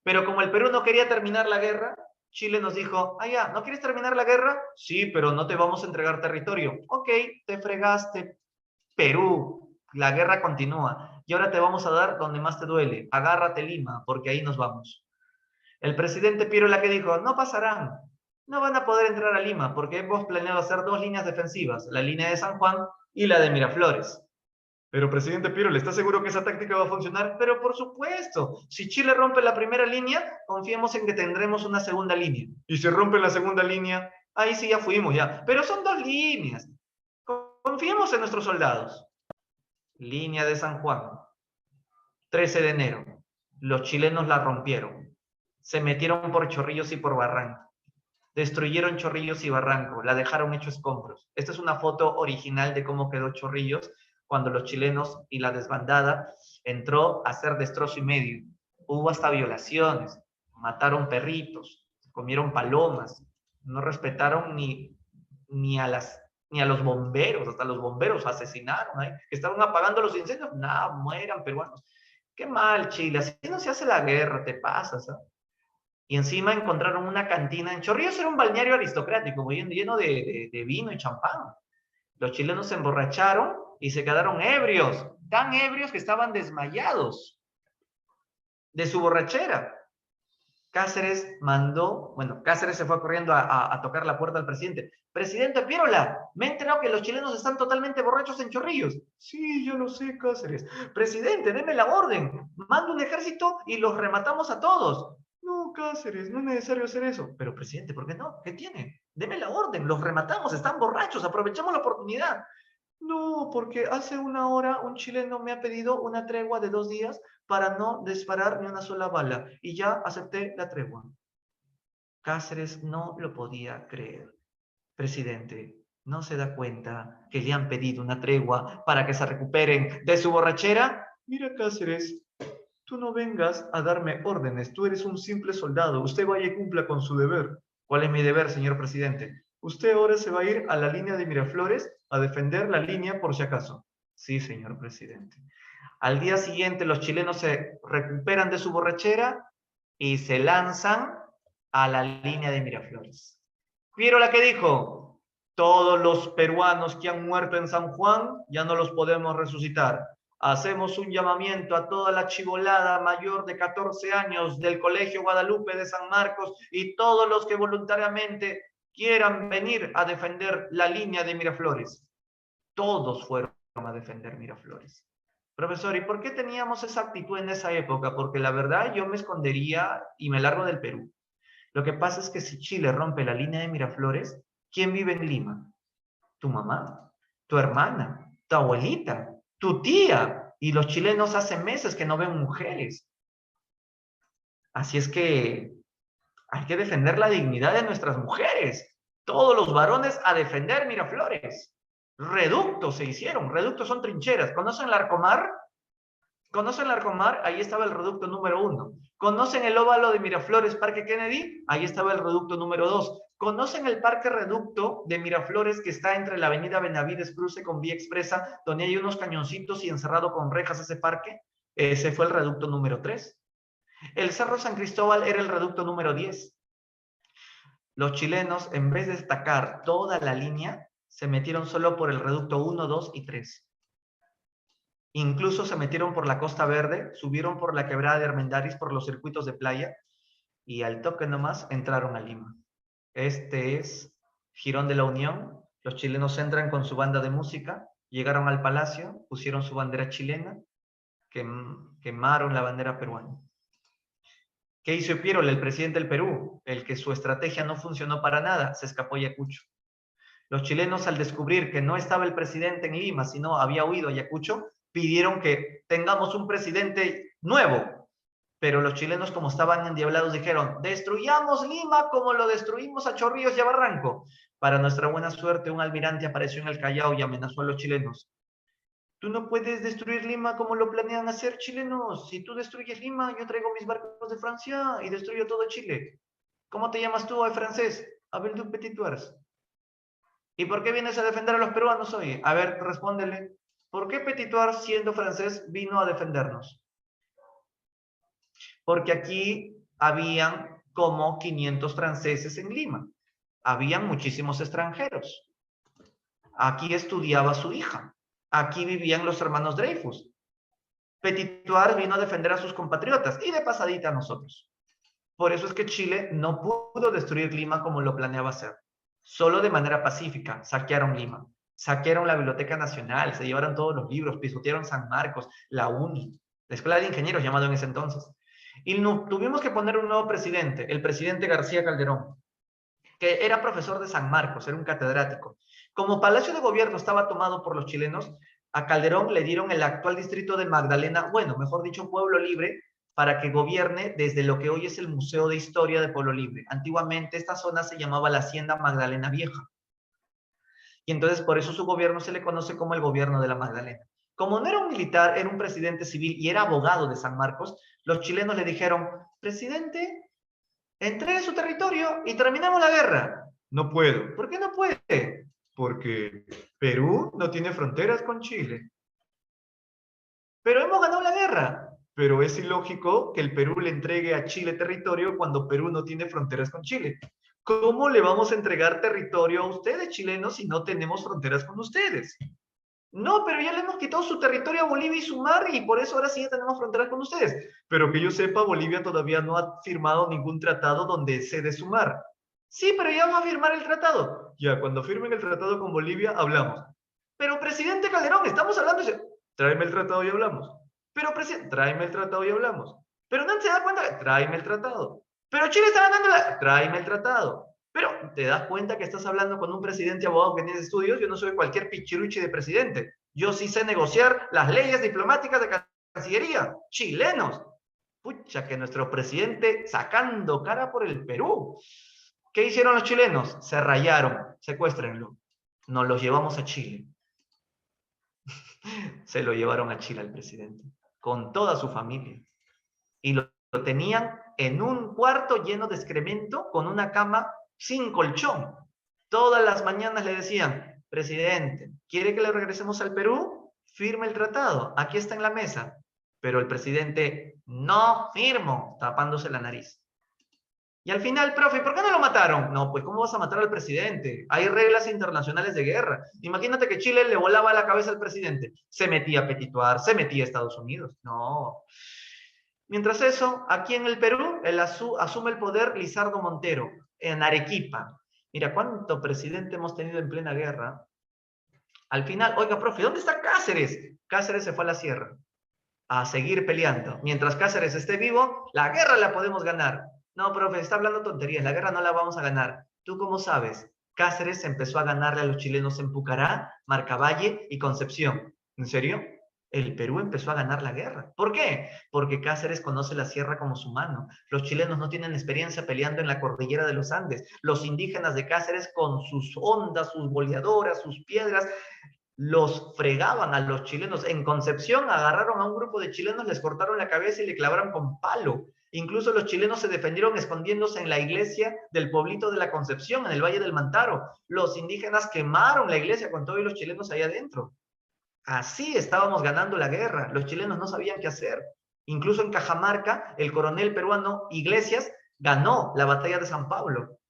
Pero como el Perú no quería terminar la guerra, Chile nos dijo, ya, ¿no quieres terminar la guerra? Sí, pero no te vamos a entregar territorio. Ok, te fregaste. Perú, la guerra continúa. Y ahora te vamos a dar donde más te duele. Agárrate Lima, porque ahí nos vamos. El presidente Piero la que dijo, no pasarán. No van a poder entrar a Lima, porque hemos planeado hacer 2 líneas defensivas, la línea de San Juan y la de Miraflores. Pero, presidente Piero, ¿le está seguro que esa táctica va a funcionar? Pero, por supuesto, si Chile rompe la primera línea, confiemos en que tendremos una segunda línea. Y si rompe la segunda línea, ahí sí ya fuimos, ya. Pero son 2 líneas. Confiemos en nuestros soldados. Línea de San Juan, 13 de enero. Los chilenos la rompieron. Se metieron por Chorrillos y por Barranco. Destruyeron Chorrillos y Barranco. La dejaron hecho escombros. Esta es una foto original de cómo quedó Chorrillos cuando los chilenos y la desbandada entró a hacer destrozo y medio. Hubo hasta violaciones, mataron perritos, comieron palomas, no respetaron ni a los bomberos, hasta los bomberos asesinaron, ¿eh? Que estaban apagando los incendios, nada, mueran peruanos. Qué mal, Chile, así no se hace la guerra, te pasas, ¿eh? Y encima encontraron una cantina en Chorrillos, era un balneario aristocrático, muy lleno de vino y champán. Los chilenos se emborracharon y se quedaron ebrios, tan ebrios que estaban desmayados de su borrachera. Cáceres mandó, bueno, Cáceres se fue corriendo a tocar la puerta al presidente. Presidente Piérola, me he enterado que los chilenos están totalmente borrachos en Chorrillos. Sí, yo lo sé, Cáceres. Presidente, deme la orden. Manda un ejército y los rematamos a todos. No, Cáceres, no es necesario hacer eso. Pero, presidente, ¿por qué no? ¿Qué tiene? Deme la orden, los rematamos, están borrachos, aprovechamos la oportunidad. No, porque hace una hora un chileno me ha pedido una tregua de 2 días para no disparar ni una sola bala y ya acepté la tregua. Cáceres no lo podía creer. Presidente, ¿no se da cuenta que le han pedido una tregua para que se recuperen de su borrachera? Mira, Cáceres, tú no vengas a darme órdenes, tú eres un simple soldado, usted vaya y cumpla con su deber. ¿Cuál es mi deber, señor presidente? Usted ahora se va a ir a la línea de Miraflores a defender la línea por si acaso. Sí, señor presidente. Al día siguiente los chilenos se recuperan de su borrachera y se lanzan a la línea de Miraflores. ¿Vieron la que dijo? Todos los peruanos que han muerto en San Juan ya no los podemos resucitar. Hacemos un llamamiento a toda la chibolada mayor de 14 años del Colegio Guadalupe de San Marcos y todos los que voluntariamente quieran venir a defender la línea de Miraflores. Todos fueron a defender Miraflores. Profesor, ¿y por qué teníamos esa actitud en esa época? Porque la verdad yo me escondería y me largo del Perú. Lo que pasa es que si Chile rompe la línea de Miraflores, ¿quién vive en Lima? Tu mamá, tu hermana, tu abuelita, tu tía. Y los chilenos hace meses que no ven mujeres. Así es que hay que defender la dignidad de nuestras mujeres. Todos los varones a defender Miraflores. Reductos se hicieron. Reductos son trincheras. ¿Conocen Larcomar? ¿Conocen Larcomar? Ahí estaba el reducto número 1. ¿Conocen el óvalo de Miraflores, Parque Kennedy? Ahí estaba el reducto número 2. ¿Conocen el parque reducto de Miraflores que está entre la avenida Benavides Cruce con vía expresa, donde hay unos cañoncitos y encerrado con rejas ese parque? Ese fue el reducto número 3. El Cerro San Cristóbal era el reducto número 10. Los chilenos, en vez de destacar toda la línea, se metieron solo por el reducto 1, 2 y 3. Incluso se metieron por la Costa Verde, subieron por la quebrada de Armendáriz, por los circuitos de playa, y al toque nomás entraron a Lima. Este es Girón de la Unión. Los chilenos entran con su banda de música, llegaron al palacio, pusieron su bandera chilena, quemaron la bandera peruana. ¿Qué hizo Piérola, el presidente del Perú? El que su estrategia no funcionó para nada, se escapó a Ayacucho. Los chilenos, al descubrir que no estaba el presidente en Lima, sino había huido a Ayacucho, pidieron que tengamos un presidente nuevo. Pero los chilenos, como estaban endiablados, dijeron, destruyamos Lima como lo destruimos a Chorrillos y a Barranco. Para nuestra buena suerte, un almirante apareció en el Callao y amenazó a los chilenos. Tú no puedes destruir Lima como lo planean hacer chilenos. Si tú destruyes Lima, yo traigo mis barcos de Francia y destruyo todo Chile. ¿Cómo te llamas tú, francés? Abel du Petitoires. ¿Y por qué vienes a defender a los peruanos hoy? A ver, respóndele. ¿Por qué Petitoires, siendo francés, vino a defendernos? Porque aquí habían como 500 franceses en Lima. Habían muchísimos extranjeros. Aquí estudiaba su hija. Aquí vivían los hermanos Dreyfus. Petitoires vino a defender a sus compatriotas y de pasadita a nosotros. Por eso es que Chile no pudo destruir Lima como lo planeaba hacer. Solo de manera pacífica saquearon Lima. Saquearon la Biblioteca Nacional, se llevaron todos los libros, pisotearon San Marcos, la UNI, la Escuela de Ingenieros llamado en ese entonces. Y tuvimos que poner un nuevo presidente, el presidente García Calderón, que era profesor de San Marcos, era un catedrático. Como Palacio de Gobierno estaba tomado por los chilenos, a Calderón le dieron el actual distrito de Magdalena, bueno, mejor dicho, Pueblo Libre, para que gobierne desde lo que hoy es el Museo de Historia de Pueblo Libre. Antiguamente esta zona se llamaba la Hacienda Magdalena Vieja. Y entonces por eso su gobierno se le conoce como el gobierno de la Magdalena. Como no era un militar, era un presidente civil y era abogado de San Marcos, los chilenos le dijeron, presidente, entregue su territorio y terminamos la guerra. No puedo. ¿Por qué no puede? Porque Perú no tiene fronteras con Chile. Pero hemos ganado la guerra. Pero es ilógico que el Perú le entregue a Chile territorio cuando Perú no tiene fronteras con Chile. ¿Cómo le vamos a entregar territorio a ustedes, chilenos, si no tenemos fronteras con ustedes? No, pero ya le hemos quitado su territorio a Bolivia y su mar y por eso ahora sí ya tenemos fronteras con ustedes. Pero que yo sepa, Bolivia todavía no ha firmado ningún tratado donde cede su mar. Sí, pero ya vamos a firmar el tratado. Ya, cuando firmen el tratado con Bolivia, hablamos. Pero, presidente Calderón, estamos hablando... Tráeme el tratado y hablamos. Pero, presidente, tráeme el tratado y hablamos. Pero no se da cuenta, tráeme el tratado. Pero Chile está ganando la... Tráeme el tratado. Pero te das cuenta que estás hablando con un presidente abogado que tiene estudios. Yo no soy cualquier pichiruchi de presidente. Yo sí sé negociar las leyes diplomáticas de Cancillería. Chilenos. Pucha, que nuestro presidente sacando cara por el Perú. ¿Qué hicieron los chilenos? Se rayaron. Secuéstrenlo. Nos los llevamos a Chile. Se lo llevaron a Chile al presidente. Con toda su familia. Y lo tenían en un cuarto lleno de excremento con una cama sin colchón. Todas las mañanas le decían, presidente, ¿quiere que le regresemos al Perú? Firme el tratado, aquí está en la mesa. Pero el presidente, no firmo, tapándose la nariz. Y al final, profe, ¿por qué no lo mataron? No, pues ¿cómo vas a matar al presidente? Hay reglas internacionales de guerra. Imagínate que Chile le volaba la cabeza al presidente. Se metía a petituar, se metía a Estados Unidos. No. Mientras eso, aquí en el Perú, asume el poder Lizardo Montero, en Arequipa. Mira, ¿cuánto presidente hemos tenido en plena guerra? Al final, oiga, profe, ¿dónde está Cáceres? Cáceres se fue a la sierra a seguir peleando. Mientras Cáceres esté vivo, la guerra la podemos ganar. No, profe, está hablando tonterías, la guerra no la vamos a ganar. ¿Tú cómo sabes? Cáceres empezó a ganarle a los chilenos en Pucará, Marcavalle y Concepción. ¿En serio? El Perú empezó a ganar la guerra. ¿Por qué? Porque Cáceres conoce la sierra como su mano. Los chilenos no tienen experiencia peleando en la cordillera de los Andes. Los indígenas de Cáceres con sus ondas, sus boleadoras, sus piedras, los fregaban a los chilenos. En Concepción agarraron a un grupo de chilenos, les cortaron la cabeza y le clavaron con palo. Incluso los chilenos se defendieron escondiéndose en la iglesia del pueblito de la Concepción, en el Valle del Mantaro. Los indígenas quemaron la iglesia con todos los chilenos ahí adentro. Así estábamos ganando la guerra. Los chilenos no sabían qué hacer. Incluso en Cajamarca, el coronel peruano Iglesias ganó la batalla de San Pablo.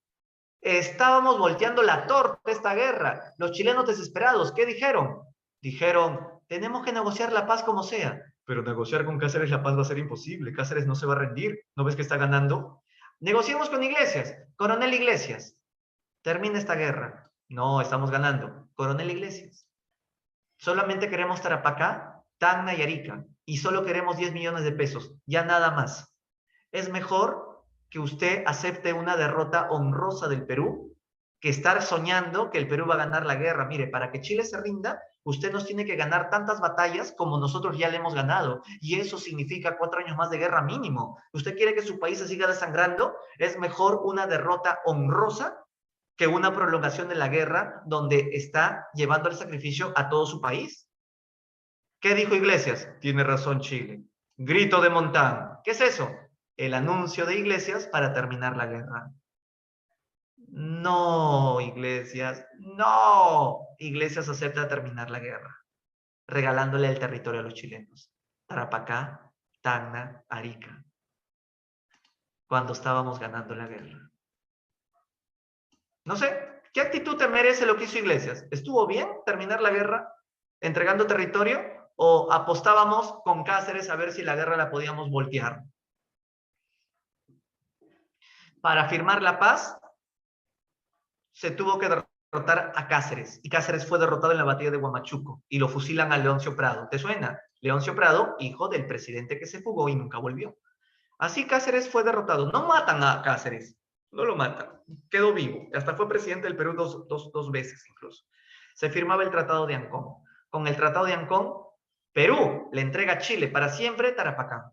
Estábamos volteando la torta esta guerra. Los chilenos desesperados, ¿qué dijeron? Dijeron, tenemos que negociar la paz como sea. Pero negociar con Cáceres la paz va a ser imposible. Cáceres no se va a rendir. ¿No ves que está ganando? Negociemos con Iglesias. Coronel Iglesias, termina esta guerra. No, estamos ganando. Coronel Iglesias, solamente queremos Tarapacá, Tacna y Arica. Y solo queremos 10 millones de pesos. Ya nada más. Es mejor que usted acepte una derrota honrosa del Perú que estar soñando que el Perú va a ganar la guerra. Mire, para que Chile se rinda, usted nos tiene que ganar tantas batallas como nosotros ya le hemos ganado. Y eso significa 4 años más de guerra mínimo. ¿Usted quiere que su país se siga desangrando? Es mejor una derrota honrosa que una prolongación de la guerra donde está llevando al sacrificio a todo su país. ¿Qué dijo Iglesias? Tiene razón Chile. Grito de Montán. ¿Qué es eso? El anuncio de Iglesias para terminar la guerra. No, Iglesias, no. Iglesias acepta terminar la guerra, regalándole el territorio a los chilenos. Tarapacá, Tacna, Arica. Cuando estábamos ganando la guerra. No sé, ¿qué actitud te merece lo que hizo Iglesias? ¿Estuvo bien terminar la guerra entregando territorio? ¿O apostábamos con Cáceres a ver si la guerra la podíamos voltear? Para firmar la paz, se tuvo que derrotar a Cáceres. Y Cáceres fue derrotado en la batalla de Huamachuco. Y lo fusilan a Leoncio Prado. ¿Te suena? Leoncio Prado, hijo del presidente que se fugó y nunca volvió. Así Cáceres fue derrotado. No matan a Cáceres. No lo matan. Quedó vivo. Hasta fue presidente del Perú dos veces incluso. Se firmaba el Tratado de Ancón. Con el Tratado de Ancón, Perú le entrega a Chile para siempre Tarapacá.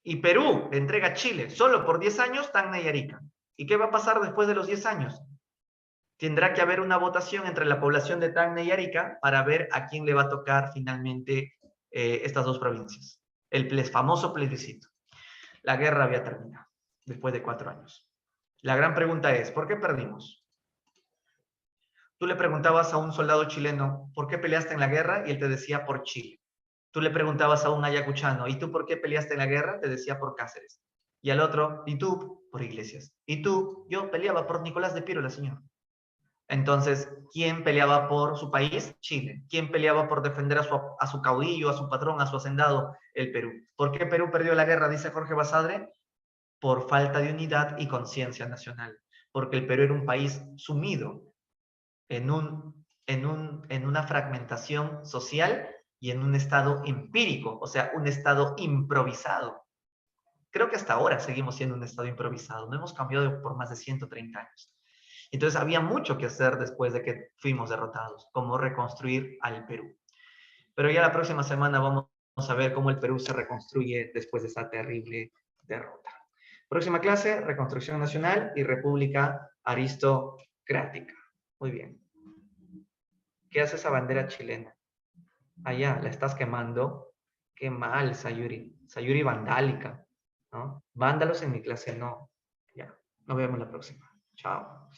Y Perú le entrega a Chile solo por 10 años Tacna y Arica. ¿Y qué va a pasar después de los 10 años? Tendrá que haber una votación entre la población de Tacna y Arica para ver a quién le va a tocar finalmente estas dos provincias. El famoso plebiscito. La guerra había terminado después de 4 años. La gran pregunta es, ¿por qué perdimos? Tú le preguntabas a un soldado chileno, ¿por qué peleaste en la guerra? Y él te decía, por Chile. Tú le preguntabas a un ayacuchano, ¿y tú por qué peleaste en la guerra? Te decía por Cáceres. Y al otro, ¿y tú? Por Iglesias. ¿Y tú? Yo peleaba por Nicolás de Piérola, señor. Entonces, ¿quién peleaba por su país? Chile. ¿Quién peleaba por defender a su caudillo, a su patrón, a su hacendado? El Perú. ¿Por qué Perú perdió la guerra? Dice Jorge Basadre. Por falta de unidad y conciencia nacional. Porque el Perú era un país sumido en una fragmentación social y en un estado empírico, o sea, un estado improvisado. Creo que hasta ahora seguimos siendo un estado improvisado, no hemos cambiado por más de 130 años. Entonces había mucho que hacer después de que fuimos derrotados, como reconstruir al Perú. Pero ya la próxima semana vamos a ver cómo el Perú se reconstruye después de esa terrible derrota. Próxima clase, reconstrucción nacional y república aristocrática. Muy bien. ¿Qué hace esa bandera chilena? Allá, la estás quemando. Qué mal, Sayuri. Sayuri vandálica, ¿no? Vándalos en mi clase, no. Ya, nos vemos la próxima. Chao.